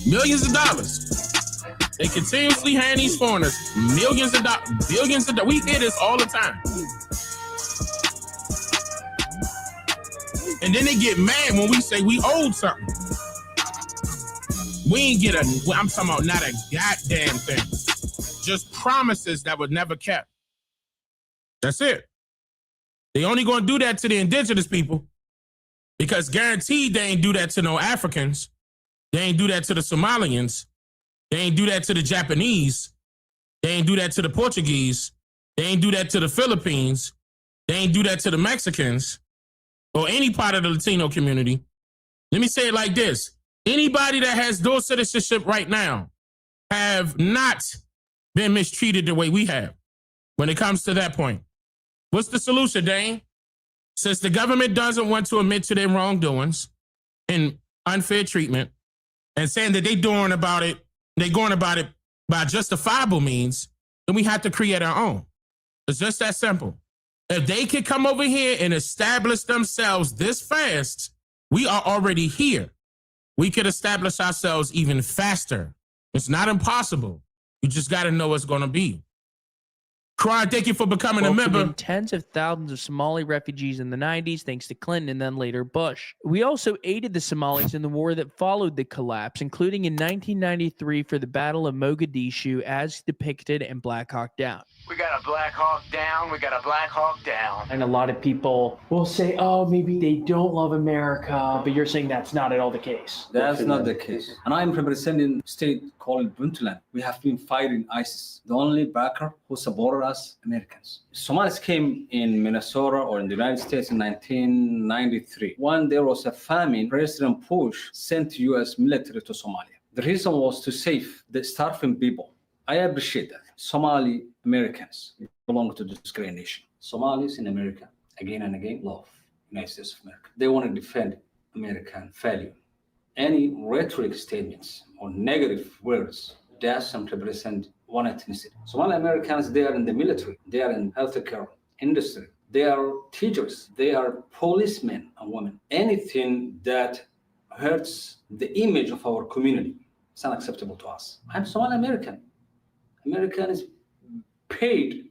Millions of dollars. They continuously hand these foreigners millions of dollars, billions of dollars. We hear this all the time. And then they get mad when we say we owed something. We ain't get I'm talking about not a goddamn thing. Just promises that were never kept. That's it. They only gonna do that to the indigenous people because guaranteed they ain't do that to no Africans. They ain't do that to the Somalians. They ain't do that to the Japanese. They ain't do that to the Portuguese. They ain't do that to the Philippines. They ain't do that to the Mexicans or any part of the Latino community. Let me say it like this. Anybody that has dual citizenship right now have not been mistreated the way we have when it comes to that point. What's the solution, Dane? Since the government doesn't want to admit to their wrongdoings and unfair treatment and saying that they're going about it by justifiable means, then we have to create our own. It's just that simple. If they can come over here and establish themselves this fast, we are already here. We could establish ourselves even faster. It's not impossible. You just got to know what's going to be. Cry, thank you for becoming a member. Tens of thousands of Somali refugees in the 90s, thanks to Clinton and then later Bush. We also aided the Somalis in the war that followed the collapse, including in 1993 for the Battle of Mogadishu as depicted in Black Hawk Down. We got a Black Hawk Down. We got a Black Hawk Down. And a lot of people will say, oh, maybe they don't love America, but you're saying that's not at all the case. That's not the case. And I'm representing a state called Puntland. We have been fighting ISIS. The only backer who supported us, Americans. Somalis came in Minnesota or in the United States in 1993. When there was a famine, President Bush sent U.S. military to Somalia. The reason was to save the starving people. I appreciate that. Somali Americans belong to this great nation. Somalis in America, again and again, love the United States of America. They want to defend American value. Any rhetoric statements or negative words doesn't represent one ethnicity. Somali Americans, they are in the military, they are in healthcare industry, they are teachers, they are policemen and women. Anything that hurts the image of our community is unacceptable to us. I'm Somali American. Americans paid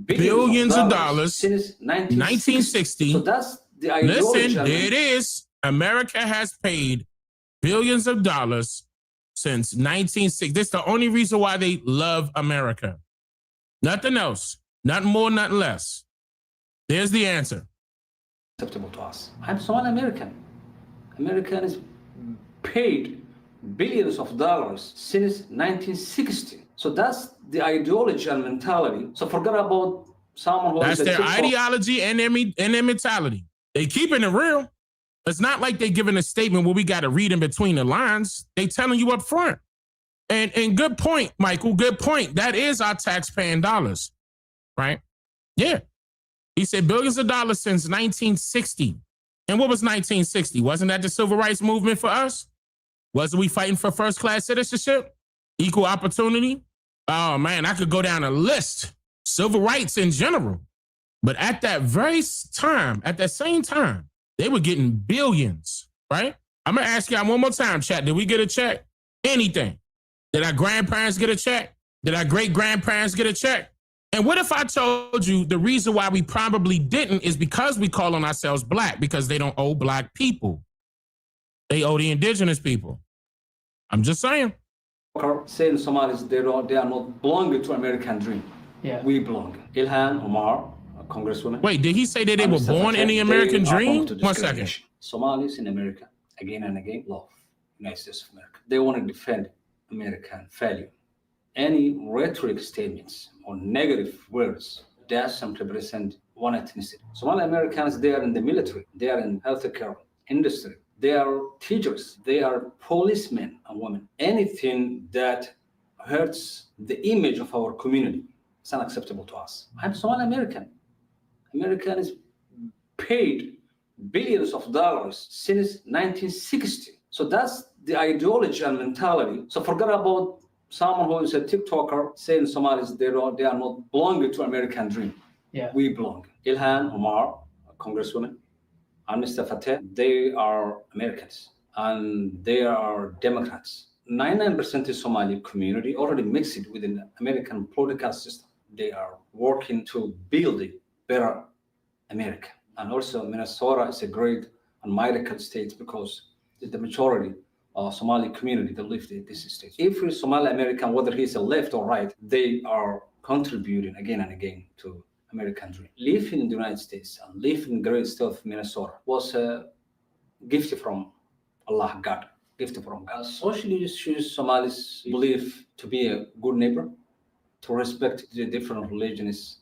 billions of dollars since 1960. So that's the ideology. Listen, there it is. America has paid billions of dollars since 1960. This is the only reason why they love America. Nothing else. Nothing more, nothing less. There's the answer. Acceptable to us. I'm Somali American. Americans paid billions of dollars since 1960. So that's the ideology and mentality. So forget about someone who That's is a their TikTok. ideology and their mentality. They keeping it real. It's not like they giving a statement where we got to read in between the lines. They telling you up front. And good point, Michael. Good point. That is our taxpaying dollars, right? Yeah. He said billions of dollars since 1960. And what was 1960? Wasn't that the civil rights movement for us? Wasn't we fighting for first-class citizenship? Equal opportunity? Oh, man, I could go down a list. Civil rights in general. But at that very time, at that same time, they were getting billions, right? I'm going to ask y'all one more time, chat. Did we get a check? Anything? Did our grandparents get a check? Did our great-grandparents get a check? And what if I told you the reason why we probably didn't is because we call on ourselves black, because they don't owe black people. They owe the indigenous people. I'm just saying. Saying Somalis, they are not belonging to American dream. Yeah. We belong. Ilhan Omar, a congresswoman. Wait, did he say that they were born in the American dream? 1 second. Somalis in America, again and again, love United States of America. They want to defend American value. Any rhetoric statements or negative words that simply represent one ethnicity. Somali Americans, they are in the military, they are in healthcare industry, they are teachers, they are policemen and women. Anything that hurts the image of our community is unacceptable to us. I'm Somali American. Americans paid billions of dollars since 1960. So that's the ideology and mentality. So forget about someone who is a TikToker saying Somalis, they are not belonging to American dream. Yeah. We belong. Ilhan Omar, a congresswoman, and Mr. Fateh, they are Americans and they are Democrats. 99% of Somali community already mixed within the American political system. They are working to build a better America. And also Minnesota is a great and miracle state because the majority of Somali community that live in this state. Every Somali American, whether he's a left or right, they are contributing again and again to American dream. Living in the United States and living in the great state of Minnesota was a gift from Allah, God, gift from God. Social issues, Somalis believe to be a good neighbor, to respect the different religions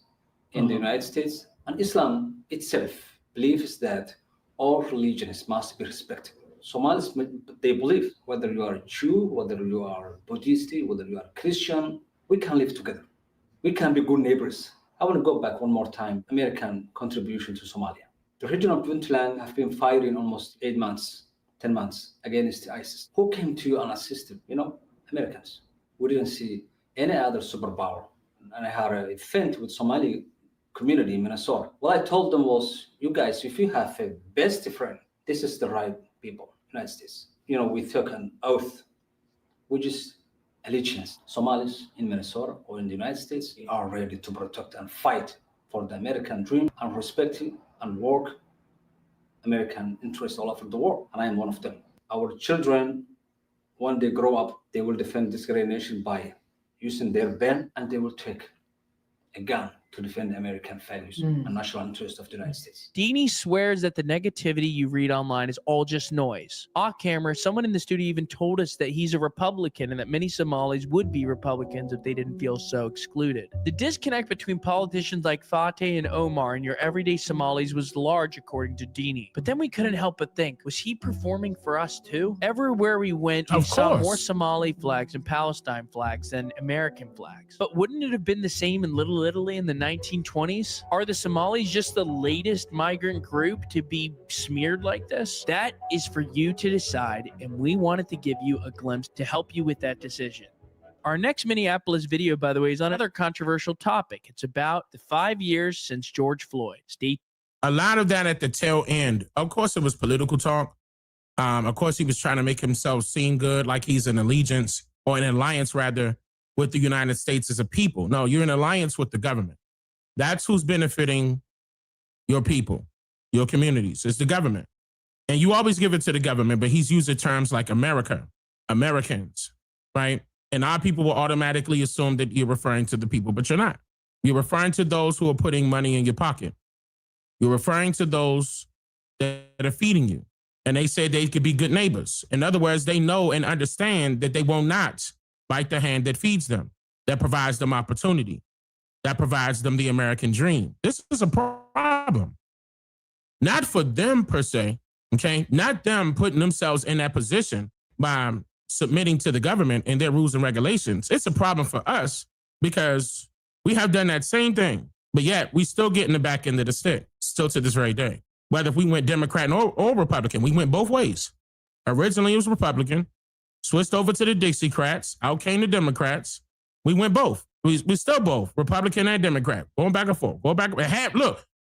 in the United States. And Islam itself believes that all religions must be respected. Somalis, they believe whether you are a Jew, whether you are Buddhist, whether you are Christian, we can live together. We can be good neighbors. I want to go back one more time. American contribution to Somalia. The region of Puntland have been fighting almost 8 months, 10 months against ISIS. Who came to you and assisted? Americans. We didn't see any other superpower. And I had an event with Somali community in Minnesota. What I told them was, you guys, if you have a best friend, this is the right people. United States. We took an oath, which is allegiance. Somalis in Minnesota or in the United States are ready to protect and fight for the American dream and respecting and work American interests all over the world. And I am one of them. Our children, when they grow up, they will defend this great nation by using their pen, and they will take a gun to defend American values and national interests of the United States. Dini swears that the negativity you read online is all just noise. Off camera, someone in the studio even told us that he's a Republican and that many Somalis would be Republicans if they didn't feel so excluded. The disconnect between politicians like Fateh and Omar and your everyday Somalis was large, according to Dini. But then we couldn't help but think, was he performing for us too? Everywhere we went, we saw more Somali flags and Palestine flags than American flags. But wouldn't it have been the same in Little Italy in the 1920s? Are the Somalis just the latest migrant group to be smeared like this? That is for you to decide, and we wanted to give you a glimpse to help you with that decision. Our next Minneapolis video, by the way, is on another controversial topic. It's about the 5 years since George Floyd. Steve? A lot of that at the tail end. Of course, it was political talk. Of course, he was trying to make himself seem good, like he's an allegiance, or an alliance, rather, with the United States as a people. No, you're in alliance with the government. That's who's benefiting your people, your communities. It's the government. And you always give it to the government, but he's using terms like America, Americans, right? And our people will automatically assume that you're referring to the people, but you're not. You're referring to those who are putting money in your pocket. You're referring to those that are feeding you. And they said they could be good neighbors. In other words, they know and understand that they will not bite the hand that feeds them, that provides them opportunity, that provides them the American dream. This is a problem. Not for them per se, okay? Not them putting themselves in that position by submitting to the government and their rules and regulations. It's a problem for us because we have done that same thing, but yet we still get in the back end of the stick, still to this very day. Whether if we went Democrat or Republican, we went both ways. Originally, it was Republican, switched over to the Dixiecrats, out came the Democrats. We went both. We still both, Republican and Democrat, going back and forth.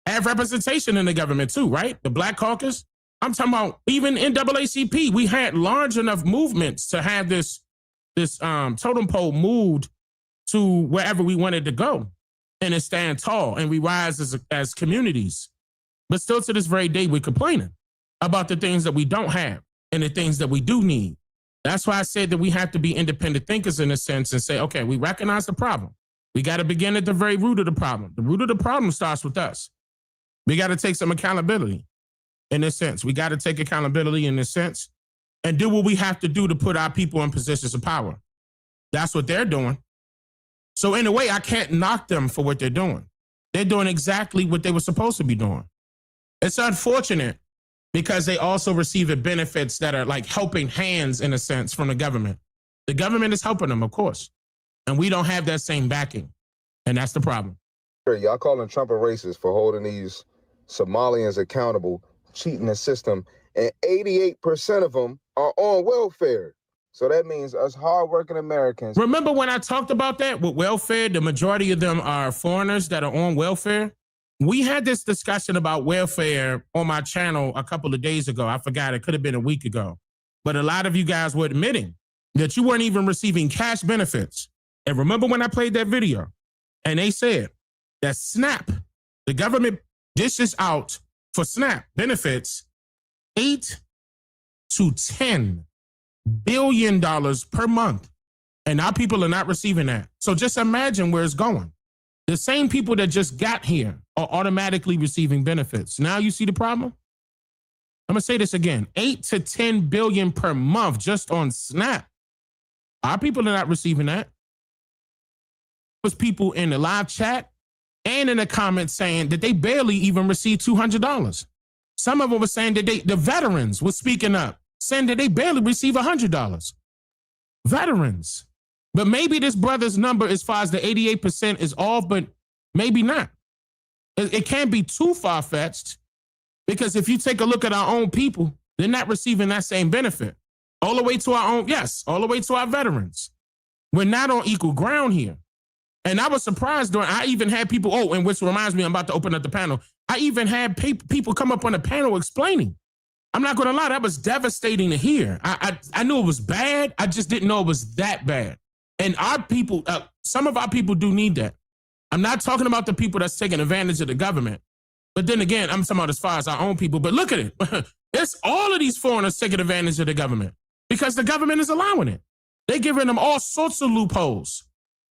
Have representation in the government too, right? The Black Caucus. I'm talking about even NAACP. We had large enough movements to have this totem pole moved to wherever we wanted to go, and it stand tall and we rise as communities. But still to this very day, we're complaining about the things that we don't have and the things that we do need. That's why I said that we have to be independent thinkers in a sense and say, okay, we recognize the problem. We got to begin at the very root of the problem. The root of the problem starts with us. We got to take some accountability in this sense. We got to take accountability in this sense and do what we have to do to put our people in positions of power. That's what they're doing. So in a way, I can't knock them for what they're doing. They're doing exactly what they were supposed to be doing. It's unfortunate because they also receive benefits that are like helping hands in a sense from the government. The government is helping them, of course. And we don't have that same backing. And that's the problem. Y'all calling Trump a racist for holding these Somalians accountable, cheating the system, and 88% of them are on welfare. So that means us hardworking Americans. Remember when I talked about that with welfare, the majority of them are foreigners that are on welfare? We had this discussion about welfare on my channel a couple of days ago. I forgot, it could have been a week ago. But a lot of you guys were admitting that you weren't even receiving cash benefits. And remember when I played that video? And they said that SNAP, the government dishes out for SNAP benefits $8 to $10 billion per month. And our people are not receiving that. So just imagine where it's going. The same people that just got here are automatically receiving benefits. Now you see the problem? I'm gonna say this again, 8 to 10 billion per month just on SNAP. Our people are not receiving that. There's people in the live chat and in the comments saying that they barely even receive $200. Some of them were saying that the veterans were speaking up, saying that they barely receive $100. Veterans. But maybe this brother's number as far as the 88% is off, but maybe not. It can't be too far-fetched because if you take a look at our own people, they're not receiving that same benefit. All the way to our own, yes, all the way to our veterans. We're not on equal ground here. And I was surprised I even had people, and which reminds me, I'm about to open up the panel. I even had people come up on the panel explaining. I'm not going to lie, that was devastating to hear. I knew it was bad. I just didn't know it was that bad. And our people, some of our people do need that. I'm not talking about the people that's taking advantage of the government. But then again, I'm talking about as far as our own people. But look at it. It's all of these foreigners taking advantage of the government because the government is allowing it. They're giving them all sorts of loopholes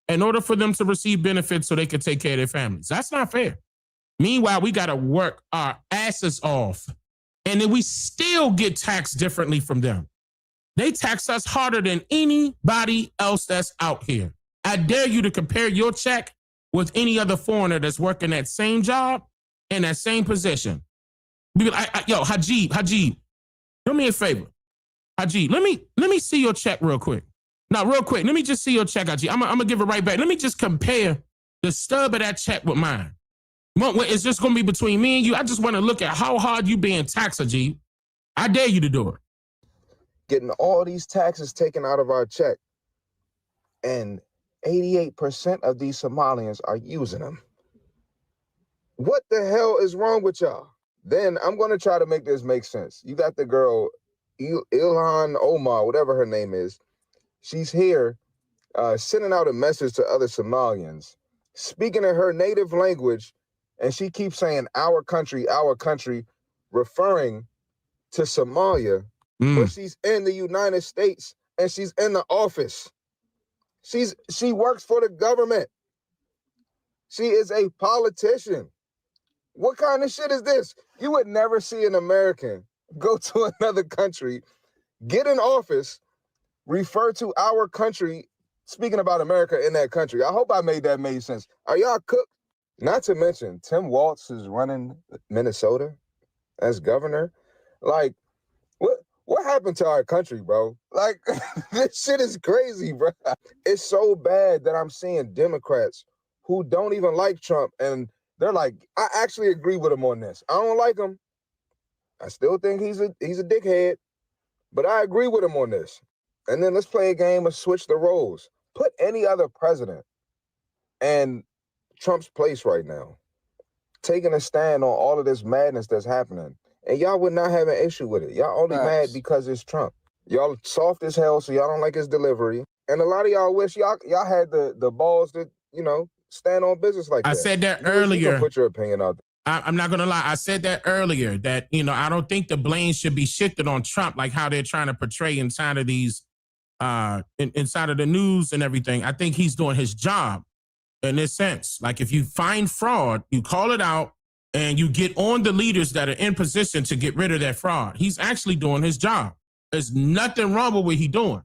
in order for them to receive benefits so they can take care of their families. That's not fair. Meanwhile, we got to work our asses off. And then we still get taxed differently from them. They tax us harder than anybody else that's out here. I dare you to compare your check with any other foreigner that's working that same job in that same position. Yo, Hajib, do me a favor. Hajib, let me see your check real quick. Now, real quick, let me just see your check, Hajib. I'm gonna give it right back. Let me just compare the stub of that check with mine. It's just gonna be between me and you. I just want to look at how hard you being taxed, Hajib. I dare you to do it. Getting all these taxes taken out of our check, and 88% of these Somalians are using them. What the hell is wrong with y'all? Then I'm going to try to make this make sense. You got the girl, Ilhan Omar, whatever her name is. She's here sending out a message to other Somalians, speaking in her native language, and she keeps saying, our country, referring to Somalia, but she's in the United States and she's in the office. She works for the government. She is a politician. What kind of shit is this? You would never see an American go to another country, get in office, refer to our country, speaking about America in that country. I hope I made sense. Are y'all cooked? Not to mention, Tim Walz is running Minnesota as governor. Like, what happened to our country, bro? Like, this shit is crazy, bro. It's so bad that I'm seeing Democrats who don't even like Trump, and they're like, I actually agree with him on this. I don't like him. I still think he's a dickhead, but I agree with him on this. And then let's play a game of switch the roles. Put any other president in Trump's place right now, taking a stand on all of this madness that's happening. And y'all would not have an issue with it. Y'all only mad because it's Trump. Y'all soft as hell, so y'all don't like his delivery. And a lot of y'all wish y'all had the balls to, stand on business like that. I said that You earlier. can put your opinion out there. I'm not going to lie. I said that earlier that, I don't think the blame should be shifted on Trump like how they're trying to portray inside of these, inside of the news and everything. I think he's doing his job in this sense. Like if you find fraud, you call it out and you get on the leaders that are in position to get rid of that fraud. He's actually doing his job. There's nothing wrong with what he's doing.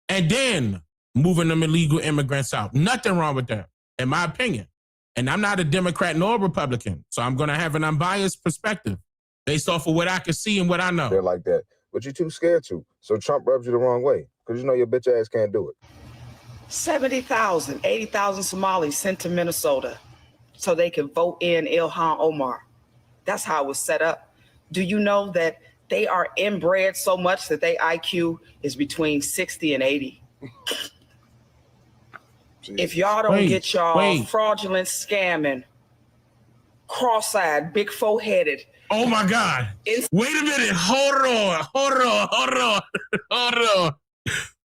And then moving them illegal immigrants out. Nothing wrong with that, in my opinion. And I'm not a Democrat nor a Republican, so I'm going to have an unbiased perspective based off of what I can see and what I know. They're like that, but you're too scared to. So Trump rubs you the wrong way because your bitch ass can't do it. 70,000, 80,000 Somalis sent to Minnesota so they can vote in Ilhan Omar. That's how it was set up. Do you know that they are inbred so much that their IQ is between 60 and 80? If y'all don't get y'all fraudulent scamming, cross-eyed, big four-headed. Oh my God. Wait a minute. Hold on.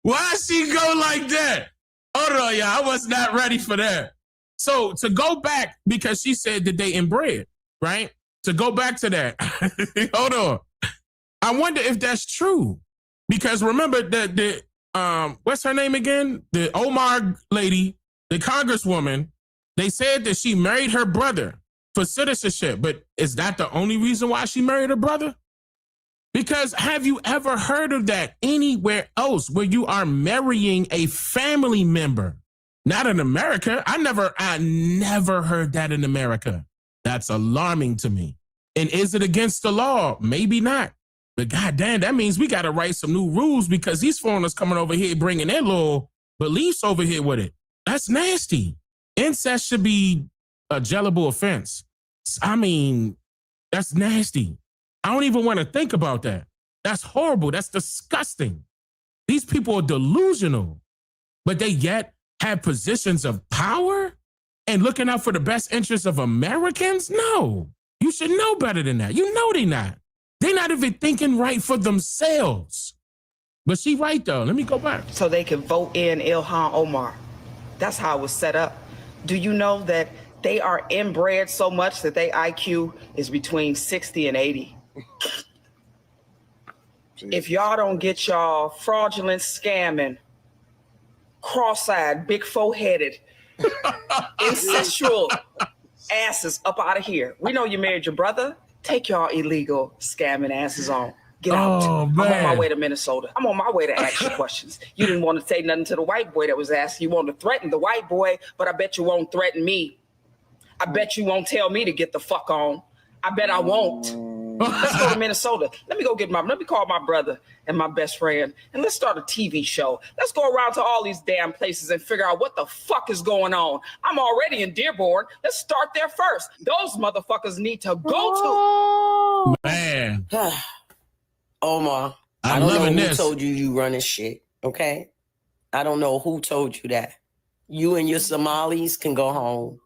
Why she go like that? Hold on, y'all. I was not ready for that. So to go back, because she said that they inbred, right? To go back to that. Hold on. I wonder if that's true. Because remember that what's her name again? The Omar lady, the congresswoman, they said that she married her brother for citizenship. But is that the only reason why she married her brother? Because have you ever heard of that anywhere else where you are marrying a family member? Not in America. I never heard that in America. That's alarming to me. And is it against the law? Maybe not. But goddamn, that means we got to write some new rules because these foreigners coming over here bringing their little beliefs over here with it. That's nasty. Incest should be a jailable offense. I mean, that's nasty. I don't even want to think about that. That's horrible. That's disgusting. These people are delusional, but they yet have positions of power and looking out for the best interests of Americans? No, you should know better than that. You know they're not. They're not even thinking right for themselves. But she right, though. Let me go back. So they can vote in Ilhan Omar. That's how it was set up. Do you know that they are inbred so much that their IQ is between 60 and 80? If y'all don't get y'all fraudulent scamming, cross-eyed, big four-headed, incestual asses up out of here. We know you married your brother. Take y'all illegal scamming asses on. Get out. I'm on my way to Minnesota. I'm on my way to ask you questions. You didn't want to say nothing to the white boy that was asking. You wanted to threaten the white boy, but I bet you won't threaten me. I bet you won't tell me to get the fuck on. I bet I won't. Let's go to Minnesota. Let me call my brother and my best friend, and let's start a TV show. Let's go around to all these damn places and figure out what the fuck is going on. I'm already in Dearborn. Let's start there first. Those motherfuckers need to go to. Man. Omar, I don't know who told you running shit, okay? I don't know who told you that. You and your Somalis can go home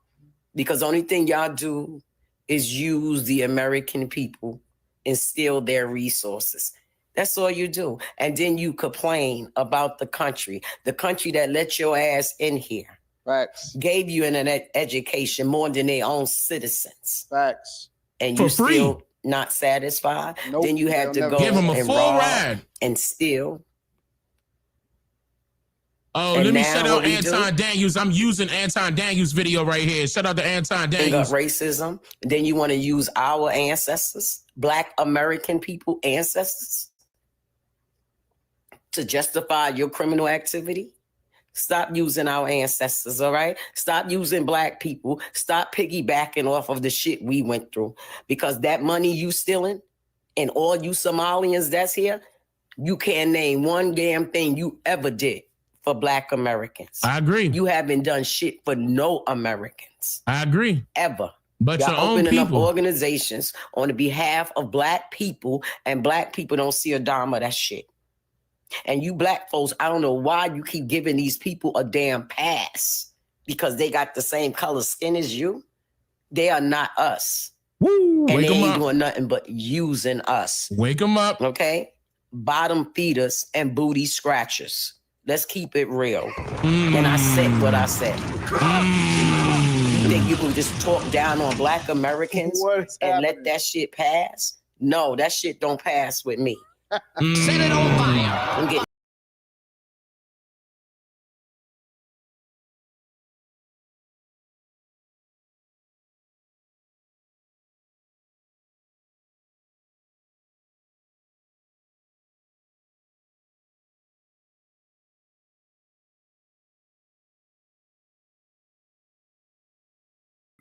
because the only thing y'all do is use the American people and steal their resources. That's all you do. And then you complain about the country that let your ass in here. Facts. Gave you an education more than their own citizens. Facts. And you still not satisfied? Nope. Then you had to go give them a and full rob ride and steal. Oh, And let me now shout what out we do? Anton Daniels. I'm using Anton Daniels' video right here. Shout out to Anton Bring up Daniels. racism. Then you want to use our ancestors, Black American people ancestors, to justify your criminal activity. Stop using our ancestors, all right? Stop using Black people. Stop piggybacking off of the shit we went through. Because that money you stealing and all you Somalians that's here, you can't name one damn thing you ever did for Black Americans. I agree. You haven't done shit for no Americans. I agree. Ever. But Y'all your own opening up people. organizations on the behalf of Black people, and Black people don't see a dime of that shit. And you Black folks, I don't know why you keep giving these people a damn pass because they got the same color skin as you. They are not us. Woo, and wake they 'em ain't up. doing nothing but using us. Wake them up. Okay? Bottom feeders and booty scratchers. Let's keep it real. And I said what I said. You think you can just talk down on Black Americans and let that shit pass? No, that shit don't pass with me. Set it on fire. I'm getting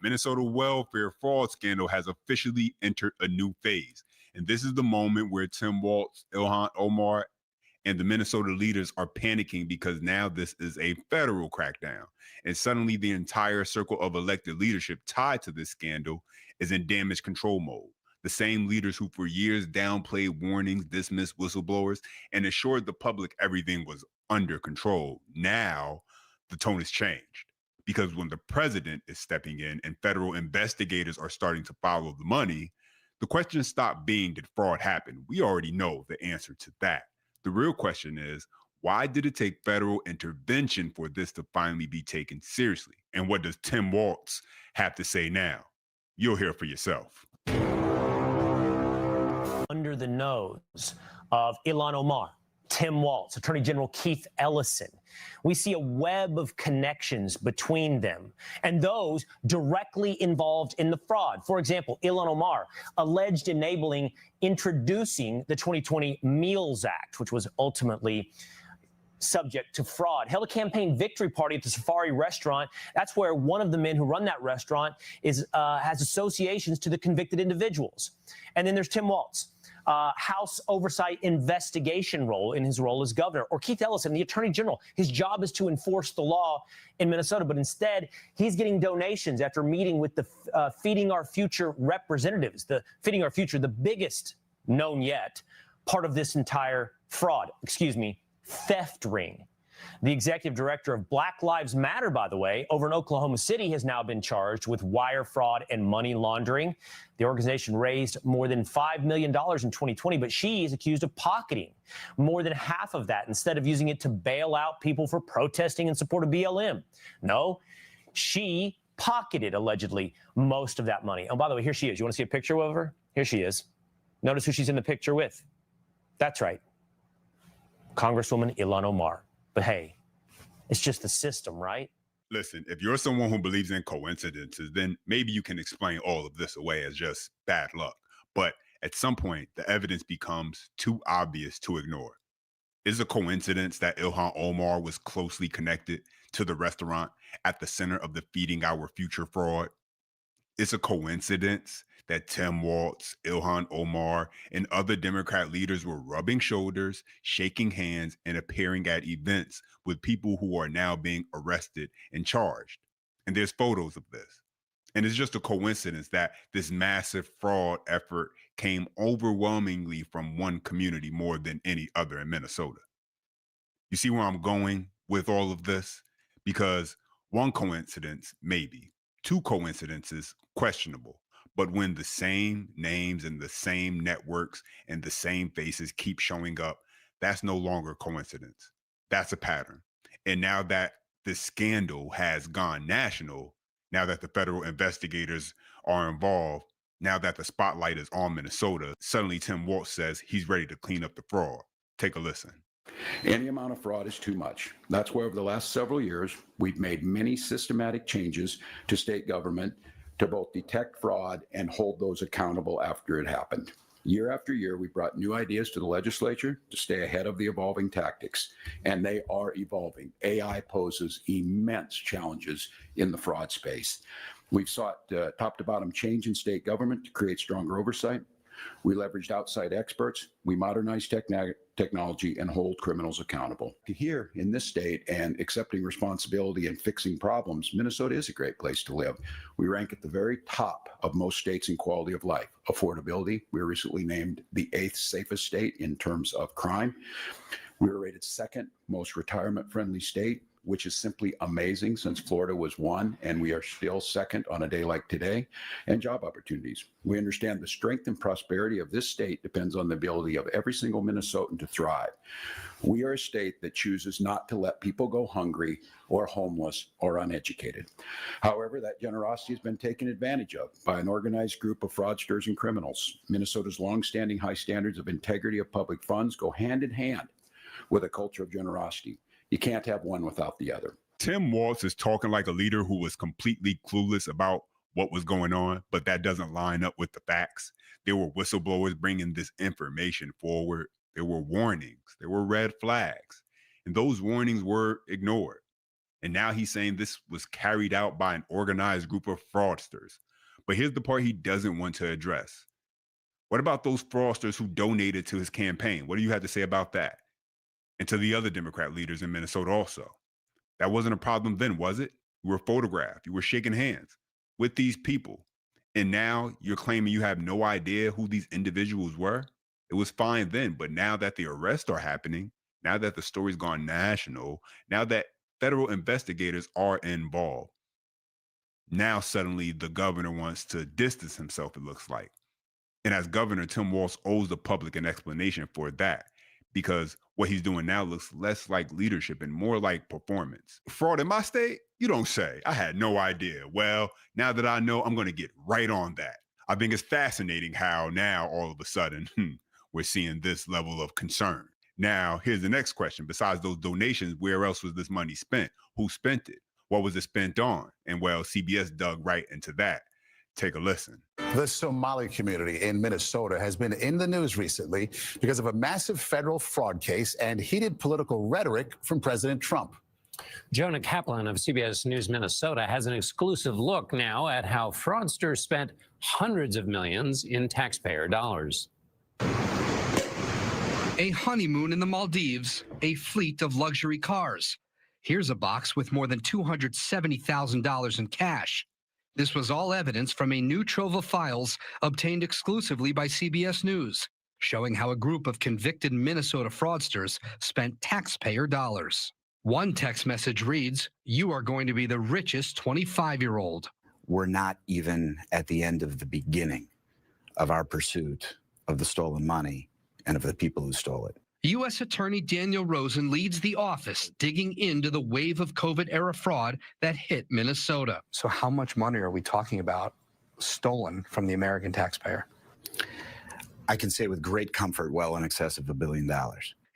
Minnesota welfare fraud scandal has officially entered a new phase. And this is the moment where Tim Walz, Ilhan Omar, and the Minnesota leaders are panicking because now this is a federal crackdown. And suddenly the entire circle of elected leadership tied to this scandal is in damage control mode. The same leaders who for years downplayed warnings, dismissed whistleblowers, and assured the public everything was under control. Now the tone has changed. Because when the president is stepping in and federal investigators are starting to follow the money, the question stopped being, did fraud happen? We already know the answer to that. The real question is, why did it take federal intervention for this to finally be taken seriously? And what does Tim Walz have to say now? You'll hear for yourself. Under the nose of Ilhan Omar, Tim Walz, Attorney General Keith Ellison. We see a web of connections between them and those directly involved in the fraud. For example, Ilhan Omar alleged enabling introducing the 2020 Meals Act, which was ultimately subject to fraud, held a campaign victory party at the Safari restaurant. That's where one of the men who run that restaurant is has associations to the convicted individuals. And then there's Tim Walz. House oversight investigation role in his role as governor, or Keith Ellison, the attorney general. His job is to enforce the law in Minnesota, but instead he's getting donations after meeting with the Feeding Our Future representatives. The Feeding Our Future, the biggest known yet part of this entire theft ring. The executive director of Black Lives Matter, by the way, over in Oklahoma City, has now been charged with wire fraud and money laundering. The organization raised more than $5 million in 2020, but she is accused of pocketing more than half of that instead of using it to bail out people for protesting in support of BLM. No, she pocketed, allegedly, most of that money. Oh, by the way, here she is. You want to see a picture of her? Here she is. Notice who she's in the picture with. That's right. Congresswoman Ilhan Omar. But hey, it's just the system, right? Listen, if you're someone who believes in coincidences, then maybe you can explain all of this away as just bad luck. But at some point, the evidence becomes too obvious to ignore. Is it a coincidence that Ilhan Omar was closely connected to the restaurant at the center of the Feeding Our Future fraud? It's a coincidence that Tim Walz, Ilhan Omar, and other Democrat leaders were rubbing shoulders, shaking hands, and appearing at events with people who are now being arrested and charged. And there's photos of this. And it's just a coincidence that this massive fraud effort came overwhelmingly from one community more than any other in Minnesota. You see where I'm going with all of this? Because one coincidence, maybe. Two coincidences, questionable. But when the same names and the same networks and the same faces keep showing up, that's no longer coincidence. That's a pattern. And now that the scandal has gone national, now that the federal investigators are involved, now that the spotlight is on Minnesota, suddenly Tim Walz says he's ready to clean up the fraud. Take a listen. Any amount of fraud is too much. That's why over the last several years, we've made many systematic changes to state government to both detect fraud and hold those accountable after it happened. Year after year, we brought new ideas to the legislature to stay ahead of the evolving tactics, and they are evolving. AI poses immense challenges in the fraud space. We've sought top to bottom change in state government to create stronger oversight. We leveraged outside experts. We modernized technology and hold criminals accountable. Here in this state and accepting responsibility and fixing problems, Minnesota is a great place to live. We rank at the very top of most states in quality of life. Affordability, we were recently named the 8th safest state in terms of crime. We were rated 2nd most retirement-friendly state, which is simply amazing since Florida was 1 and we are still 2nd on a day like today. And job opportunities. We understand the strength and prosperity of this state depends on the ability of every single Minnesotan to thrive. We are a state that chooses not to let people go hungry or homeless or uneducated. However, that generosity has been taken advantage of by an organized group of fraudsters and criminals. Minnesota's longstanding high standards of integrity of public funds go hand in hand with a culture of generosity. You can't have one without the other. Tim Walz is talking like a leader who was completely clueless about what was going on, but that doesn't line up with the facts. There were whistleblowers bringing this information forward. There were warnings. There were red flags. And those warnings were ignored. And now he's saying this was carried out by an organized group of fraudsters. But here's the part he doesn't want to address. What about those fraudsters who donated to his campaign? What do you have to say about that? And to the other Democrat leaders in Minnesota also. That wasn't a problem then, was it? You were photographed. You were shaking hands with these people. And now you're claiming you have no idea who these individuals were? It was fine then, but now that the arrests are happening, now that the story's gone national, now that federal investigators are involved, now suddenly the governor wants to distance himself, it looks like. And as governor, Tim Walz owes the public an explanation for that, because what he's doing now looks less like leadership and more like performance. Fraud in my state? You don't say. I had no idea. Well, now that I know, I'm going to get right on that. I think it's fascinating how now all of a sudden we're seeing this level of concern. Now, here's the next question. Besides those donations, where else was this money spent? Who spent it? What was it spent on? And well, CBS dug right into that. Take a listen. The Somali community in Minnesota has been in the news recently because of a massive federal fraud case and heated political rhetoric from President Trump. Jonah Kaplan of CBS News Minnesota has an exclusive look now at how fraudsters spent hundreds of millions in taxpayer dollars. A honeymoon in the Maldives, a fleet of luxury cars. Here's a box with more than $270,000 in cash. This was all evidence from a new trove of files obtained exclusively by CBS News, showing how a group of convicted Minnesota fraudsters spent taxpayer dollars. One text message reads, "You are going to be the richest 25-year-old. We're not even at the end of the beginning of our pursuit of the stolen money and of the people who stole it. U.S. Attorney Daniel Rosen leads the office digging into the wave of COVID-era fraud that hit Minnesota. So how much money are we talking about stolen from the American taxpayer? I can say with great comfort, well in excess of $1 billion.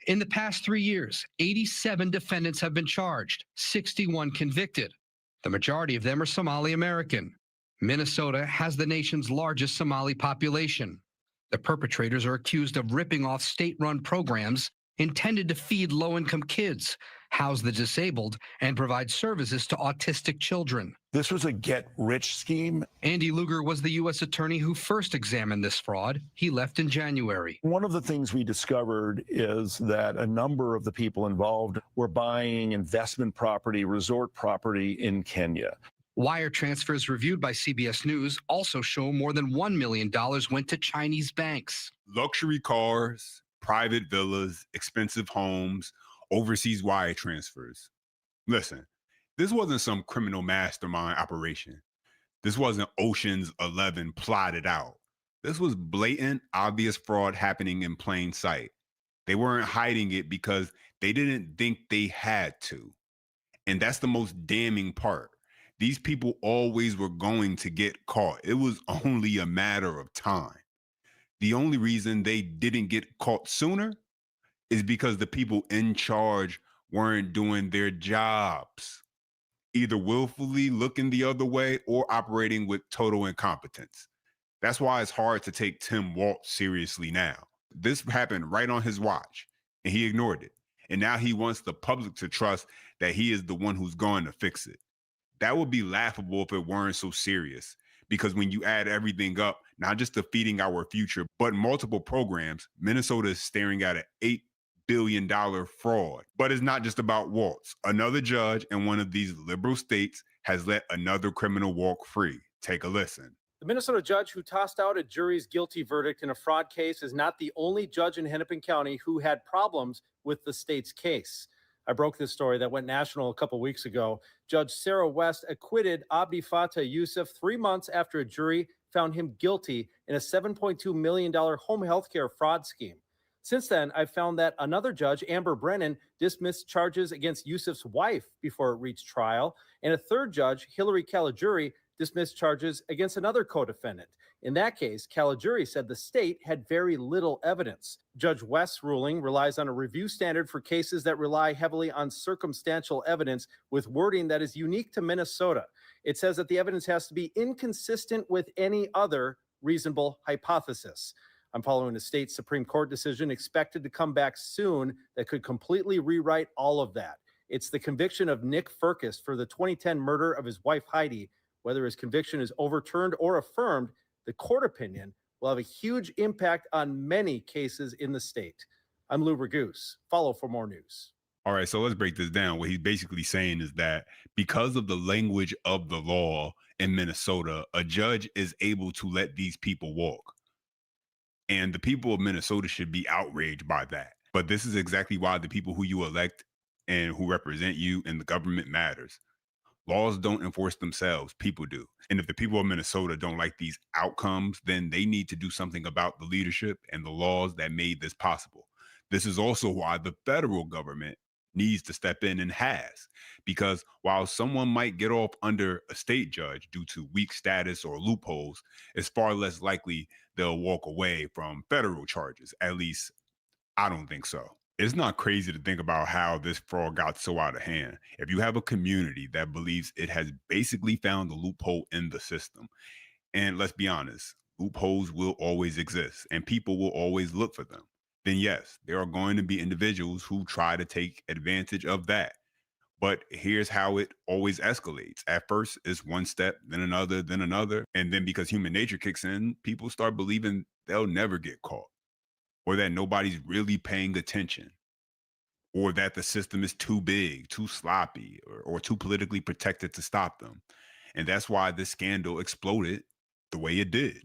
In the past 3 years, 87 defendants have been charged, 61 convicted. The majority of them are Somali American. Minnesota has the nation's largest Somali population. The perpetrators are accused of ripping off state-run programs intended to feed low-income kids, house the disabled, and provide services to autistic children. This was a get-rich scheme. Andy Luger was the U.S. attorney who first examined this fraud. He left in January. One of the things we discovered is that a number of the people involved were buying investment property, resort property in Kenya. Wire transfers reviewed by CBS News also show more than $1 million went to Chinese banks. Luxury cars, private villas, expensive homes, overseas wire transfers. Listen, this wasn't some criminal mastermind operation. This wasn't Ocean's 11 plotted out. This was blatant, obvious fraud happening in plain sight. They weren't hiding it because they didn't think they had to. And that's the most damning part. These people always were going to get caught. It was only a matter of time. The only reason they didn't get caught sooner is because the people in charge weren't doing their jobs, either willfully looking the other way or operating with total incompetence. That's why it's hard to take Tim Walz seriously now. This happened right on his watch, and he ignored it. And now he wants the public to trust that he is the one who's going to fix it. That would be laughable if it weren't so serious, because when you add everything up, not just defeating our future, but multiple programs, Minnesota is staring at an $8 billion fraud. But it's not just about Walz. Another judge in one of these liberal states has let another criminal walk free. Take a listen. The Minnesota judge who tossed out a jury's guilty verdict in a fraud case is not the only judge in Hennepin County who had problems with the state's case. I broke this story that went national a couple weeks ago. Judge Sarah West acquitted Abdi Fattah Youssef 3 months after a jury found him guilty in a $7.2 million home health care fraud scheme. Since then, I've found that another judge, Amber Brennan, dismissed charges against Youssef's wife before it reached trial, and a third judge, Hillary Caligiuri, dismissed charges against another co-defendant. In that case, Caligiuri said the state had very little evidence. Judge West's ruling relies on a review standard for cases that rely heavily on circumstantial evidence with wording that is unique to Minnesota. It says that the evidence has to be inconsistent with any other reasonable hypothesis. I'm following a state Supreme Court decision expected to come back soon that could completely rewrite all of that. It's the conviction of Nick Firkus for the 2010 murder of his wife, Heidi. Whether his conviction is overturned or affirmed, the court opinion will have a huge impact on many cases in the state. I'm Lou Raguse. Follow for more news. All right, so let's break this down. What he's basically saying is that because of the language of the law in Minnesota, a judge is able to let these people walk. And the people of Minnesota should be outraged by that. But this is exactly why the people who you elect and who represent you in the government matters. Laws don't enforce themselves, people do. And if the people of Minnesota don't like these outcomes, then they need to do something about the leadership and the laws that made this possible. This is also why the federal government needs to step in and has, because while someone might get off under a state judge due to weak status or loopholes, it's far less likely they'll walk away from federal charges. At least, I don't think so. It's not crazy to think about how this fraud got so out of hand. If you have a community that believes it has basically found a loophole in the system, and let's be honest, loopholes will always exist and people will always look for them, then yes, there are going to be individuals who try to take advantage of that. But here's how it always escalates. At first, it's one step, then another, then another. And then because human nature kicks in, people start believing they'll never get caught, or that nobody's really paying attention, or that the system is too big, too sloppy, or too politically protected to stop them. And that's why this scandal exploded the way it did.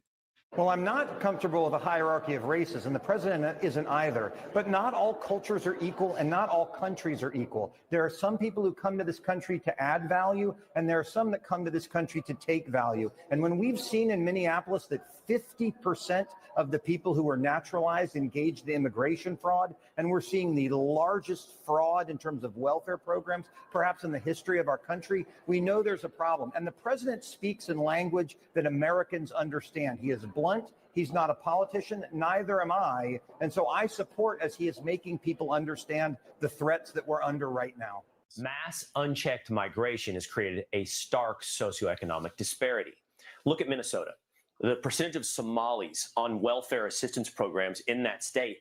Well, I'm not comfortable with a hierarchy of races, and the president isn't either. But not all cultures are equal, and not all countries are equal. There are some people who come to this country to add value, and there are some that come to this country to take value. And when we've seen in Minneapolis that 50% of the people who were naturalized engaged in immigration fraud, and we're seeing the largest fraud in terms of welfare programs, perhaps in the history of our country, we know there's a problem. And the president speaks in language that Americans understand. He is blunt. He's not a politician. Neither am I. And so I support as he is making people understand the threats that we're under right now. Mass unchecked migration has created a stark socioeconomic disparity. Look at Minnesota. The percentage of Somalis on welfare assistance programs in that state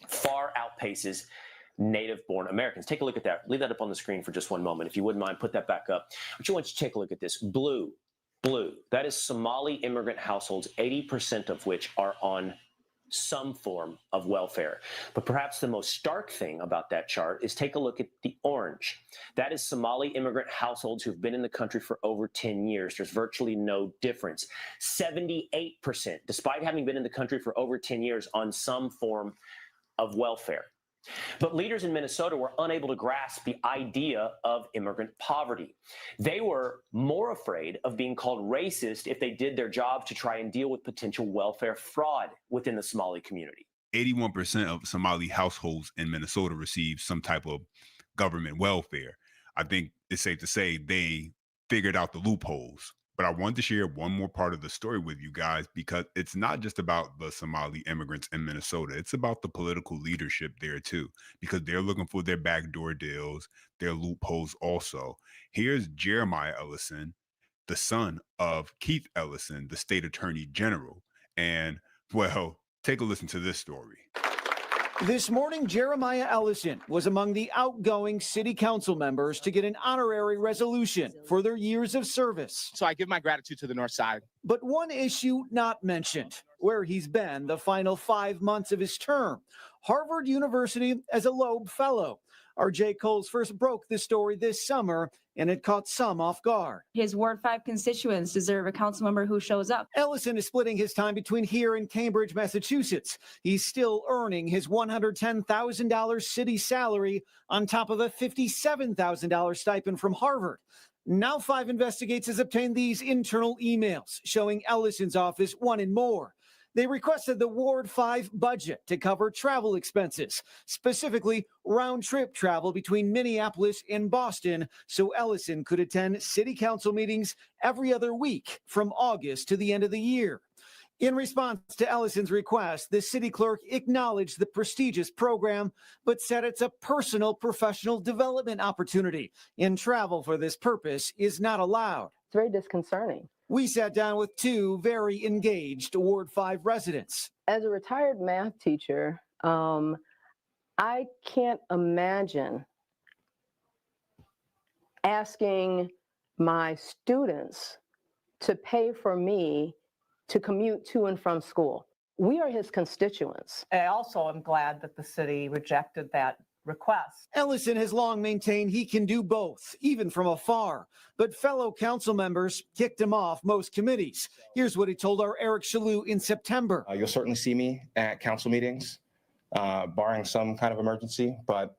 far outpaces native-born Americans. Take a look at that. Leave that up on the screen for just one moment. If you wouldn't mind, put that back up. I want you to take a look at this. Blue. That is Somali immigrant households, 80% of which are on some form of welfare. But perhaps the most stark thing about that chart is take a look at the orange. That is Somali immigrant households who've been in the country for over 10 years. There's virtually no difference. 78%, despite having been in the country for over 10 years, on some form of welfare. But leaders in Minnesota were unable to grasp the idea of immigrant poverty. They were more afraid of being called racist if they did their job to try and deal with potential welfare fraud within the Somali community. 81% of Somali households in Minnesota receive some type of government welfare. I think it's safe to say they figured out the loopholes. But I want to share one more part of the story with you guys, because it's not just about the Somali immigrants in Minnesota. It's about the political leadership there too, because they're looking for their backdoor deals, their loopholes also. Here's Jeremiah Ellison, the son of Keith Ellison, the state attorney general. And well, take a listen to this story. This morning, Jeremiah Ellison was among the outgoing city council members to get an honorary resolution for their years of service. So I give my gratitude to the North Side. But one issue not mentioned, where he's been the final 5 months of his term, Harvard University as a Loeb Fellow. Our Jay Coles first broke this story this summer, and it caught some off guard. His Ward 5 constituents deserve a council member who shows up. Ellison is splitting his time between here and Cambridge, Massachusetts. He's still earning his $110,000 city salary on top of a $57,000 stipend from Harvard. Now 5 Investigates has obtained these internal emails showing Ellison's office wanted more. They requested the Ward 5 budget to cover travel expenses, specifically round-trip travel between Minneapolis and Boston, so Ellison could attend city council meetings every other week from August to the end of the year. In response to Ellison's request, the city clerk acknowledged the prestigious program, but said it's a personal professional development opportunity, and travel for this purpose is not allowed. It's very disconcerting. We sat down with 2 very engaged Ward 5 residents. As a retired math teacher, I can't imagine asking my students to pay for me to commute to and from school. We are his constituents. I also am glad that the city rejected that request. Ellison has long maintained he can do both, even from afar, but fellow council members kicked him off most committees. Here's what he told our Eric Shalou in September. You'll certainly see me at council meetings, barring some kind of emergency, but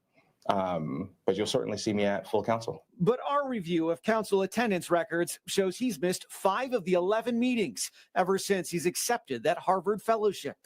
you'll certainly see me at full council. But our review of council attendance records shows he's missed 5 of the 11 meetings ever since he's accepted that Harvard fellowship.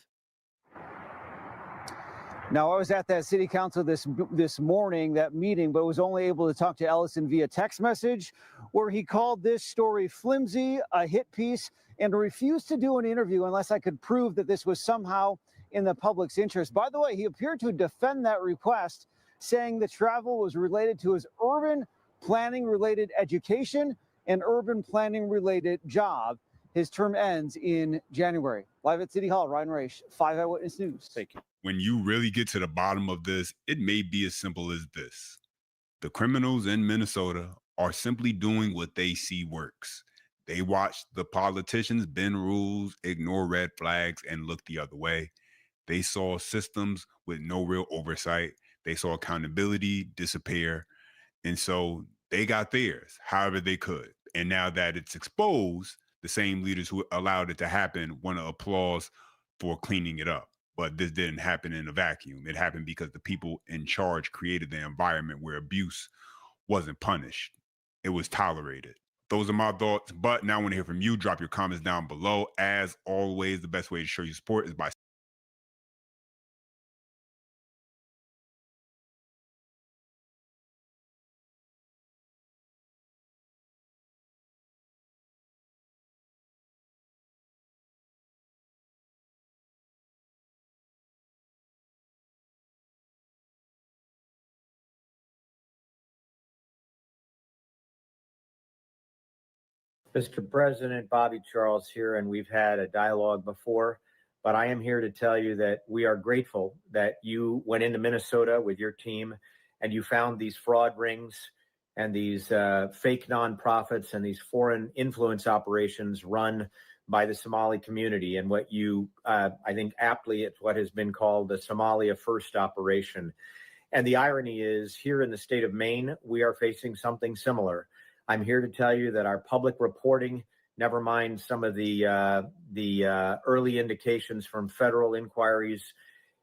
Now, I was at that city council this morning, that meeting, but was only able to talk to Ellison via text message, where he called this story flimsy, a hit piece, and refused to do an interview unless I could prove that this was somehow in the public's interest. By the way, he appeared to defend that request, saying the travel was related to his urban planning related education and urban planning related job. His term ends in January. Live at City Hall, Ryan Raish, 5 Eyewitness News. Thank you. When you really get to the bottom of this, it may be as simple as this. The criminals in Minnesota are simply doing what they see works. They watch the politicians bend rules, ignore red flags, and look the other way. They saw systems with no real oversight. They saw accountability disappear. And so they got theirs however they could. And now that it's exposed, the same leaders who allowed it to happen want to applaud for cleaning it up. But this didn't happen in a vacuum. It happened because the people in charge created the environment where abuse wasn't punished. It was tolerated. Those are my thoughts. But now I want to hear from you. Drop your comments down below. As always, the best way to show your support is by Mr. President, Bobby Charles here, and we've had a dialogue before, but I am here to tell you that we are grateful that you went into Minnesota with your team and you found these fraud rings and these fake nonprofits and these foreign influence operations run by the Somali community, and what you, I think aptly, it's what has been called the Somalia First operation. And the irony is, here in the state of Maine, we are facing something similar. I'm here to tell you that our public reporting, never mind some of the early indications from federal inquiries,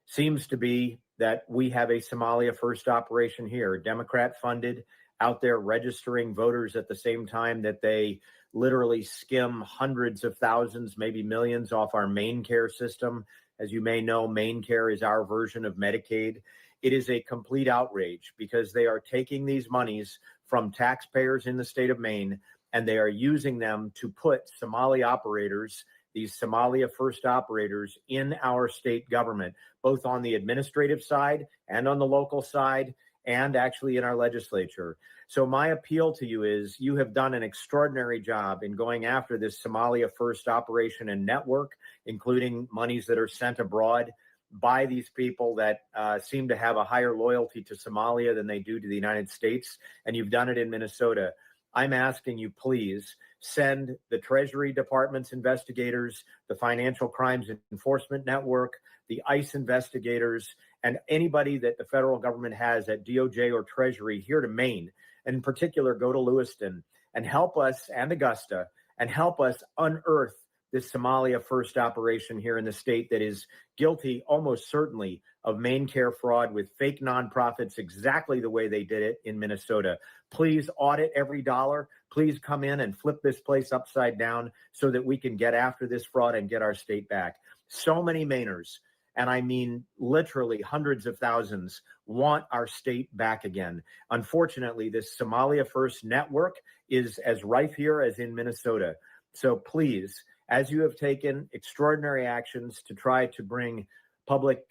seems to be that we have a Somalia First operation here, Democrat funded, out there registering voters at the same time that they literally skim hundreds of thousands, maybe millions off our MaineCare system. As you may know, MaineCare is our version of Medicaid. It is a complete outrage because they are taking these monies from taxpayers in the state of Maine and they are using them to put Somali operators, these Somalia first operators, in our state government, both on the administrative side and on the local side, and actually in our legislature. So my appeal to you is, you have done an extraordinary job in going after this Somalia first operation and network, including monies that are sent abroad by these people that seem to have a higher loyalty to Somalia than they do to the United States. And you've done it in Minnesota. I'm asking you, please send the Treasury Department's investigators, the Financial Crimes Enforcement Network, the ICE investigators, and anybody that the federal government has at DOJ or Treasury here to Maine. And in particular, go to Lewiston and help us, and Augusta, and help us unearth this Somalia first operation here in the state that is guilty, almost certainly, of main care fraud with fake nonprofits, exactly the way they did it in Minnesota. Please audit every dollar. Please come in and flip this place upside down so that we can get after this fraud and get our state back. So many Mainers, and I mean literally hundreds of thousands, want our state back again. Unfortunately, this Somalia First network is as rife here as in Minnesota. So please, as you have taken extraordinary actions to try to bring public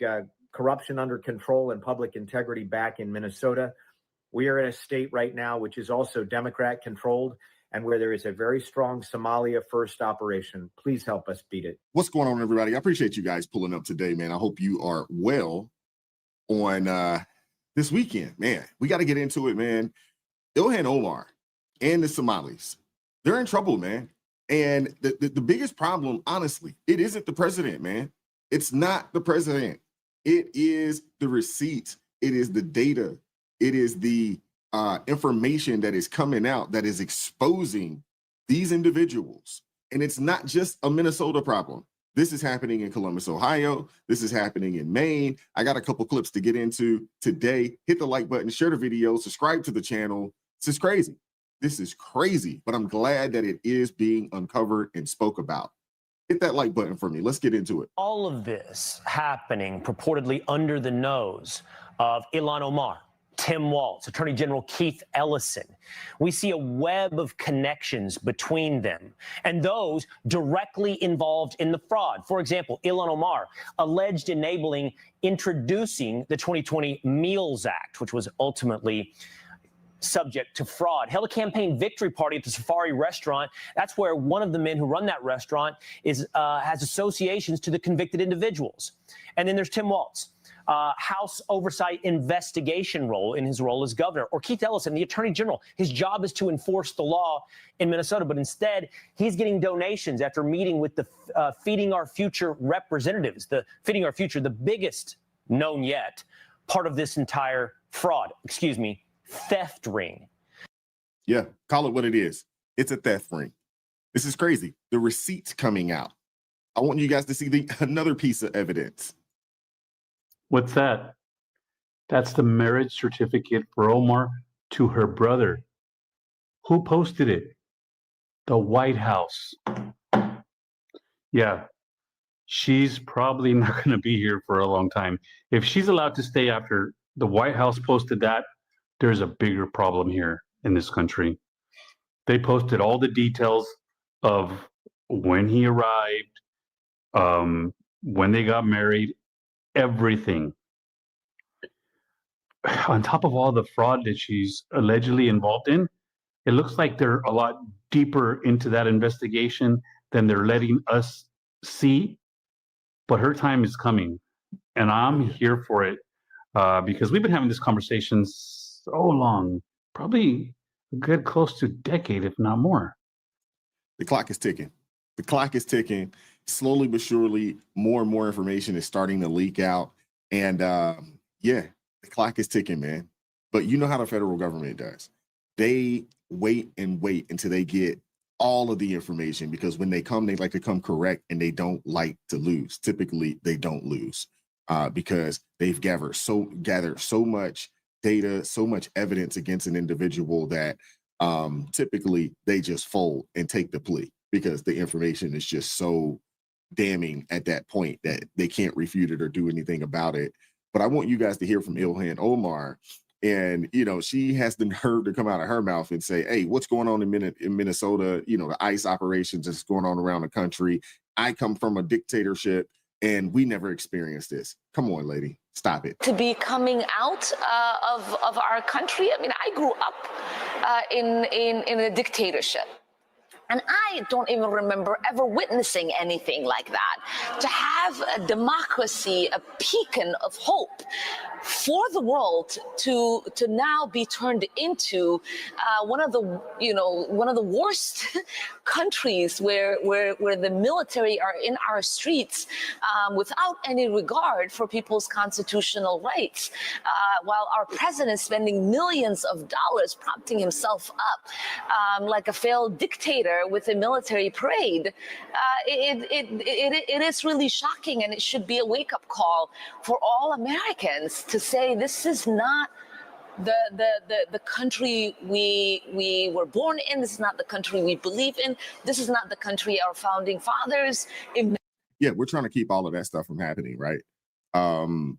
corruption under control and public integrity back in Minnesota, we are in a state right now which is also Democrat controlled, and where there is a very strong Somalia first operation. Please help us beat it. What's going on, everybody? I appreciate you guys pulling up today, man. I hope you are well on this weekend, man. We got to get into it, man. Ilhan Omar and the Somalis, they're in trouble, man. And the biggest problem, honestly, it isn't the president, man. It's not the president. It is the receipts. It is the data. It is the information that is coming out that is exposing these individuals. And it's not just a Minnesota problem. This is happening in Columbus, Ohio. This is happening in Maine. I got a couple clips to get into today. Hit the like button, share the video, subscribe to the channel. This is crazy. This is crazy, but I'm glad that it is being uncovered and spoke about. Hit that like button for me. Let's get into it. All of this happening purportedly under the nose of Ilhan Omar, Tim Walz, Attorney General Keith Ellison. We see a web of connections between them and those directly involved in the fraud. For example, Ilhan Omar alleged enabling introducing the 2020 Meals Act, which was ultimately subject to fraud, held a campaign victory party at the Safari restaurant. That's where one of the men who run that restaurant is has associations to the convicted individuals. And then there's Tim Walz, House Oversight Investigation role in his role as governor, or Keith Ellison, the Attorney General. His job is to enforce the law in Minnesota, but instead he's getting donations after meeting with the Feeding Our Future representatives. The Feeding Our Future, the biggest known yet part of this entire fraud, theft ring. Yeah, call it what it is. It's a theft ring. This is crazy. The receipts coming out. I want you guys to see another piece of evidence. What's that? That's the marriage certificate for Omar to her brother. Who posted it? The White House. Yeah, she's probably not going to be here for a long time. If she's allowed to stay after the White House posted that, there's a bigger problem here in this country. They posted all the details of when he arrived, when they got married, everything. On top of all the fraud that she's allegedly involved in, it looks like they're a lot deeper into that investigation than they're letting us see. But her time is coming, and I'm here for it because we've been having this conversation so long, probably a good close to a decade, if not more. The clock is ticking. The clock is ticking. Slowly but surely, more and more information is starting to leak out. And yeah, the clock is ticking, man. But you know how the federal government does. They wait and wait until they get all of the information, because when they come, they like to come correct, and they don't like to lose. Typically, they don't lose because they've gathered so much data, so much evidence against an individual that typically they just fold and take the plea, because the information is just so damning at that point that they can't refute it or do anything about it. But I want you guys to hear from Ilhan Omar And, she has the nerve to come out of her mouth and say, hey, what's going on in Minnesota? The ICE operations that's going on around the country. I come from a dictatorship and we never experienced this. Come on, lady, stop it. To be coming out of our country. I mean, I grew up in a dictatorship. And I don't even remember ever witnessing anything like that. To have a democracy, a beacon of hope for the world to now be turned into one of the worst countries where the military are in our streets without any regard for people's constitutional rights, while our president is spending millions of dollars propping himself up like a failed dictator with a military parade. It is really shocking, and it should be a wake-up call for all Americans to say this is not the country we were born in. This is not the country we believe in. This is not the country our founding fathers. Yeah, we're trying to keep all of that stuff from happening, right?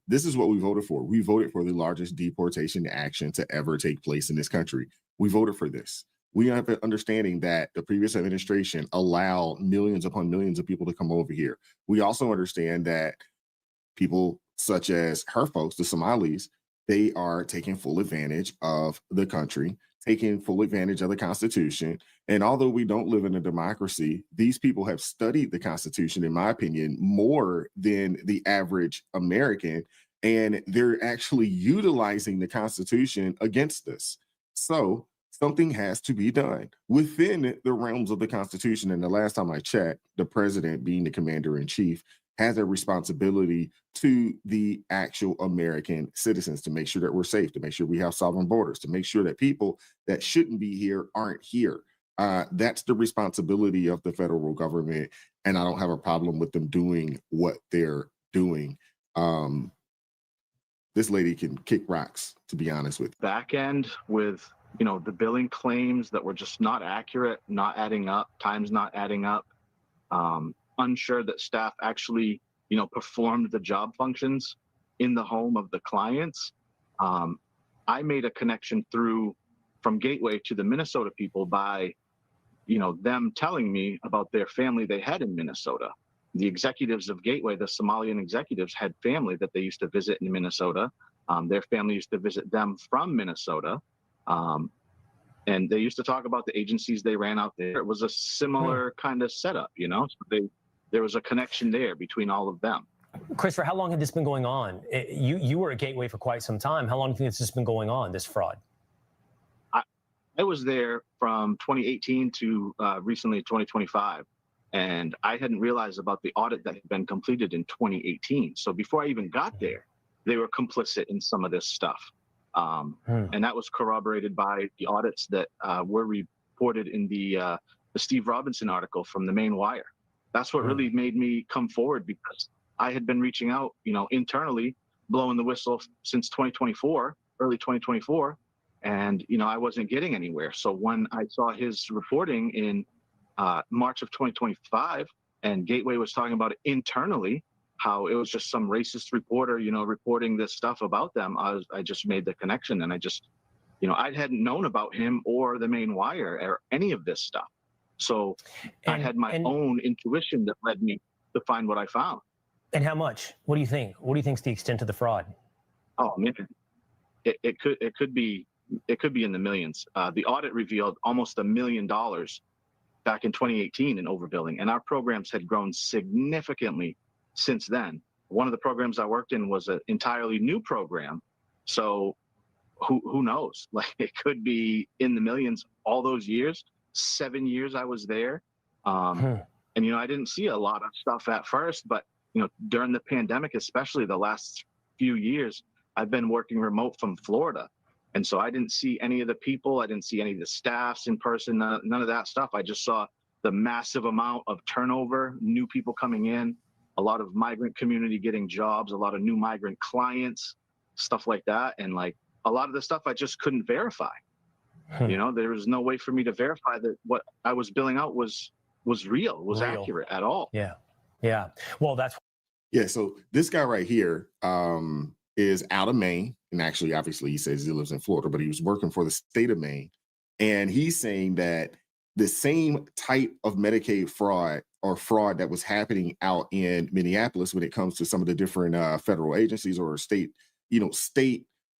This is what we voted for. We voted for the largest deportation action to ever take place in this country. We voted for this. We have an understanding that the previous administration allowed millions upon millions of people to come over here. We also understand that people such as her folks, the Somalis, they are taking full advantage of the country, taking full advantage of the Constitution. And although we don't live in a democracy, these people have studied the Constitution, in my opinion, more than the average American. And they're actually utilizing the Constitution against us. So something has to be done within the realms of the Constitution. And the last time I checked, the president, being the commander in chief, has a responsibility to the actual American citizens to make sure that we're safe, to make sure we have sovereign borders, to make sure that people that shouldn't be here aren't here. That's the responsibility of the federal government. And I don't have a problem with them doing what they're doing. This lady can kick rocks, to be honest with you. Back end with the billing claims that were just not accurate, not adding up, times not adding up, unsure that staff actually, performed the job functions in the home of the clients. I made a connection from Gateway to the Minnesota people by, them telling me about their family they had in Minnesota. The executives of Gateway, the Somalian executives, had family that they used to visit in Minnesota. Their family used to visit them from Minnesota. And they used to talk about the agencies they ran out there. It was a similar kind of setup, So there was a connection there between all of them. Christopher, how long had this been going on? You were at Gateway for quite some time. How long do you think this has been going on, this fraud? I was there from 2018 to recently 2025. And I hadn't realized about the audit that had been completed in 2018. So before I even got there, they were complicit in some of this stuff. And that was corroborated by the audits that were reported in the Steve Robinson article from the Main Wire. That's what really made me come forward, because I had been reaching out, internally, blowing the whistle since 2024, early 2024, and I wasn't getting anywhere. So when I saw his reporting in March of 2025, and Gateway was talking about it internally, how it was just some racist reporter, reporting this stuff about them, I just made the connection, and I just, I hadn't known about him or the Main Wire or any of this stuff. So I had my own intuition that led me to find what I found. And how much? What do you think? What do you think's the extent of the fraud? Oh man, it could be in the millions. The audit revealed almost $1 million back in 2018 in overbilling, and our programs had grown significantly since then. One of the programs I worked in was an entirely new program, so who knows? Like, it could be in the millions all those years. 7 years I was there, and I didn't see a lot of stuff at first, but during the pandemic, especially the last few years, I've been working remote from Florida, and so I didn't see any of the people, I didn't see any of the staffs in person, none of that stuff. I just saw the massive amount of turnover, new people coming in, a lot of migrant community getting jobs, a lot of new migrant clients, stuff like that, and like a lot of the stuff I just couldn't verify. There was no way for me to verify that what I was billing out was real, was accurate at all. Yeah. Well, that's. Yeah. So this guy right here, is out of Maine. And actually, obviously, he says he lives in Florida, but he was working for the state of Maine. And he's saying that the same type of Medicaid fraud that was happening out in Minneapolis when it comes to some of the different federal agencies or state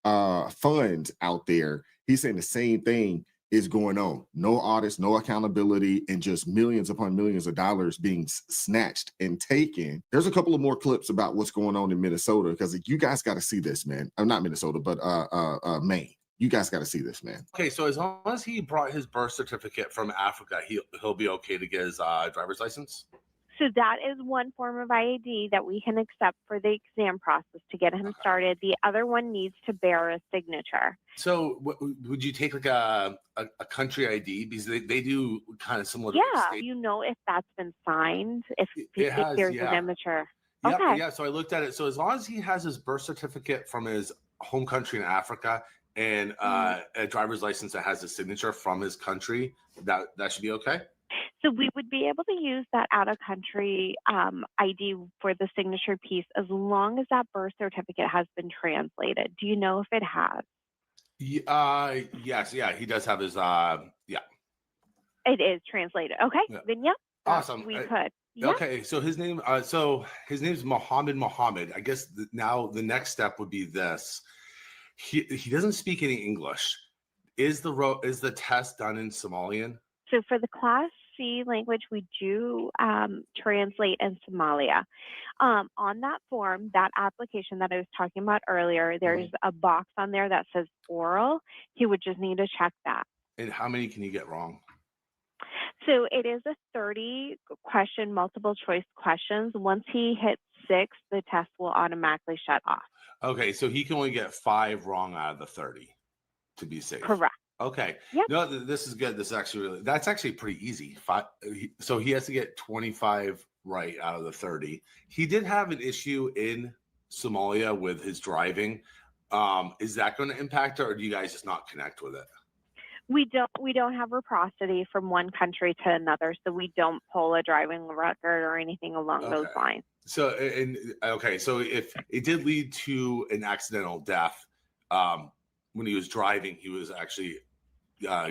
funds out there, he's saying the same thing is going on. No audits, no accountability, and just millions upon millions of dollars being snatched and taken. There's a couple of more clips about what's going on in Minnesota, because you guys got to see this, man. Not Minnesota, but Maine. You guys got to see this, man. Okay, so as long as he brought his birth certificate from Africa, he'll be okay to get his driver's license? So that is one form of ID that we can accept for the exam process to get him started. The other one needs to bear a signature. So would you take like a country ID? Because they do kind of similar to state. You know if that's been signed, if there's an immature. Yeah, Okay. yeah, so I looked at it. So as long as he has his birth certificate from his home country in Africa and a driver's license that has a signature from his country, that should be okay? So we would be able to use that out-of-country ID for the signature piece as long as that birth certificate has been translated. Do you know if it has? Yes, yeah, he does have his, yeah. It is translated. Okay, then yep. Awesome. We could. Yeah. Okay, so his name's Mohammed. I guess now the next step would be this. He doesn't speak any English. Is the test done in Somalian? So for the Class C language, we do translate in Somalia. On that form, that application that I was talking about earlier, there's a box on there that says oral. He would just need to check that. And how many can you get wrong? So it is a 30-question multiple choice questions. Once he hits 6, the test will automatically shut off. Okay, so he can only get 5 wrong out of the 30 to be safe. Correct. Okay. Yep. No, this is good. This is actually that's actually pretty easy. So he has to get 25 right out of the 30. He did have an issue in Somalia with his driving. Is that going to impact it, or do you guys just not connect with it? We don't have reciprocity from one country to another, so we don't pull a driving record or anything along those lines. So so if it did lead to an accidental death, when he was driving, he was actually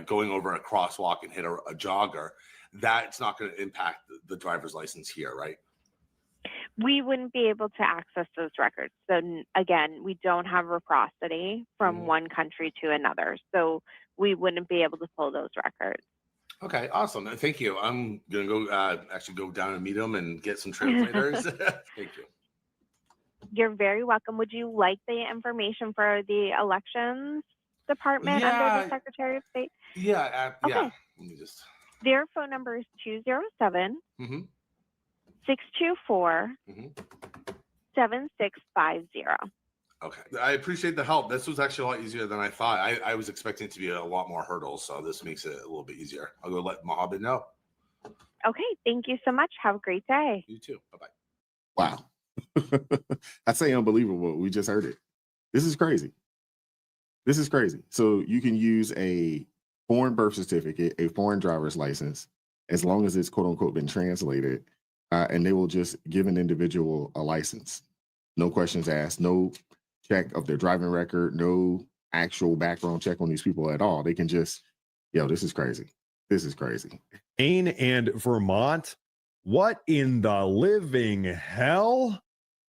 going over a crosswalk and hit a jogger. That's not going to impact the driver's license here, right? We wouldn't be able to access those records. So again, we don't have reciprocity from one country to another. So we wouldn't be able to pull those records. Okay, awesome. Thank you. I'm going to go actually go down and meet him and get some translators. Thank you. You're very welcome. Would you like the information for the elections department under the Secretary of State? Yeah. Okay. Yeah. Let me just. Their phone number is 207 624 7650. Okay. I appreciate the help. This was actually a lot easier than I thought. I was expecting it to be a lot more hurdles, so this makes it a little bit easier. I'll go let Mohammed know. Okay. Thank you so much. Have a great day. You too. Bye-bye. Wow. I'd say unbelievable. We just heard it. This is crazy. This is crazy. So you can use a foreign birth certificate, a foreign driver's license, as long as it's quote unquote been translated, and they will just give an individual a license. No questions asked, no check of their driving record, no actual background check on these people at all. They can just, this is crazy. This is crazy. Maine and Vermont. What in the living hell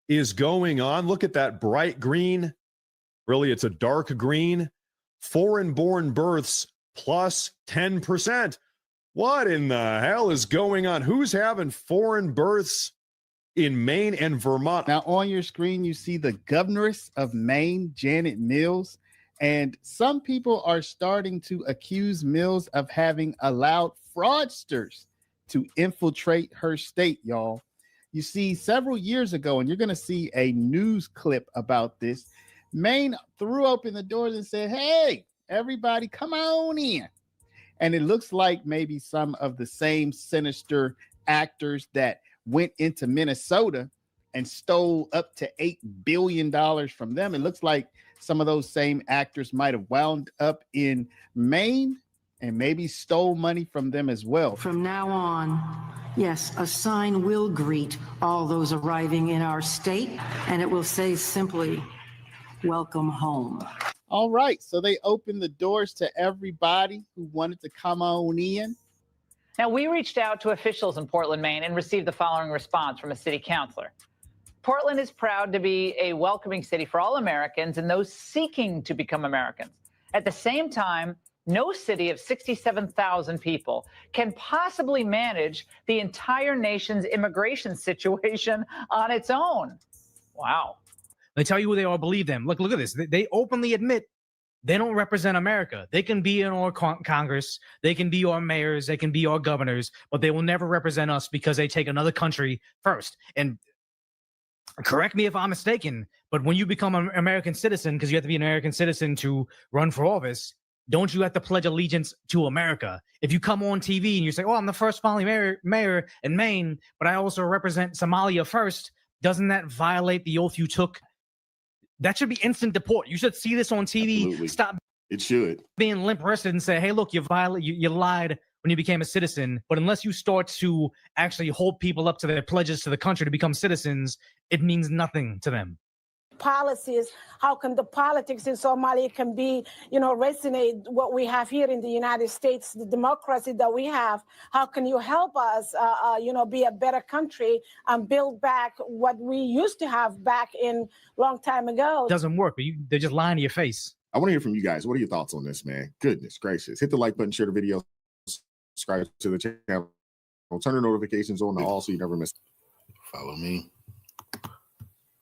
is going on? Look at that bright green. Really, it's a dark green. Foreign-born births plus 10%. What in the hell is going on? Who's having foreign births in Maine and Vermont? Now, on your screen, you see the governoress of Maine, Janet Mills. And some people are starting to accuse Mills of having allowed fraudsters to infiltrate her state, y'all. You see, several years ago, and you're going to see a news clip about this, Maine threw open the doors and said, hey, everybody, come on in. And it looks like maybe some of the same sinister actors that went into Minnesota and stole up to $8 billion from them. It looks like some of those same actors might have wound up in Maine and maybe stole money from them as well. From now on, yes, a sign will greet all those arriving in our state, and it will say simply, welcome home. All right. So they opened the doors to everybody who wanted to come on in. Now, we reached out to officials in Portland, Maine, and received the following response from a city councilor. Portland is proud to be a welcoming city for all Americans and those seeking to become Americans. At the same time, no city of 67,000 people can possibly manage the entire nation's immigration situation on its own. Wow. They tell you who they all believe them. Look at this. They openly admit they don't represent America. They can be in our Congress, they can be our mayors, they can be our governors, but they will never represent us because they take another country first. And correct me if I'm mistaken, but when you become an American citizen, because you have to be an American citizen to run for office, don't you have to pledge allegiance to America? If you come on TV and you say, oh, I'm the first Somali mayor in Maine, but I also represent Somalia first, doesn't that violate the oath you took? That should be instant deport. You should see this on TV. Absolutely. Stop. It should. Being limp-wristed and say, hey, look, you lied when you became a citizen. But unless you start to actually hold people up to their pledges to the country to become citizens, it means nothing to them. Policies, how can the politics in Somalia can be, resonate what we have here in the United States, the democracy that we have. How can you help us, be a better country and build back what we used to have back in long time ago? It doesn't work, but they're just lying to your face. I want to hear from you guys. What are your thoughts on this, man? Goodness gracious. Hit the like button, share the video, subscribe to the channel, turn the notifications on to all so you never miss. Follow me.